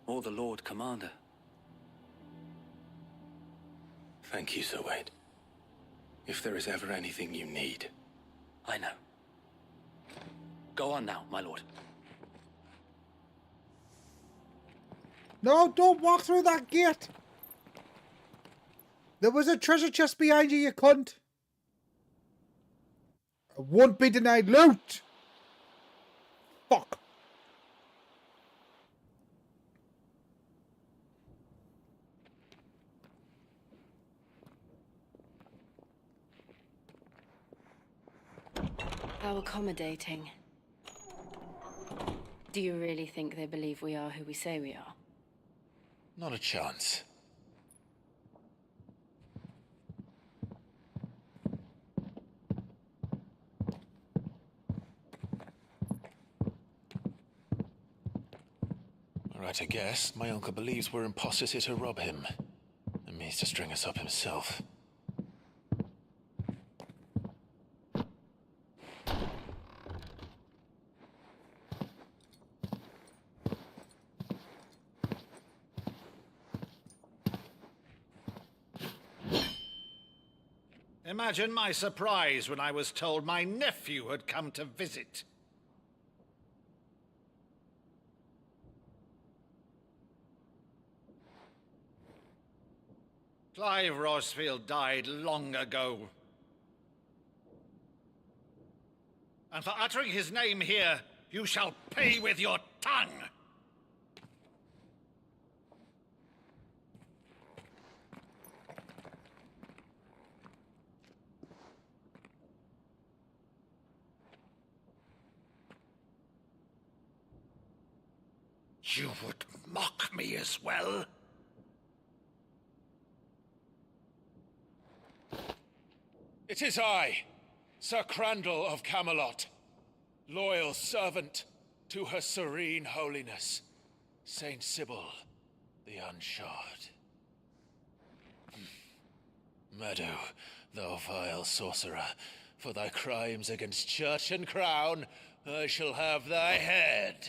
Or the Lord Commander. Thank you, Sir Wade. If there is ever anything you need. I know. Go on now, my lord. No, don't walk through that gate. There was a treasure chest behind you, you cunt. I won't be denied loot. Fuck. How accommodating. Do you really think they believe we are who we say we are? Not a chance. Right to guess, my uncle believes we're imposters here to rob him, and means to string us up himself. Imagine my surprise when I was told my nephew had come to visit. Clive Rosfield died long ago. And for uttering his name here, you shall pay with your tongue! You would mock me as well? It is I, Sir Crandall of Camelot, loyal servant to her serene holiness, Saint Sybil the Unshod. Meadow, thou vile sorcerer, for thy crimes against church and crown, I shall have thy head.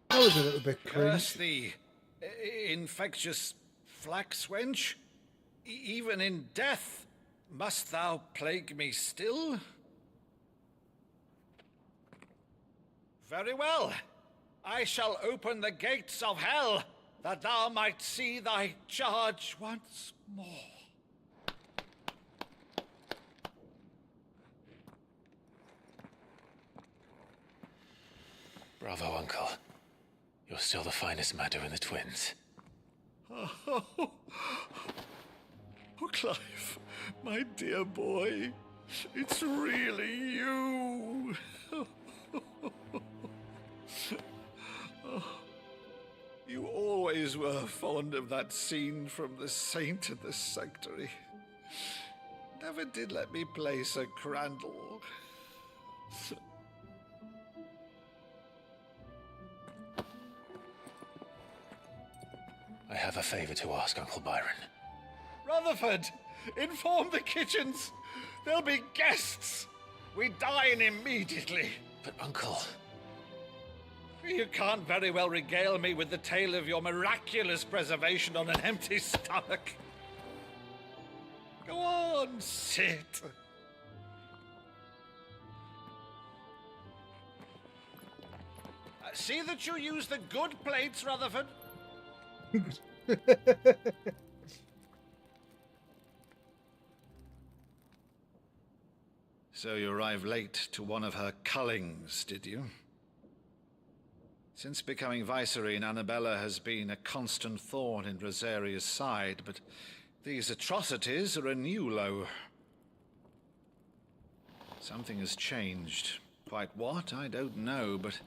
That was a little bit Curse cringe. thee, infectious flax wench. Even in death, must thou plague me still? Very well. I shall open the gates of hell, that thou might see thy charge once more. Bravo, Uncle. You're still the finest Meadow in the twins. Oh, Clive, my dear boy, it's really you. You always were fond of that scene from The Saint in the Sanctuary. Never did let me play Sir Crandall. I have a favor to ask, Uncle Byron. Rutherford, inform the kitchens. There'll be guests. We dine immediately. But, Uncle... You can't very well regale me with the tale of your miraculous preservation on an empty stomach. Go on, sit. See that you use the good plates, Rutherford. So you arrived late to one of her cullings, did you? Since becoming Vicereine, Annabella has been a constant thorn in Rosaria's side, but these atrocities are a new low. Something has changed. Quite what, I don't know, but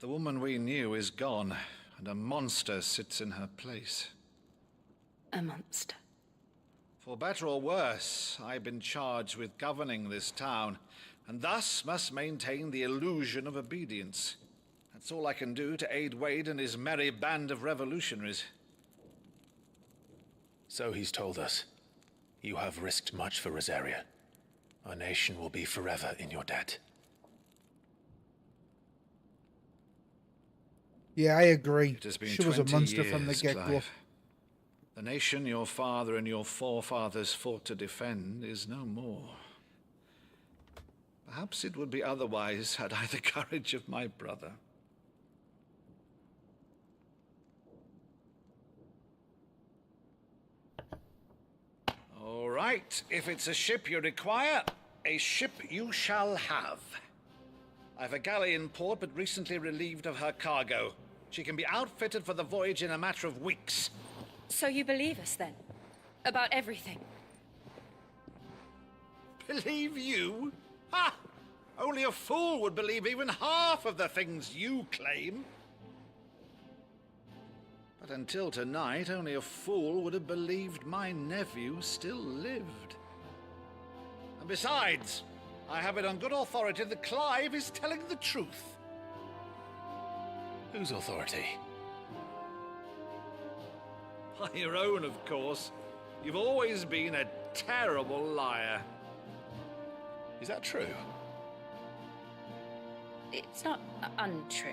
the woman we knew is gone, and a monster sits in her place. A monster? For better or worse, I've been charged with governing this town, and thus must maintain the illusion of obedience. That's all I can do to aid Wade and his merry band of revolutionaries. So he's told us. You have risked much for Rosaria. Our nation will be forever in your debt. Yeah, I agree. It has been She was a 20 monster from the years, get-go. Clive. The nation your father and your forefathers fought to defend is no more. Perhaps it would be otherwise had I the courage of my brother. All right, if it's a ship you require, a ship you shall have. I've a galley in port, but recently relieved of her cargo. She can be outfitted for the voyage in a matter of weeks. So you believe us then? About everything? Believe you? Ha! Only a fool would believe even half of the things you claim. But until tonight, only a fool would have believed my nephew still lived. And besides, I have it on good authority that Clive is telling the truth. Whose authority? By your own, of course. You've always been a terrible liar. Is that true? It's not untrue.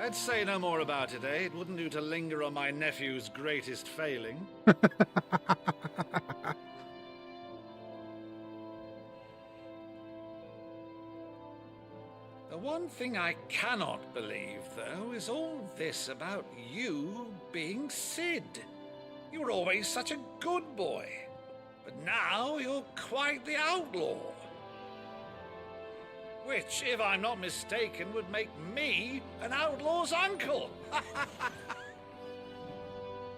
I'd say no more about it, eh? It wouldn't do to linger on my nephew's greatest failing. The one thing I cannot believe, though, is all this about you being Sid. You were always such a good boy, but now you're quite the outlaw. Which, if I'm not mistaken, would make me an outlaw's uncle.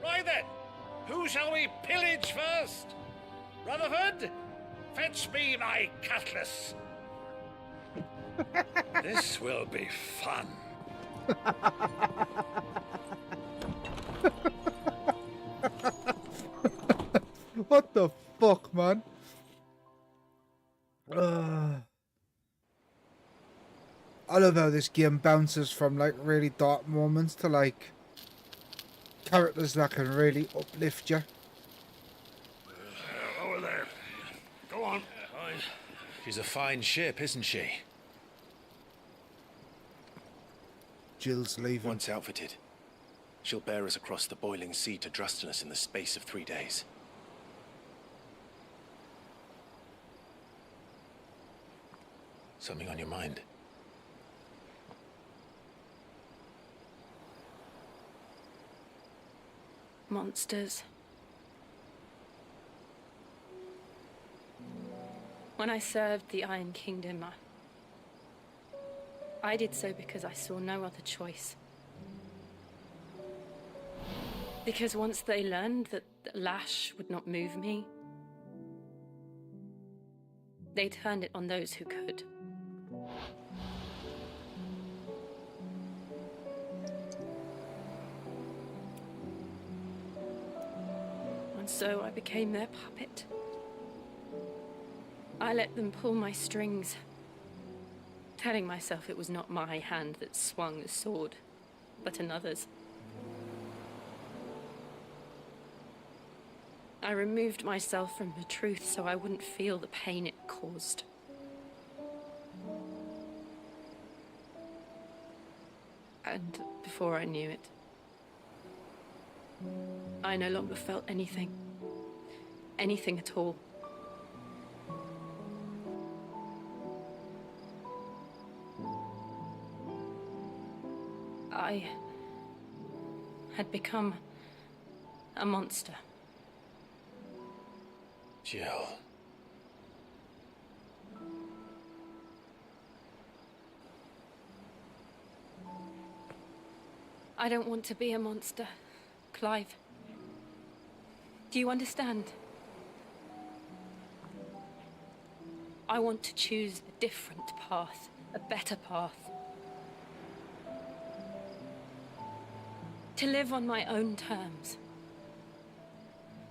Right then, who shall we pillage first? Rutherford, fetch me my cutlass. This will be fun. What the fuck, man? I love how this game bounces from like really dark moments to like characters that can really uplift you. Over there. Go on. She's a fine ship, isn't she? Jill's leaving. Once outfitted, she'll bear us across the boiling sea to Drustinus in the space of 3 days. Something on your mind? Monsters. When I served the Iron Kingdom, I did so because I saw no other choice. Because once they learned that the lash would not move me, they turned it on those who could. And so I became their puppet. I let them pull my strings, telling myself it was not my hand that swung the sword, but another's. I removed myself from the truth so I wouldn't feel the pain it caused. And before I knew it, I no longer felt anything. Anything at all. I had become a monster. Jill. I don't want to be a monster, Clive. Do you understand? I want to choose a different path, a better path. To live on my own terms.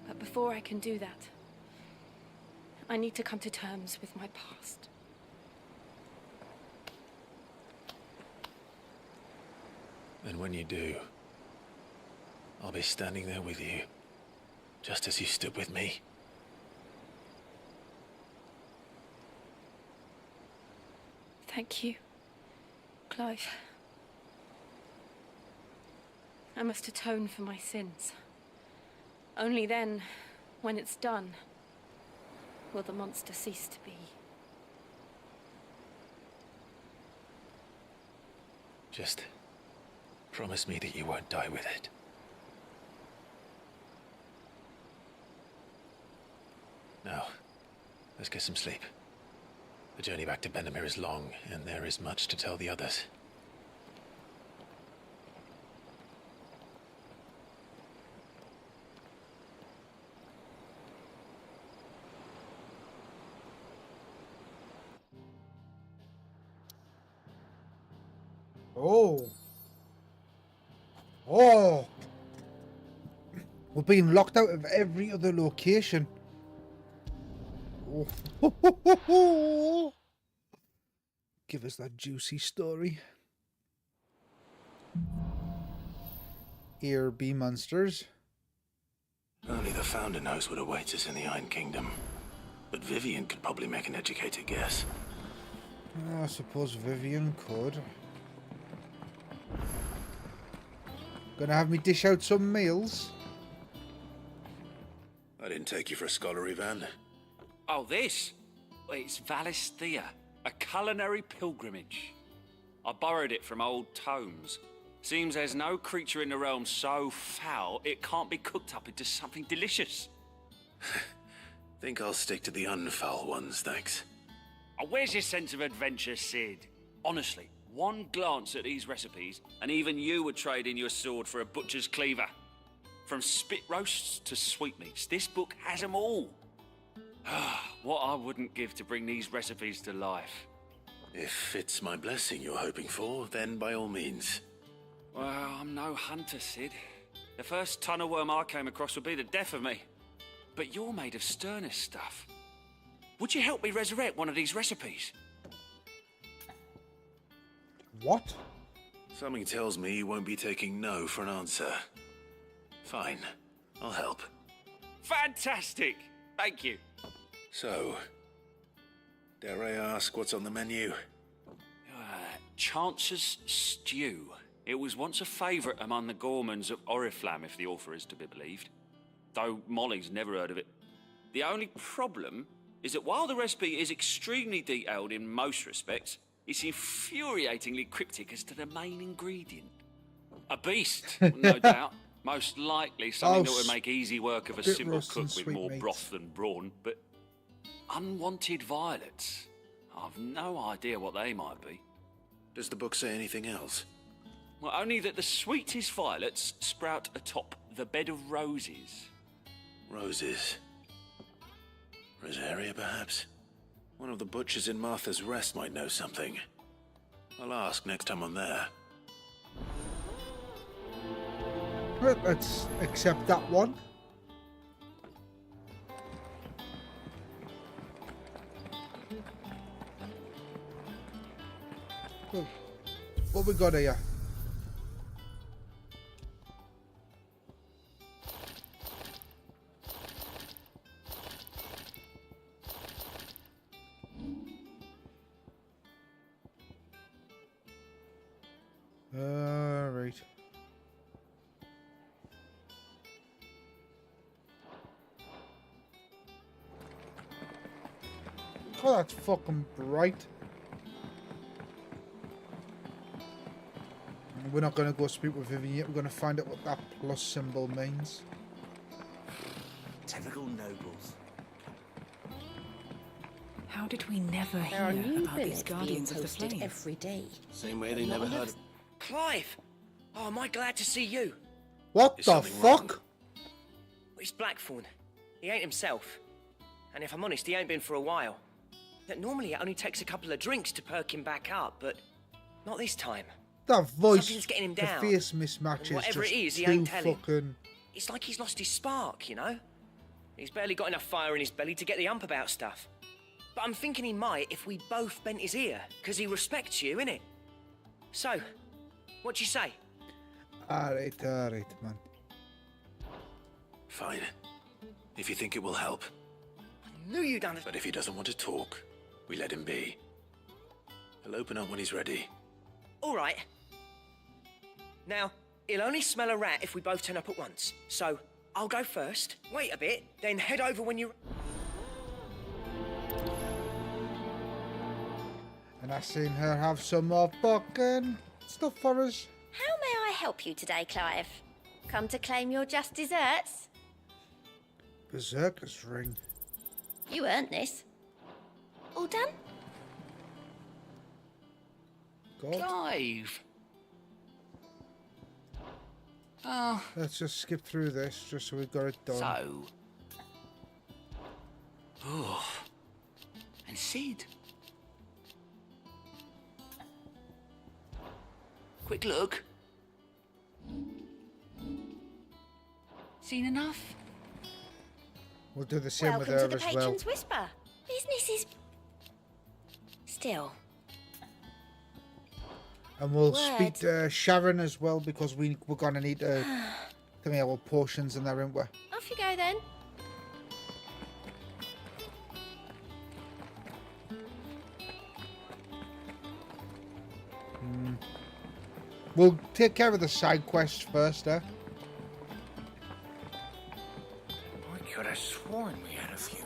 But before I can do that, I need to come to terms with my past. And when you do, I'll be standing there with you, just as you stood with me. Thank you, Clive. I must atone for my sins. Only then, when it's done, will the monster cease to be. Just promise me that you won't die with it. Now, let's get some sleep. The journey back to Benamir is long, and there is much to tell the others. Oh. Oh. We're being locked out of every other location. Oh. Give us that juicy story. Here be monsters. Only the Founder knows what awaits us in the Iron Kingdom. But Vivian could probably make an educated guess. I suppose Vivian could. Gonna have me dish out some meals? I didn't take you for a scholarly van. Oh, this? Well, it's Valisthea, a culinary pilgrimage. I borrowed it from old tomes. Seems there's no creature in the realm so foul it can't be cooked up into something delicious. Think I'll stick to the unfoul ones, thanks. Oh, where's your sense of adventure, Sid? Honestly, one glance at these recipes, and even you would trade in your sword for a butcher's cleaver. From spit roasts to sweetmeats, this book has them all. What I wouldn't give to bring these recipes to life. If it's my blessing you're hoping for, then by all means. Well, I'm no hunter, Sid. The first tunnel worm I came across would be the death of me. But you're made of sterner stuff. Would you help me resurrect one of these recipes? What? Something tells me you won't be taking no for an answer. Fine, I'll help. Fantastic! Thank you. So, dare I ask what's on the menu? Chance's Stew. It was once a favourite among the gourmands of Oriflamme, if the author is to be believed. Though Molly's never heard of it. The only problem is that while the recipe is extremely detailed in most respects, it's infuriatingly cryptic as to the main ingredient. A beast, no doubt. Most likely something that would make easy work of a simple cook with more broth than brawn, but unwanted violets. I've no idea what they might be. Does the book say anything else? Well, only that the sweetest violets sprout atop the bed of roses. Roses. Rosaria, perhaps? One of the butchers in Martha's Rest might know something. I'll ask next time I'm there. Well, let's accept that one. Well, what we got here? Right. Oh, that's fucking bright. We're not going to go speak with Vivian yet. We're going to find out what that plus symbol means. Typical nobles. How did we never There are hear new about these billets being guardians of the posted flame? every day. Same way they never heard of... Clive! Oh, am I glad to see you? What the fuck? It's Blackthorn. He ain't himself. And if I'm honest, he ain't been for a while. That normally it only takes a couple of drinks to perk him back up, but not this time. That voice, Something's getting him the down. face mismatch And is whatever just it is, he too ain't telling. fucking... It's like he's lost his spark, you know? He's barely got enough fire in his belly to get the ump about stuff. But I'm thinking he might if we both bent his ear, because he respects you, innit? So, what you say? Alright, man. Fine. If you think it will help. I knew you'd done it. But if he doesn't want to talk, we let him be. He'll open up when he's ready. All right. Now, he'll only smell a rat if we both turn up at once. So, I'll go first, wait a bit, then head over when you... And I seen her have some more fucking stuff for us. How may I help you today, Clive? Come to claim your just desserts? Berserker's ring. You earned this. All done? God. Clive! Oh. Let's just skip through this, just so we've got it done. So. Oh. And Sid. Quick look. Seen enough? We'll do the same with Welcome her to the as well. Patron's Whisper. Business is... still. And we'll Word. speak to Sharon as well, because we're going to need to think our potions in there, aren't we? Off you go then. We'll take care of the side quest first, eh? I could have sworn we had a few.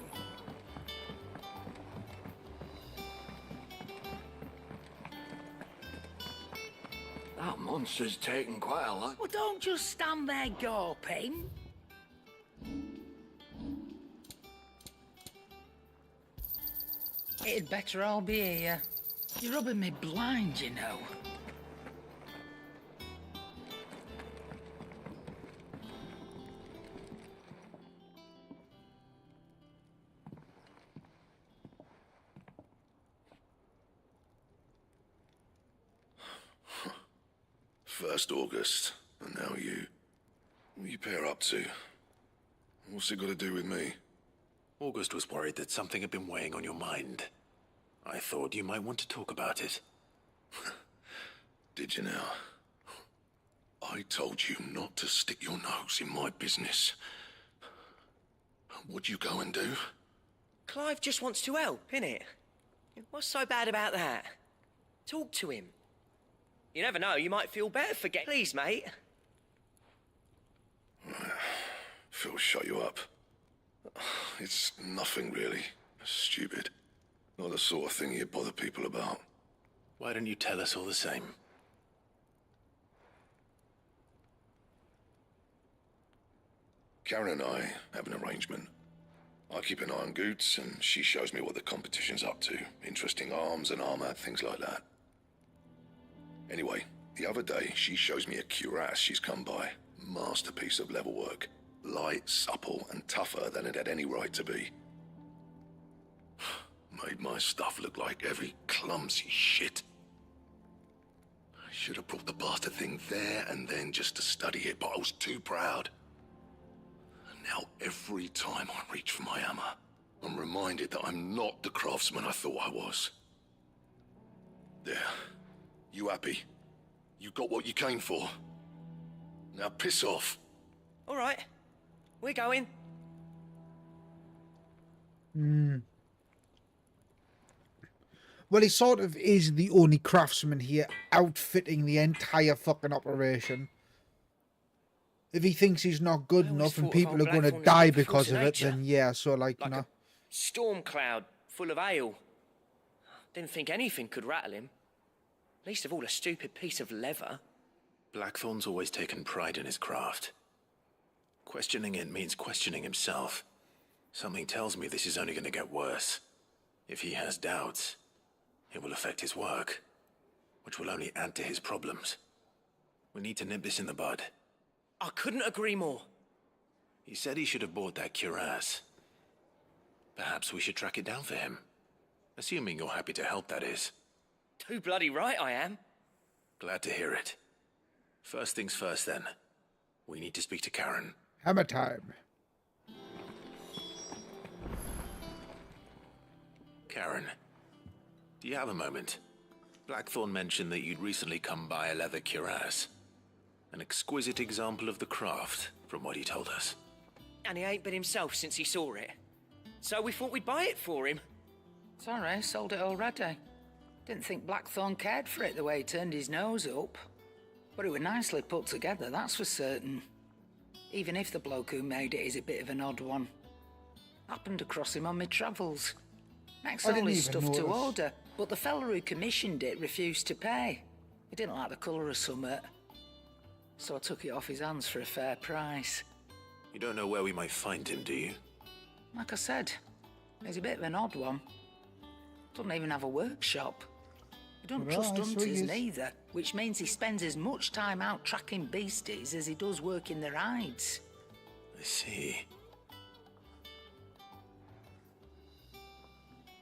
That monster's taken quite a lot. Well, don't just stand there gawping. It'd better all be here. You're rubbing me blind, you know. First August, and now you. What are you pair up to? What's it got to do with me? August was worried that something had been weighing on your mind. I thought you might want to talk about it. Did you now? I told you not to stick your nose in my business. What'd you go and do? Clive just wants to help, innit? What's so bad about that? Talk to him. You never know, you might feel better for getting... Please, mate. Phil, shut you up. It's nothing really. Stupid. Not the sort of thing you bother people about. Why don't you tell us all the same? Karen and I have an arrangement. I keep an eye on Goots, and she shows me what the competition's up to. Interesting arms and armor, things like that. Anyway, the other day, she shows me a cuirass she's come by. Masterpiece of level work. Light, supple, and tougher than it had any right to be. Made my stuff look like heavy, clumsy shit. I should have brought the bastard thing there and then just to study it, but I was too proud. And now every time I reach for my hammer, I'm reminded that I'm not the craftsman I thought I was. There. You happy? You got what you came for. Now piss off. All right. We're going. Well, he sort of is the only craftsman here outfitting the entire fucking operation. If he thinks he's not good enough and people are going to die because of it, then yeah, so like you know. Storm cloud full of ale. Didn't think anything could rattle him. Least of all a stupid piece of leather. Blackthorn's always taken pride in his craft. Questioning it means questioning himself. Something tells me this is only going to get worse. If he has doubts, it will affect his work, which will only add to his problems. We need to nip this in the bud. I couldn't agree more. He said he should have bought that cuirass. Perhaps we should track it down for him. Assuming you're happy to help, that is. Too bloody right I am. Glad to hear it. First things first, then. We need to speak to Karen. Hammer time. Karen, do you have a moment? Blackthorn mentioned that you'd recently come by a leather cuirass. An exquisite example of the craft, from what he told us. And he ain't been himself since he saw it. So we thought we'd buy it for him. Sorry, sold it already. Didn't think Blackthorn cared for it the way he turned his nose up. But it was nicely put together, that's for certain. Even if the bloke who made it is a bit of an odd one. Happened across him on my travels. Next all his stuff to order, but the fella who commissioned it refused to pay. He didn't like the colour of summit. So I took it off his hands for a fair price. You don't know where we might find him, do you? Like I said, he's a bit of an odd one. Doesn't even have a workshop. I don't Right, trust so he hunters is. neither, which means he spends as much time out tracking beasties as he does working their hides. I see.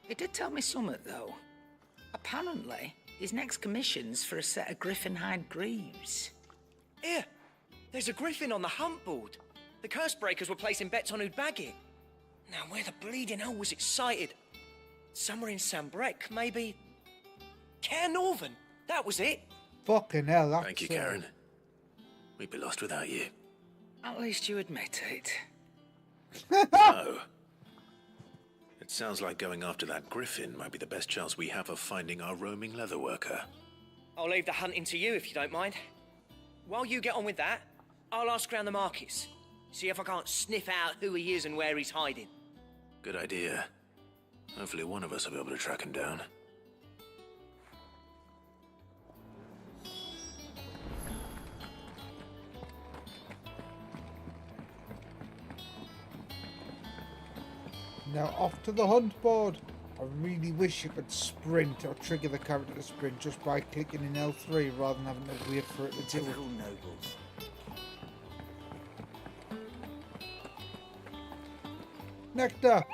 He did tell me something, though. Apparently, his next commission's for a set of griffin hide greaves. Here, there's a griffin on the hunt board. The curse breakers were placing bets on who'd bag it. Now, where the bleeding hell was it sighted? Somewhere in Sambrec, maybe. Care Northern, that was it. Fucking hell, that's... Thank you, Karen. We'd be lost without you. At least you admit it. No. It sounds like going after that griffin might be the best chance we have of finding our roaming leatherworker. I'll leave the hunting to you if you don't mind. While you get on with that, I'll ask around the markets. See if I can't sniff out who he is and where he's hiding. Good idea. Hopefully one of us will be able to track him down. Now off to the hunt board. I really wish you could sprint or trigger the character to sprint just by clicking in L3 rather than having to wait for it to do it. Nobles. Nectar!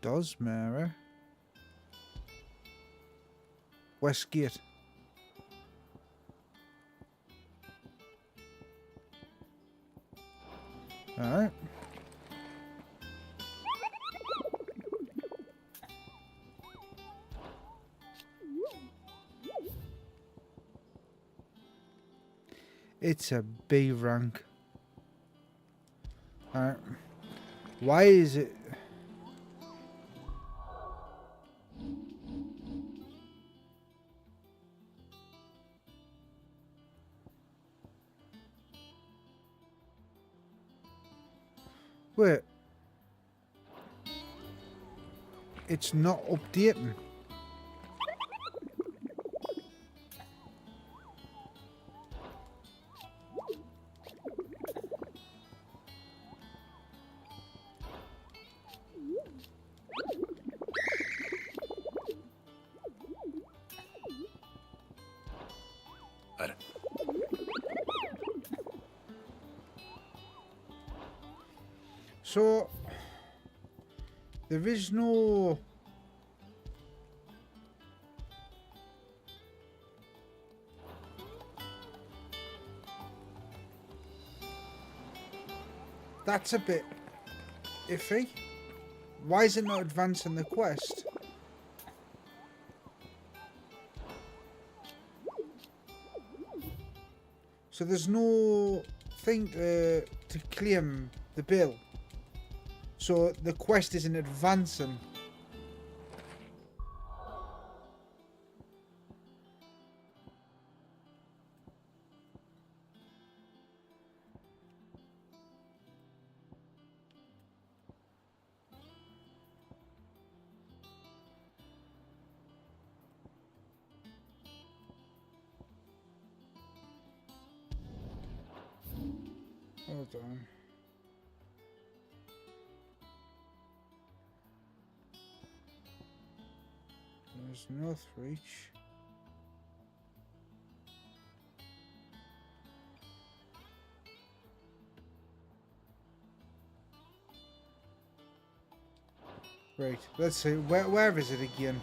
Does Mara? Westgate. Alright. It's a B rank. Alright. Why is it... Wait. It's not updating. So, there is no... That's a bit iffy. Why is it not advancing the quest? So there's no thing to claim the bill. So the quest isn't advancing. Hold on. There's Northreach. Right, let's see. Where is it again?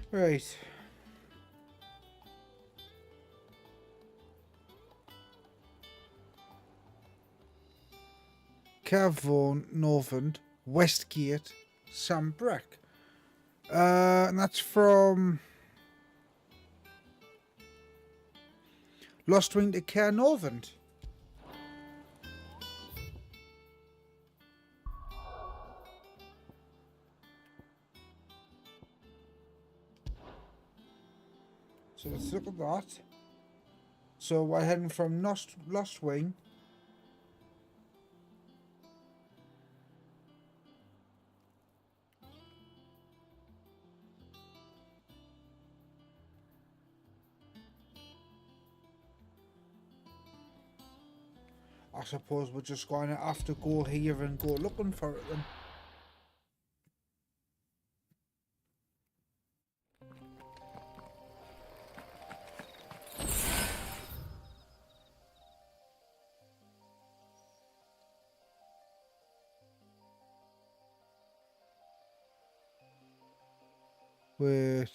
Right. Cavan, Northern, Westgate, Sambrec. And that's from Lost Wing to Care Northern. So let's look at that. So we're heading from Lost Wing I suppose we're just going to have to go here and go looking for it then. Wait.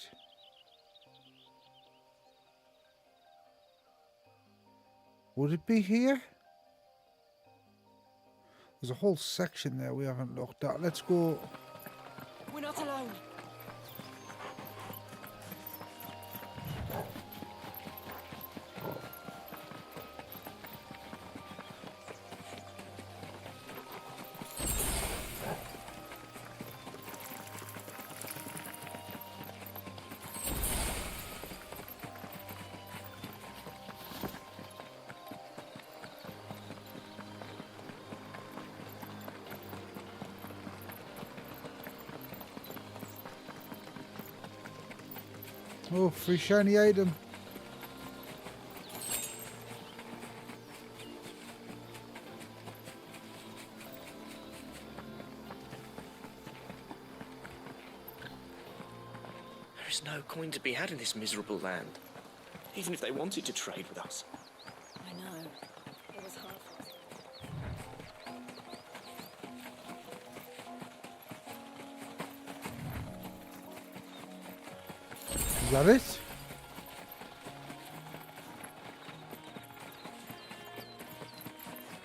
Would it be here? There's a whole section there we haven't looked at. Let's go. We're not alone. Oh, free shiny item. There is no coin to be had in this miserable land, even if they wanted to trade with us. I know. It was hard for us. Is that it?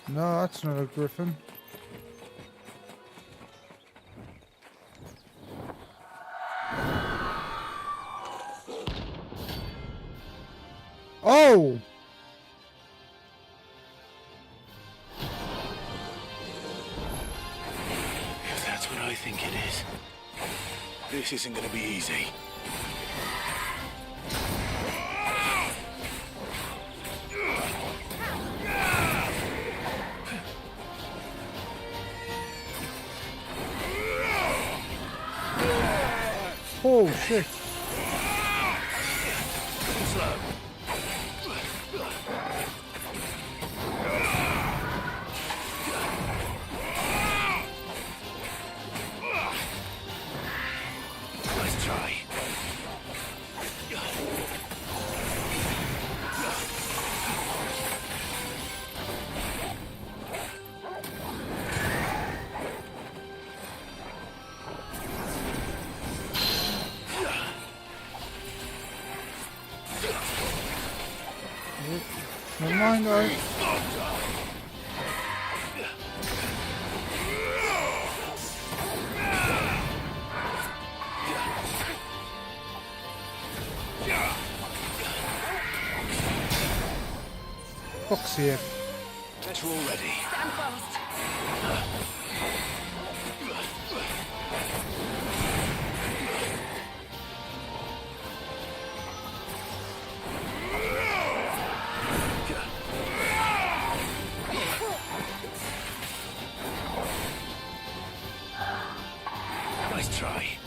No, that's not a griffin. Oh! If that's what I think it is, this isn't going to be easy. Oh shit. Let's try. Never mind, guys. Fuck's sake. Better already. Stand fast. Nice try.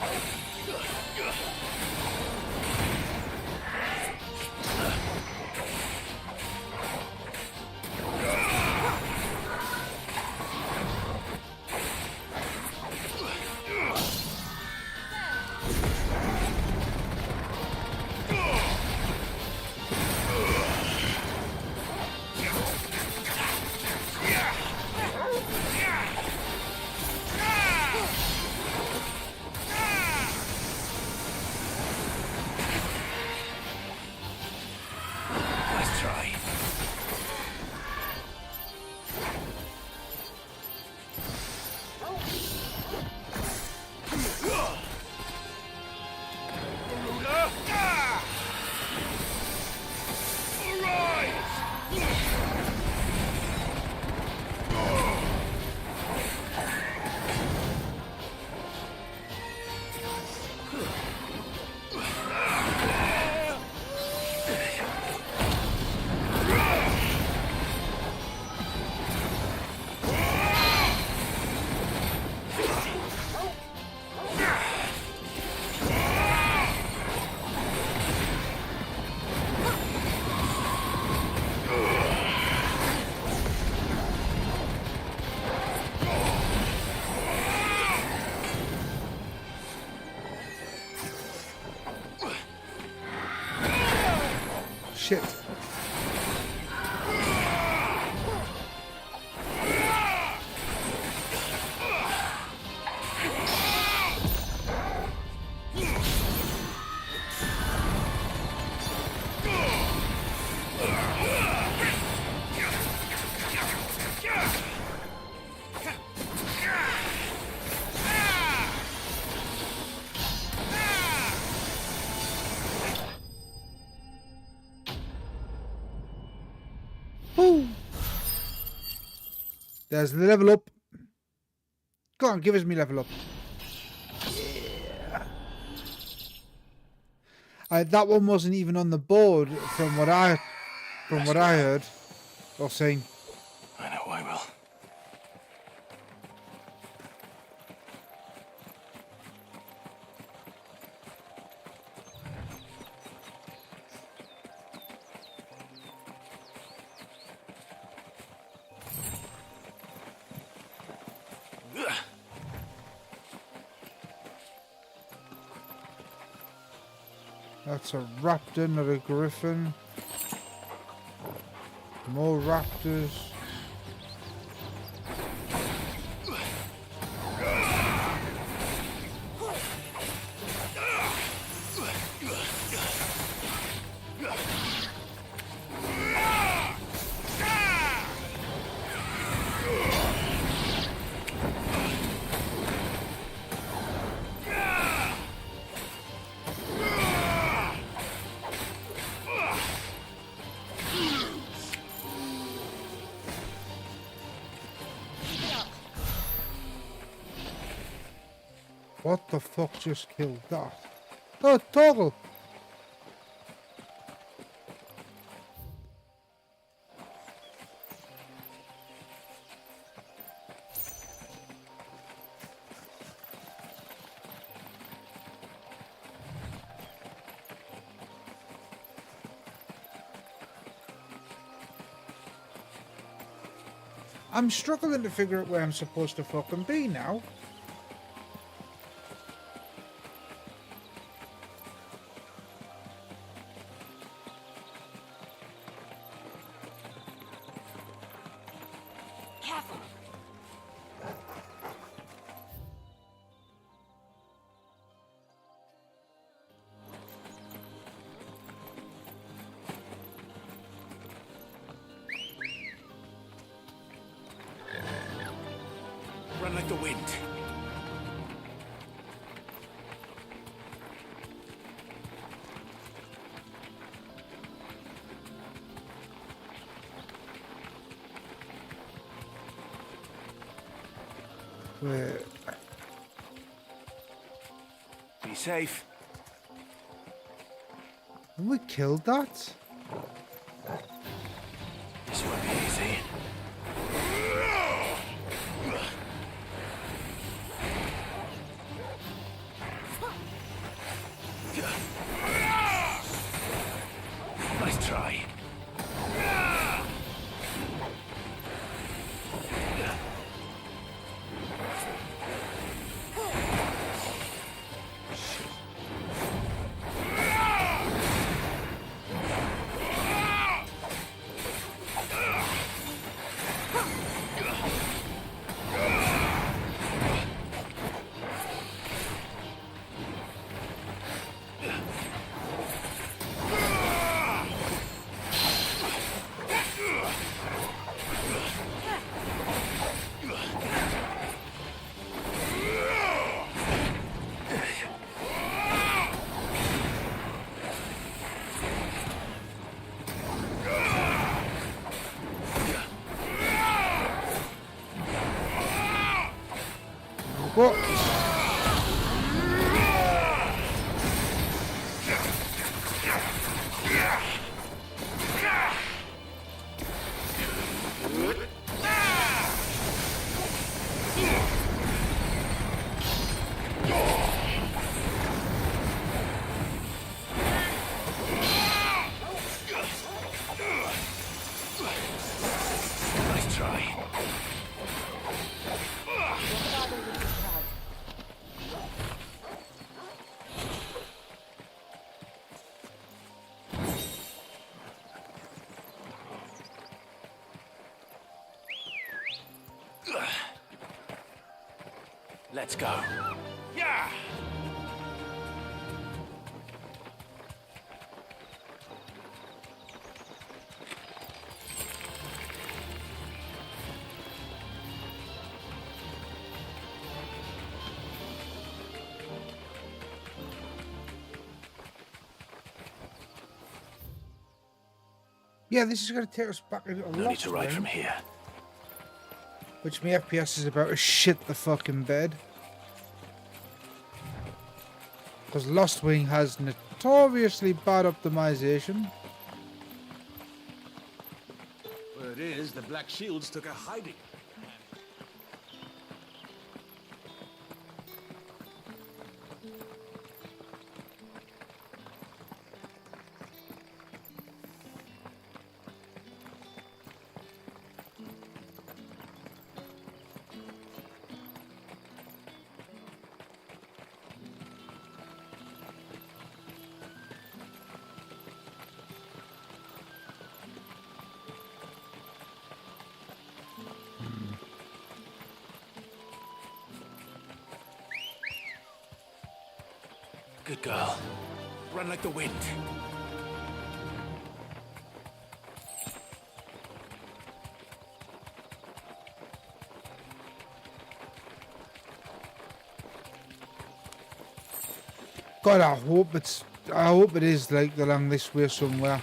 shit. Woo. There's the level up. Go on, give us me level up. Yeah. That one wasn't even on the board from what I heard or seen. I know I will. That's a raptor, not a griffin. More raptors. What the fuck just killed that? Oh, toggle! I'm struggling to figure out where I'm supposed to fucking be now. Run like the wind. Where? Be safe. Have we killed that? This won't be easy. Nice try. Let's go. Yeah! Yeah, this is going to take us back a little. No need to ride from here. Which my FPS is about to shit the fucking bed. Because Lost Wing has notoriously bad optimization. Where it is, the Black Shields took a hiding. Good girl. Run like the wind. God, I hope it is like along this way somewhere.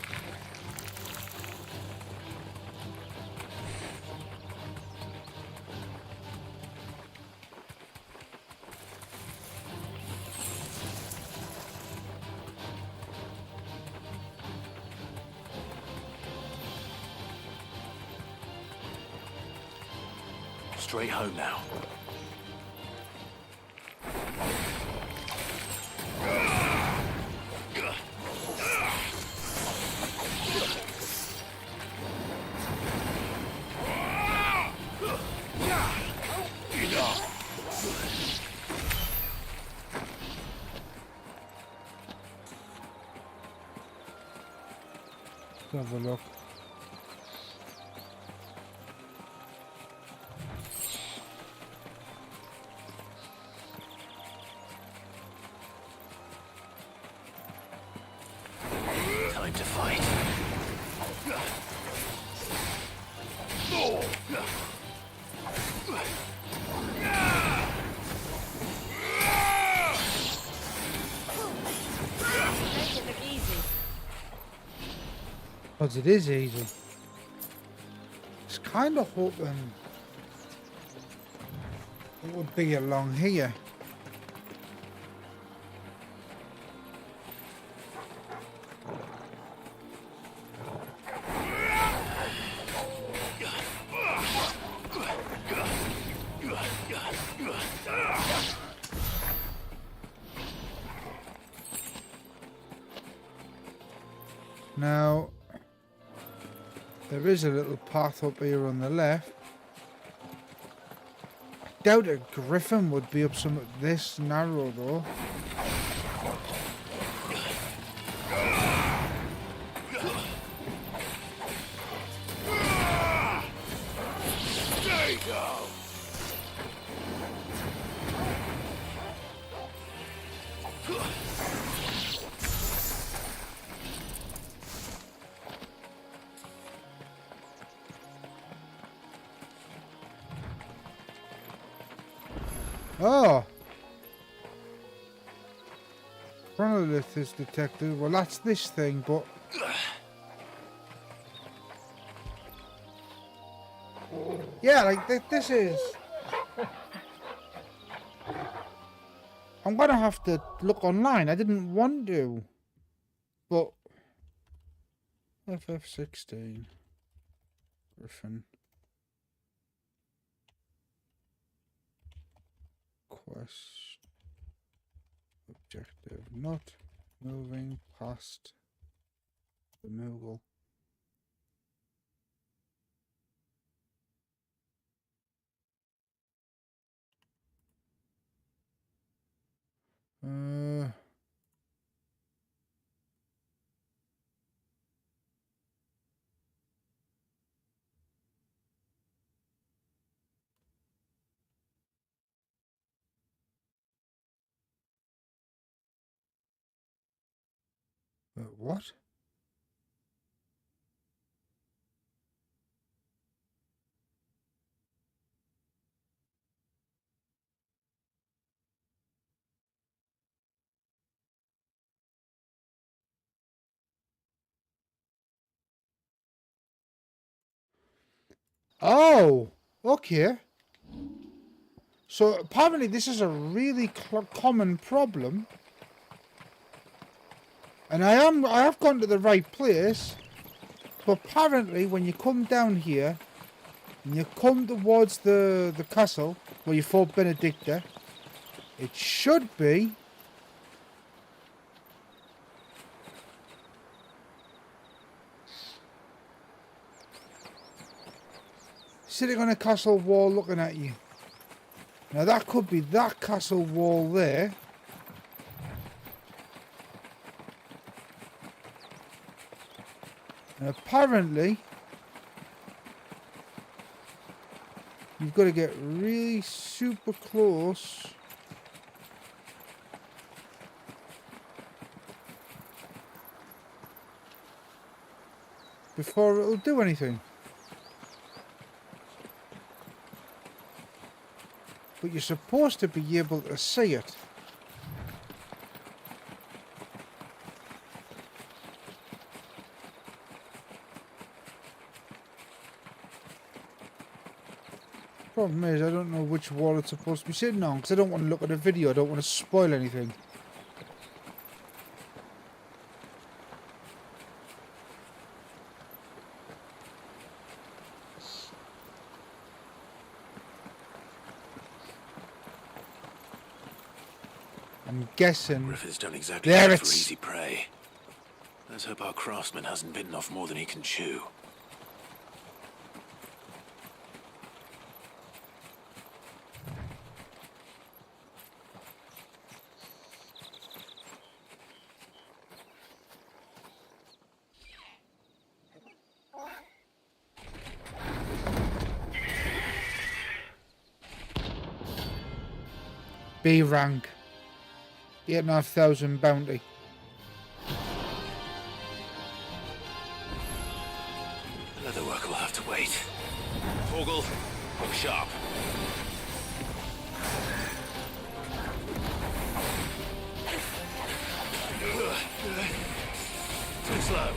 Straight home now. Have a look. Time to fight. Make it look easy. Because it is easy. It's kind of hoping it would be along here. Now, there is a little path up here on the left. I doubt a griffin would be up some this narrow though. There you go! Oh! Chronolith is detected. Well, that's this thing, but... Yeah, like, this is... I'm gonna have to look online. I didn't want to. But... FF16. Griffin. Quest. Objective. Not moving past the Moogle. What? Oh, okay. So apparently this is a really common problem. And I have gone to the right place. But apparently when you come down here and you come towards the castle where you fought Benedicta, it should be sitting on a castle wall looking at you. Now that could be that castle wall there. And apparently you've got to get really super close before it'll do anything. But you're supposed to be able to see it. Problem is, I don't know which wall it's supposed to be sitting on because I don't want to look at the video. I don't want to spoil anything. I'm guessing. Griffith's done exactly there right for it's easy prey. Let's hope our craftsman hasn't bitten off more than he can chew. B rank. 8,500 bounty. Leatherwork will have to wait. Torgal, look sharp. Too slow.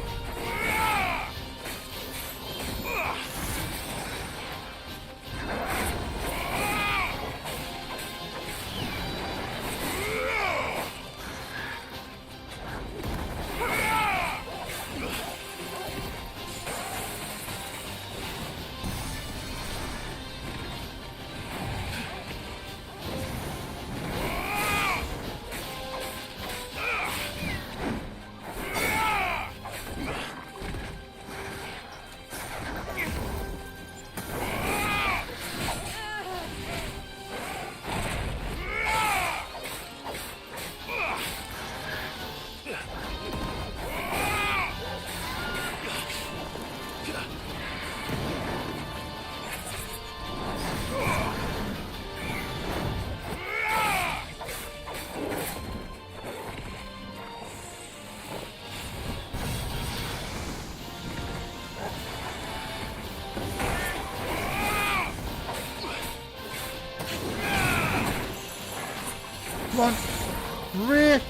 Come on, Rick!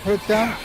Put it down.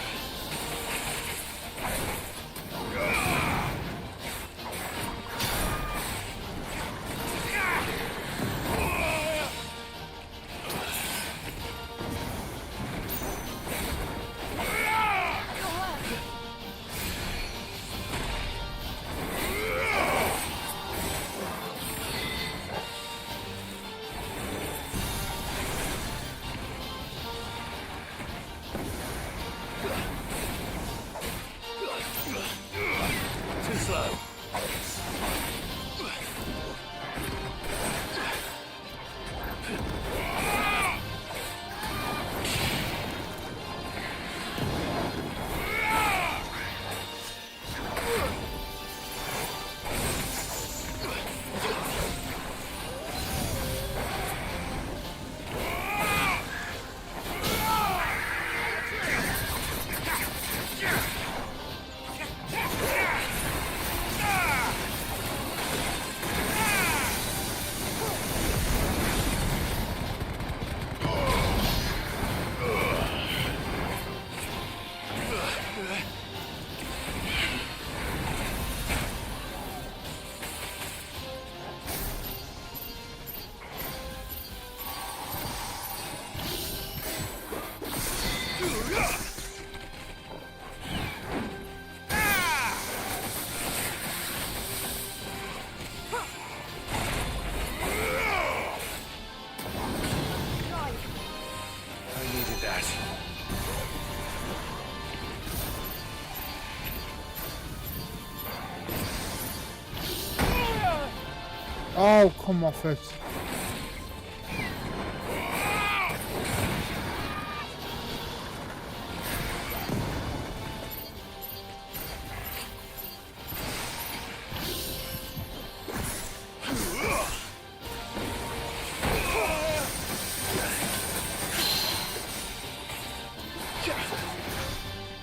Oh, come off it.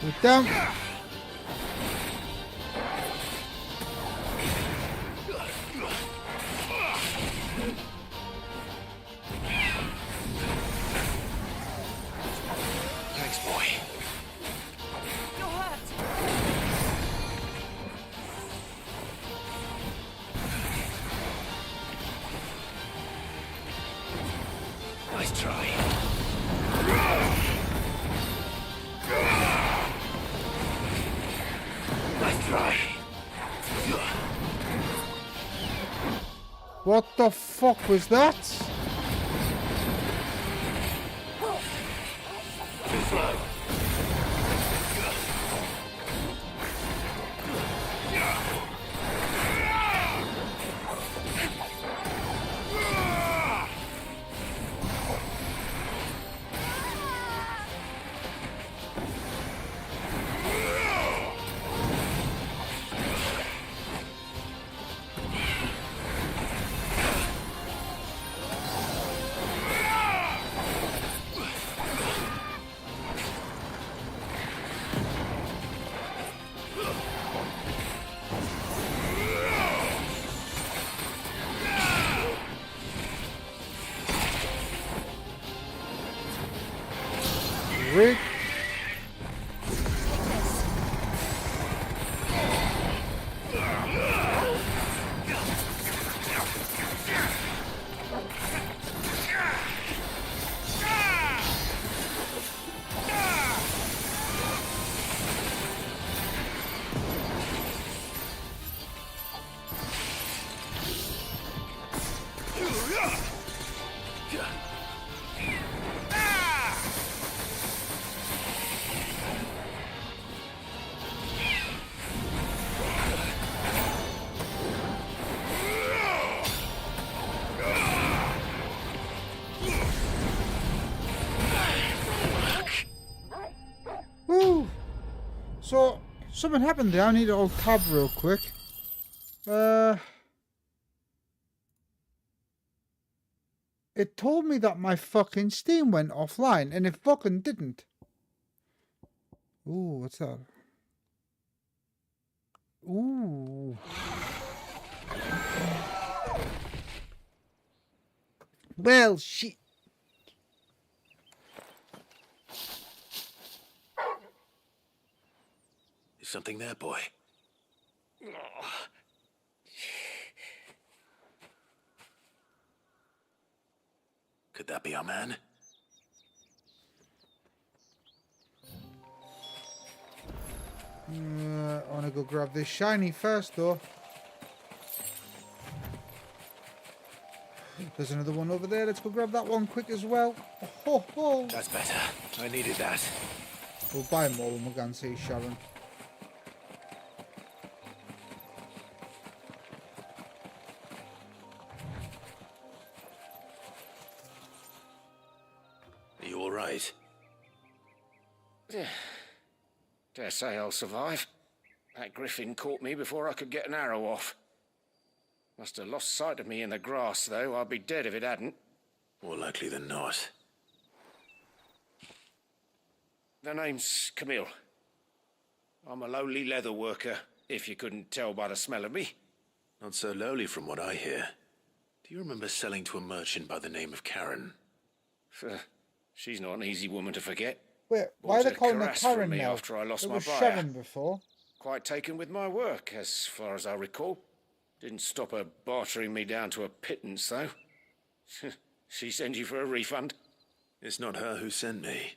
We're down. Thanks, boy. You're hurt. Nice try. Nice try. What the fuck was that? Too slow. Rick. Woo! So, something happened there. I need to alt tab real quick. It told me that my fucking Steam went offline, and it fucking didn't. Ooh, what's that? Ooh. Well, shit. Is something there, boy? Could that be our man? I want to go grab this shiny first, though. There's another one over there. Let's go grab that one quick as well. Oh, ho. That's better. I needed that. We'll buy them all when we go and see Sharon. Are you all right? Dare say I'll survive. That griffin caught me before I could get an arrow off. Must have lost sight of me in the grass, though. I'd be dead if it hadn't. More likely than not. The name's Camille. I'm a lowly leather worker, if you couldn't tell by the smell of me. Not so lowly from what I hear. Do you remember selling to a merchant by the name of Karen? She's not an easy woman to forget. Wait, why are they calling her Cuirass from Karen me now? after I lost It my was buyer. Sharon before. Quite taken with my work, as far as I recall. Didn't stop her bartering me down to a pittance, though. She sent you for a refund? It's not her who sent me.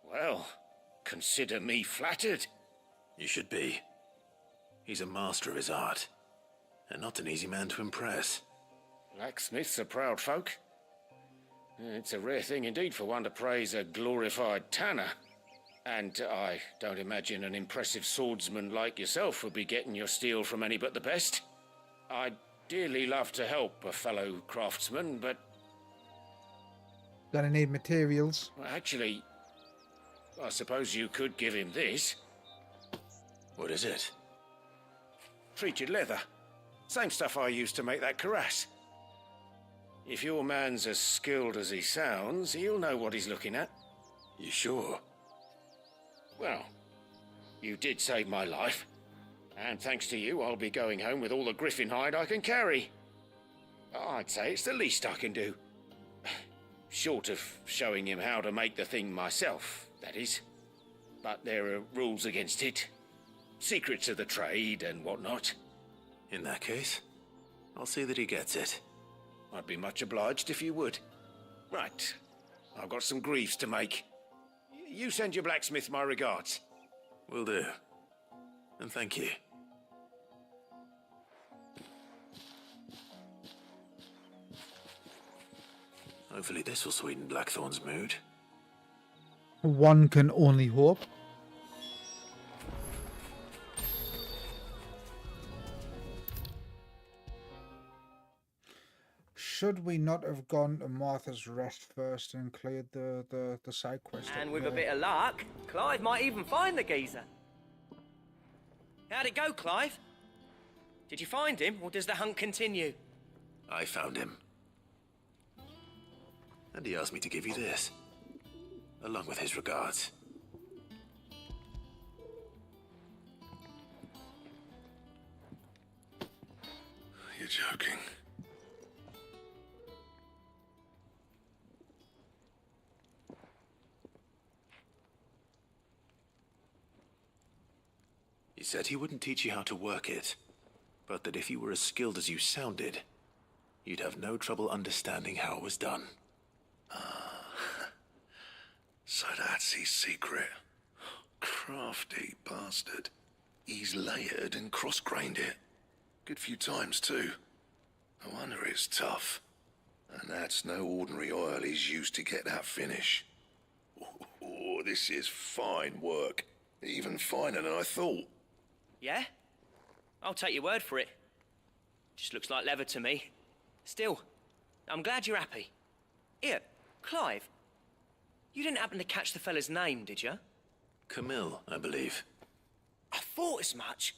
Well, consider me flattered. You should be. He's a master of his art, and not an easy man to impress. Blacksmiths are proud folk. It's a rare thing indeed for one to praise a glorified tanner. And I don't imagine an impressive swordsman like yourself would be getting your steel from any but the best. I'd dearly love to help a fellow craftsman, but... Gonna need materials. Well, actually, I suppose you could give him this. What is it? Treated leather. Same stuff I used to make that cuirass. If your man's as skilled as he sounds, he'll know what he's looking at. You sure? Well, you did save my life. And thanks to you, I'll be going home with all the griffin hide I can carry. I'd say it's the least I can do. Short of showing him how to make the thing myself, that is. But there are rules against it. Secrets of the trade and whatnot. In that case, I'll see that he gets it. I'd be much obliged if you would. Right. I've got some greaves to make. You send your blacksmith my regards. Will do. And thank you. Hopefully this will sweeten Blackthorn's mood. One can only hope. Should we not have gone to Martha's Rest first and cleared the side quest? And with a bit of luck, Clive might even find the geezer. How'd it go, Clive? Did you find him, or does the hunt continue? I found him. And he asked me to give you this, along with his regards. You're joking. He said he wouldn't teach you how to work it, but that if you were as skilled as you sounded, you'd have no trouble understanding how it was done. So that's his secret. Crafty bastard. He's layered and cross-grained it. Good few times, too. No wonder it's tough. And that's no ordinary oil he's used to get that finish. Oh, this is fine work. Even finer than I thought. Yeah? I'll take your word for it. Just looks like leather to me. Still, I'm glad you're happy. Here, Clive. You didn't happen to catch the fella's name, did you? Camille, I believe. I thought as much.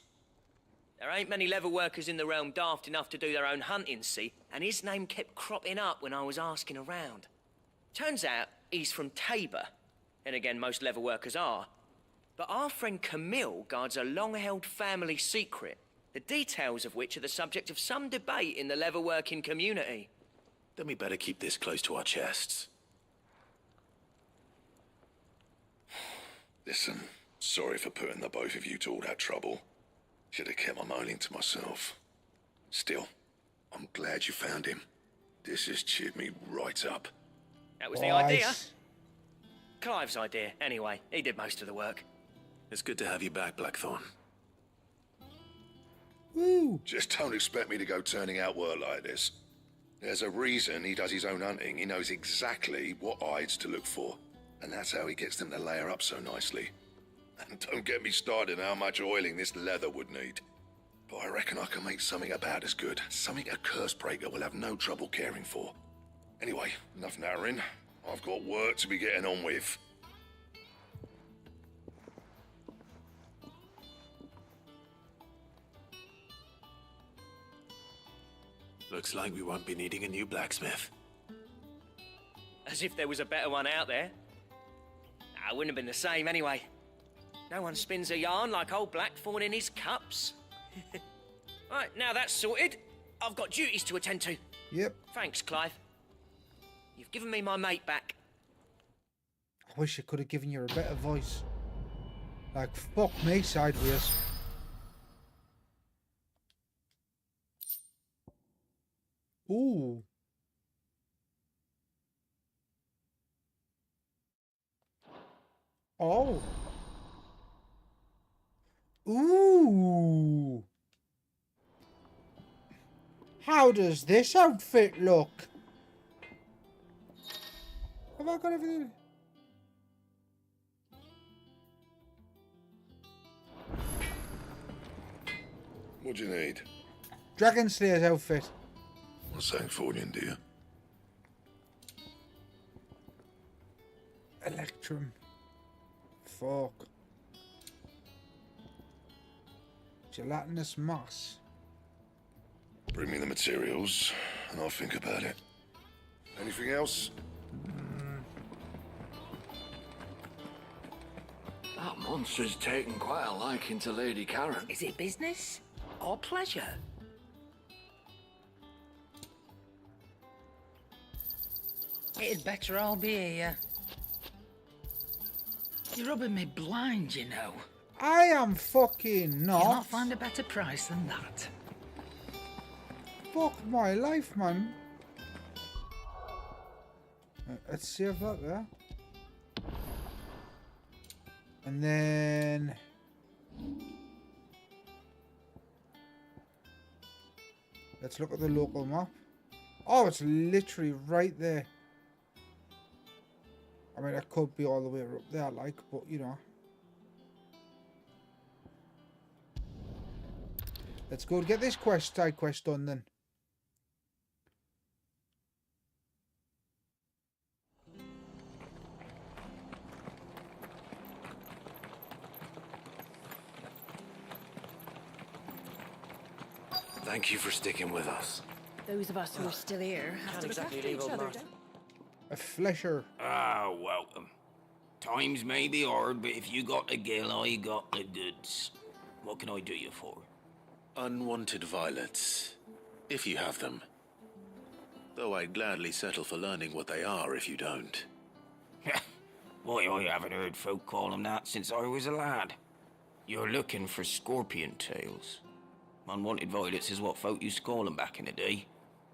There ain't many leather workers in the realm daft enough to do their own hunting, see? And his name kept cropping up when I was asking around. Turns out he's from Tabor. And again, most leather workers are. But our friend Camille guards a long-held family secret, the details of which are the subject of some debate in the leather-working community. Then we better keep this close to our chests. Listen, sorry for putting the both of you to all that trouble. Should have kept my moaning to myself. Still, I'm glad you found him. This has cheered me right up. That was the idea. Clive's idea, anyway. He did most of the work. It's good to have you back, Blackthorn. Woo! Just don't expect me to go turning out work like this. There's a reason he does his own hunting. He knows exactly what hides to look for. And that's how he gets them to layer up so nicely. And don't get me started on how much oiling this leather would need. But I reckon I can make something about as good. Something a curse breaker will have no trouble caring for. Anyway, enough narrowing. I've got work to be getting on with. Looks like we won't be needing a new blacksmith. As if there was a better one out there. I wouldn't have been the same anyway. No one spins a yarn like old Blackthorn in his cups. Right, now that's sorted. I've got duties to attend to. Yep. Thanks, Clive. You've given me my mate back. I wish I could have given you a better voice. Like, fuck me sideways. Ooh. Oh. Ooh. How does this outfit look? Have I got everything? What do you need? Dragon Slayer's outfit. What's that for you, dear? Electrum. Fork. Gelatinous mass. Bring me the materials, and I'll think about it. Anything else? That monster's taken quite a liking to Lady Karen. Is it business or pleasure? It'd better all be here. You're rubbing me blind, you know. I am fucking not. You'll not find a better price than that. Fuck my life, man. Let's save that there. And then... let's look at the local map. Oh, it's literally right there. I mean, it could be all the way up there, like, but you know. Let's go get this side quest done then. Thank you for sticking with us. Those of us who are still here have to look after each other, don't A flesher. Ah, welcome. Times may be hard, but if you got the gill, I got the goods. What can I do you for? Unwanted violets, if you have them. Though I'd gladly settle for learning what they are if you don't. Why, I haven't heard folk call them that since I was a lad. You're looking for scorpion tails. Unwanted violets is what folk used to call them back in the day.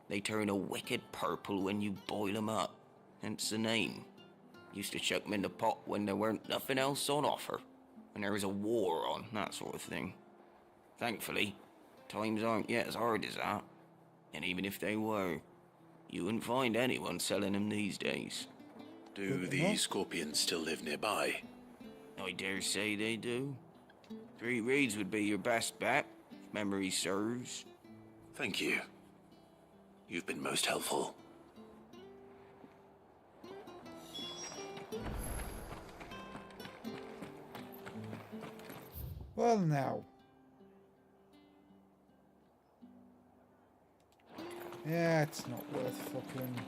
They turn a wicked purple when you boil them up, hence the name. Used to chuck them in the pot when there weren't nothing else on offer, when there was a war on, that sort of thing. Thankfully, times aren't yet as hard as that. And even if they were, you wouldn't find anyone selling them these days. Do the scorpions still live nearby? I dare say they do. 3 Reeds would be your best bet, if memory serves. Thank you. You've been most helpful. Well now. Yeah, it's not worth fucking...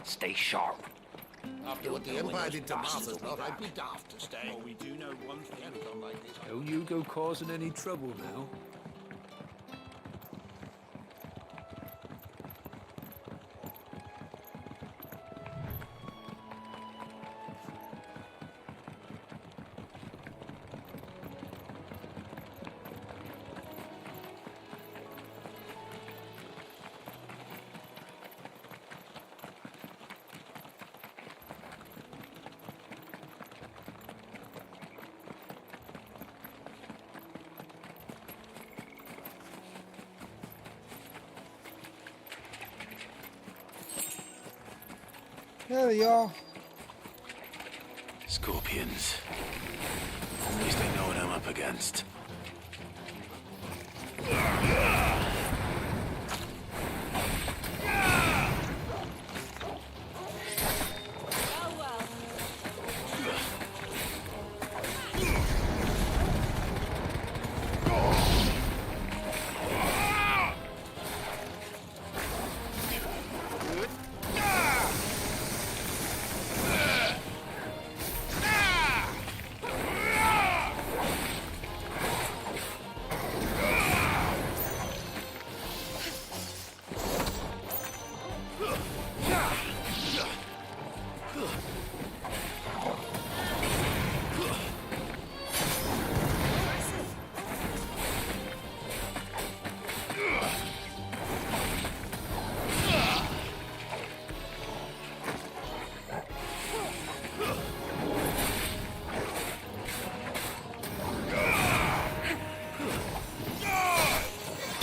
Stay sharp. After what the Empire did to Masters, I'd be daft to stay. Oh, we do know one thing. Like this. Don't you go causing any trouble now. There they are. Scorpions. At least I know what I'm up against.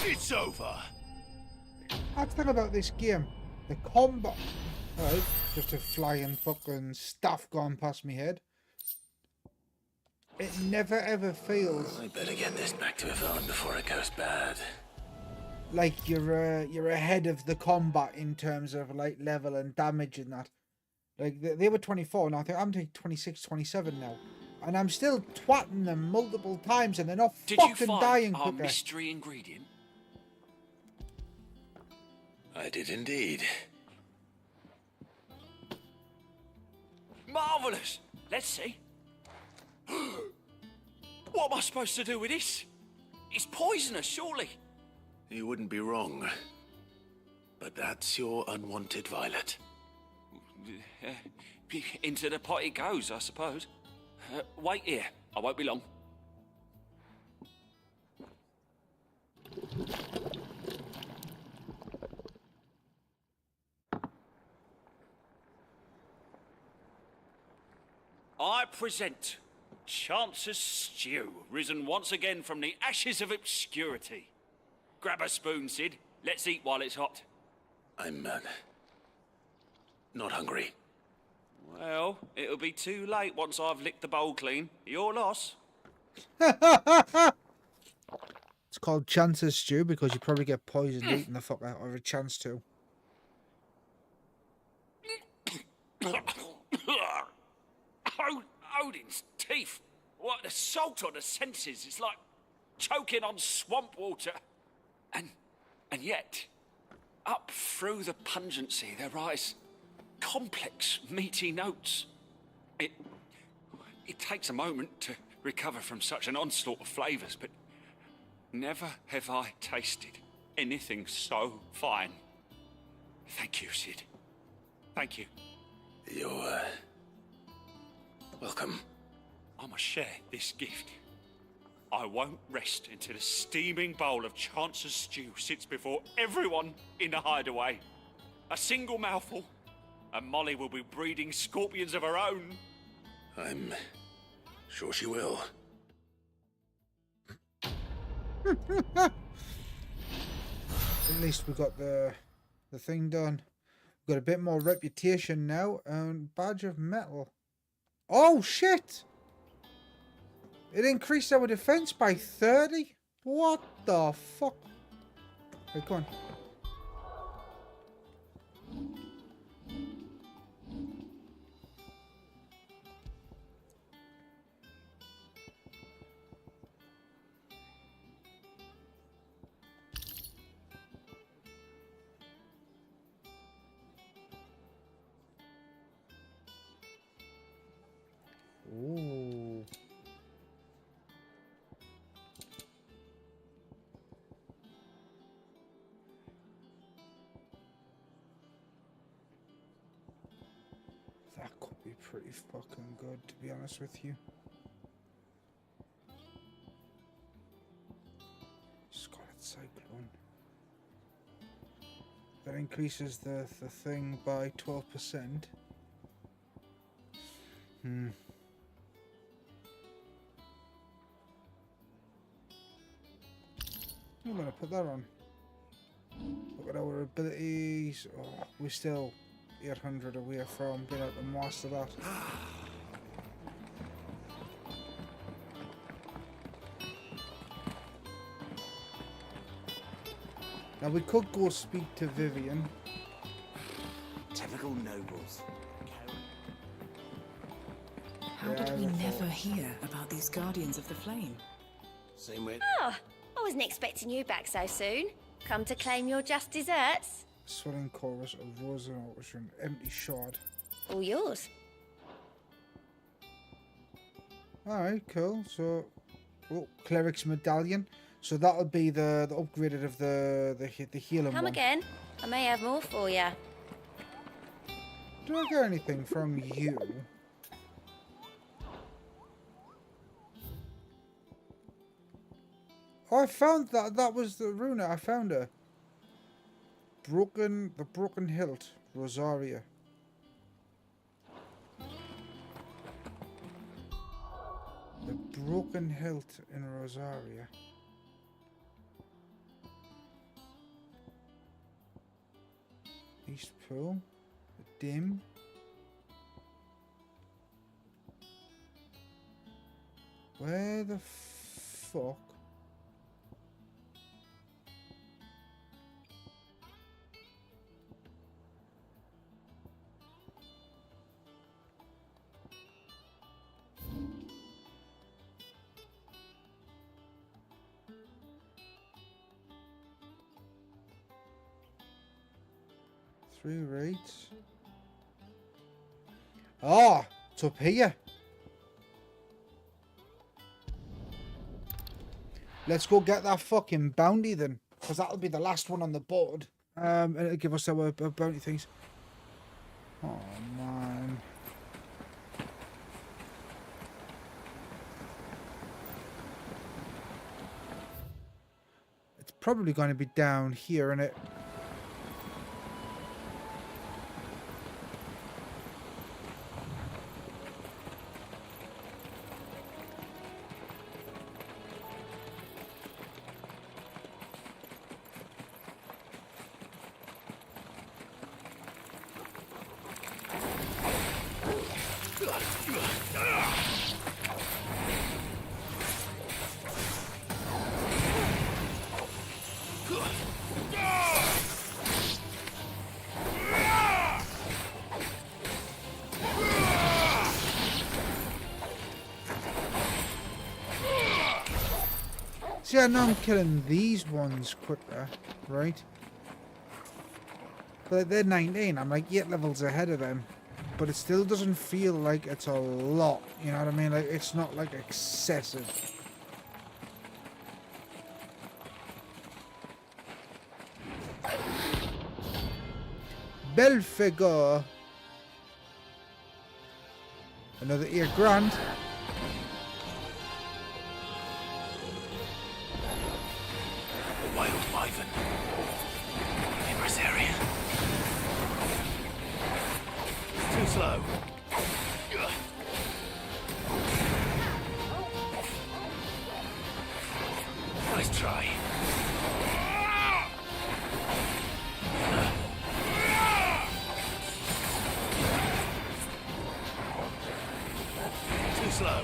It's over. That's the thing about this game. The combat. Alright, just a flying fucking staff gone past me head. It never ever feels. I better get this back to Yvonne before it goes bad. Like you're ahead of the combat in terms of like level and damage and that. Like they were 24 now. I think I'm taking 26, 27 now, and I'm still twatting them multiple times, and they're not fucking dying our quicker. mystery ingredient? I did indeed. Marvellous! Let's see. What am I supposed to do with this? It's poisonous, surely. You wouldn't be wrong. But that's your unwanted violet. Into the pot it goes, I suppose. Wait here. I won't be long. I present Chance's Stew, risen once again from the ashes of obscurity. Grab a spoon, Sid. Let's eat while it's hot. I'm, not hungry. Well, it'll be too late once I've licked the bowl clean. Your loss. It's called Chance's Stew because you probably get poisoned eating the fuck out of a chance to. Odin's teeth. What assault on the senses. It's like choking on swamp water. And yet, up through the pungency, there rise complex, meaty notes. It takes a moment to recover from such an onslaught of flavours, but never have I tasted anything so fine. Thank you, Sid. Thank you. You're, welcome. I must share this gift. I won't rest until a steaming bowl of Chance's Stew sits before everyone in the hideaway. A single mouthful, and Molly will be breeding scorpions of her own. I'm sure she will. At least we got the thing done. We've got a bit more reputation now, and badge of metal. Oh shit! It increased our defense by 30? What the fuck? Okay, go on. Ooh. That could be pretty fucking good, to be honest with you. Scarlet Cyclone. That increases the thing by 12%. I'm gonna put that on. Look at our abilities. Oh, we're still 800 away from being able to master that. Now we could go speak to Vivian. Typical nobles. How did we never hear about these Guardians of the Flame? Same way. Oh, I wasn't expecting you back so soon. Come to claim your just desserts? Swelling chorus of Rosa and Orchestra, empty shard. All yours. Alright, cool. So, oh, Cleric's Medallion. So that'll be the upgraded of the healing Come one. again. I may have more for you. Do I get anything from you? Oh, I found that. That was the rune. I found her. The broken hilt, Rosaria. The broken hilt in Rosaria. East Pool. Dim. Where the fuck? Three rates. Oh, it's up here. Let's go get that fucking bounty then, because that'll be the last one on the board. And it'll give us our bounty things. Oh man. It's probably going to be down here, isn't it? See, I know I'm killing these ones quicker, right? But they're 19, I'm like 8 levels ahead of them. But it still doesn't feel like it's a lot, you know what I mean? Like, it's not like excessive. Belfegor. Another 8 grand. Wild Wyvern. Ingress area. Too slow. Nice try. Too slow.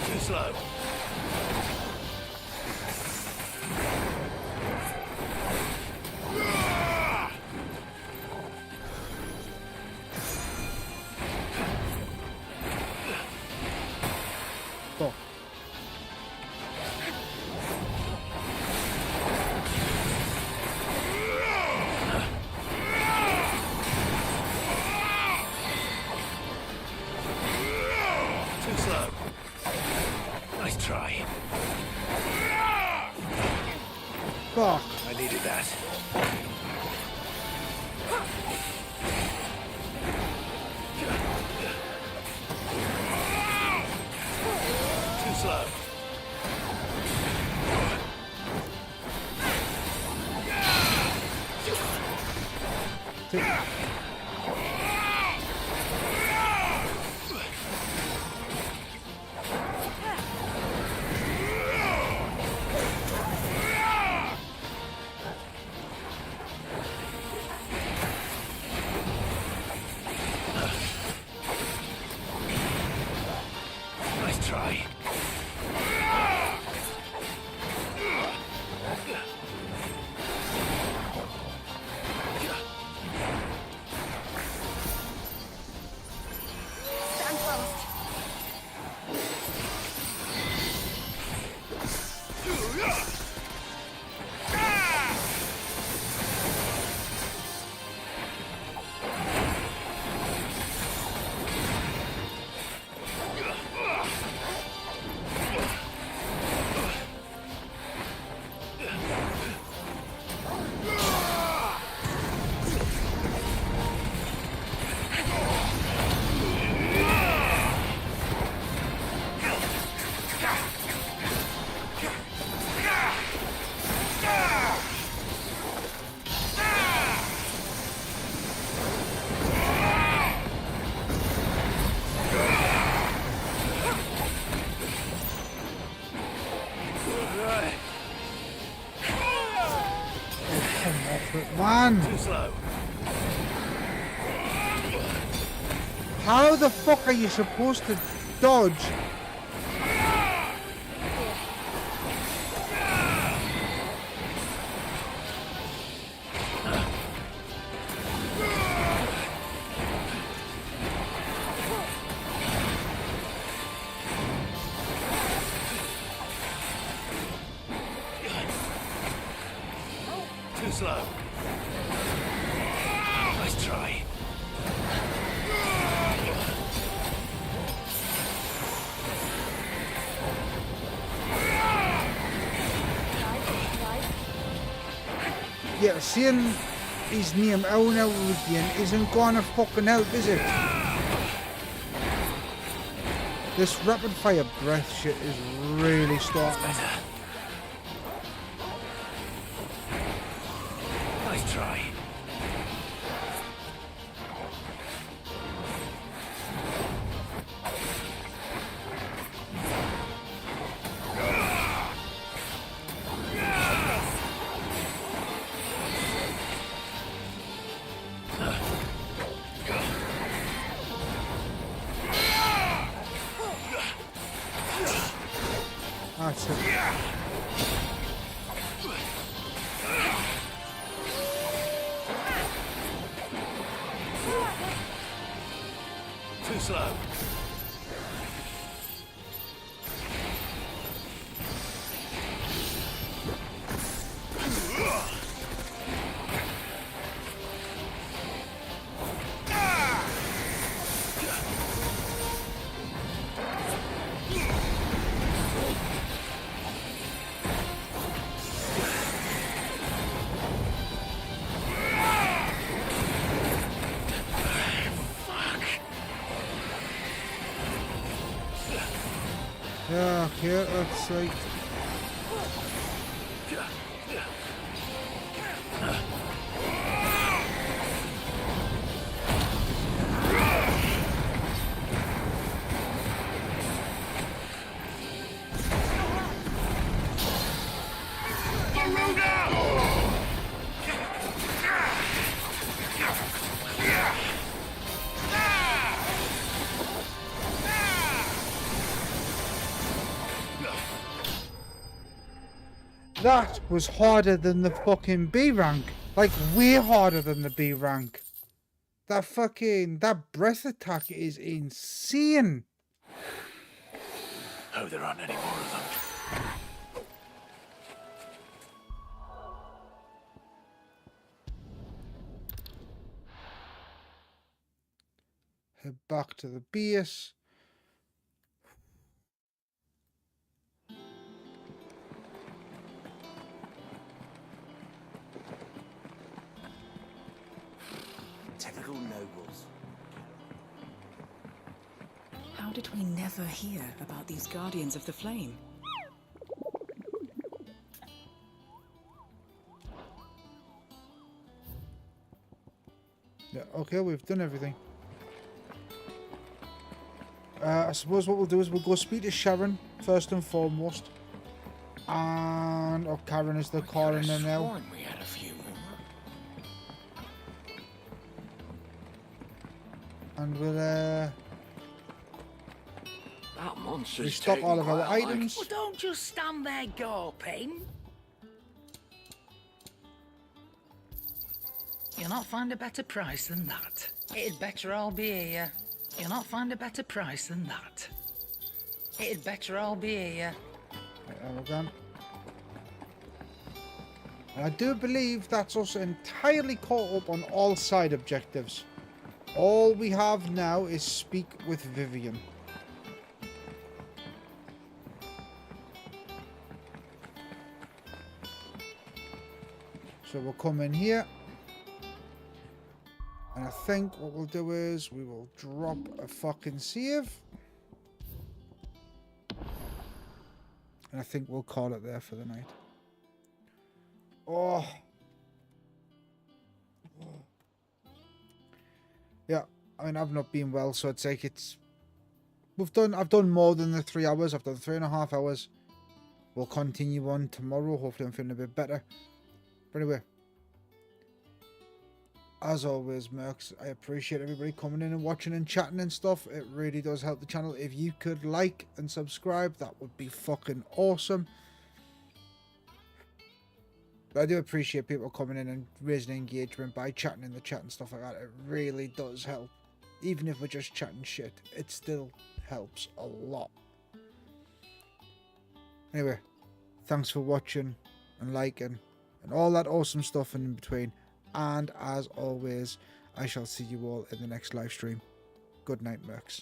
Too slow. Oh. Too slow. Nice try. Fuck. I needed that. Too slow. Nice try. Stand fast. it, man. Too slow. How the fuck are you supposed to dodge? Too slow. Nice try. Yeah, seeing his name out and out again isn't gonna fucking help, is it? This rapid fire breath shit is really starting. Nice try. That's it. Too slow. Yeah, okay, that's like... That was harder than the fucking B rank. Like, way harder than the B rank. That breath attack is insane. Hope there aren't any more of them. Head back to the base. Typical nobles. How did we never hear about these Guardians of the Flame? Yeah, okay, we've done everything. I suppose what we'll do is we'll go speak to Sharon first and foremost. And... oh, Karen is the coroner now. We had a few more. And we'll That monster's restock taking all of our quite a items. Well, don't just stand there gawping. You'll not find a better price than that. It'd better all be here. You'll not find a better price than that. It'd better all be here. There we go. And I do believe that's us entirely caught up on all side objectives. All we have now is speak with Vivian. So we'll come in here. And I think what we'll do is we will drop a fucking save. And I think we'll call it there for the night. Oh. Yeah, I mean, I've not been well, so it's like it's... I've done more than the 3 hours. I've done 3.5 hours. We'll continue on tomorrow. Hopefully I'm feeling a bit better. But anyway, as always, Mercs, I appreciate everybody coming in and watching and chatting and stuff. It really does help the channel. If you could like and subscribe, that would be fucking awesome. But I do appreciate people coming in and raising engagement by chatting in the chat and stuff like that. It really does help. Even if we're just chatting shit, it still helps a lot. Anyway, thanks for watching and liking and all that awesome stuff in between. And as always, I shall see you all in the next live stream. Good night, Mercs.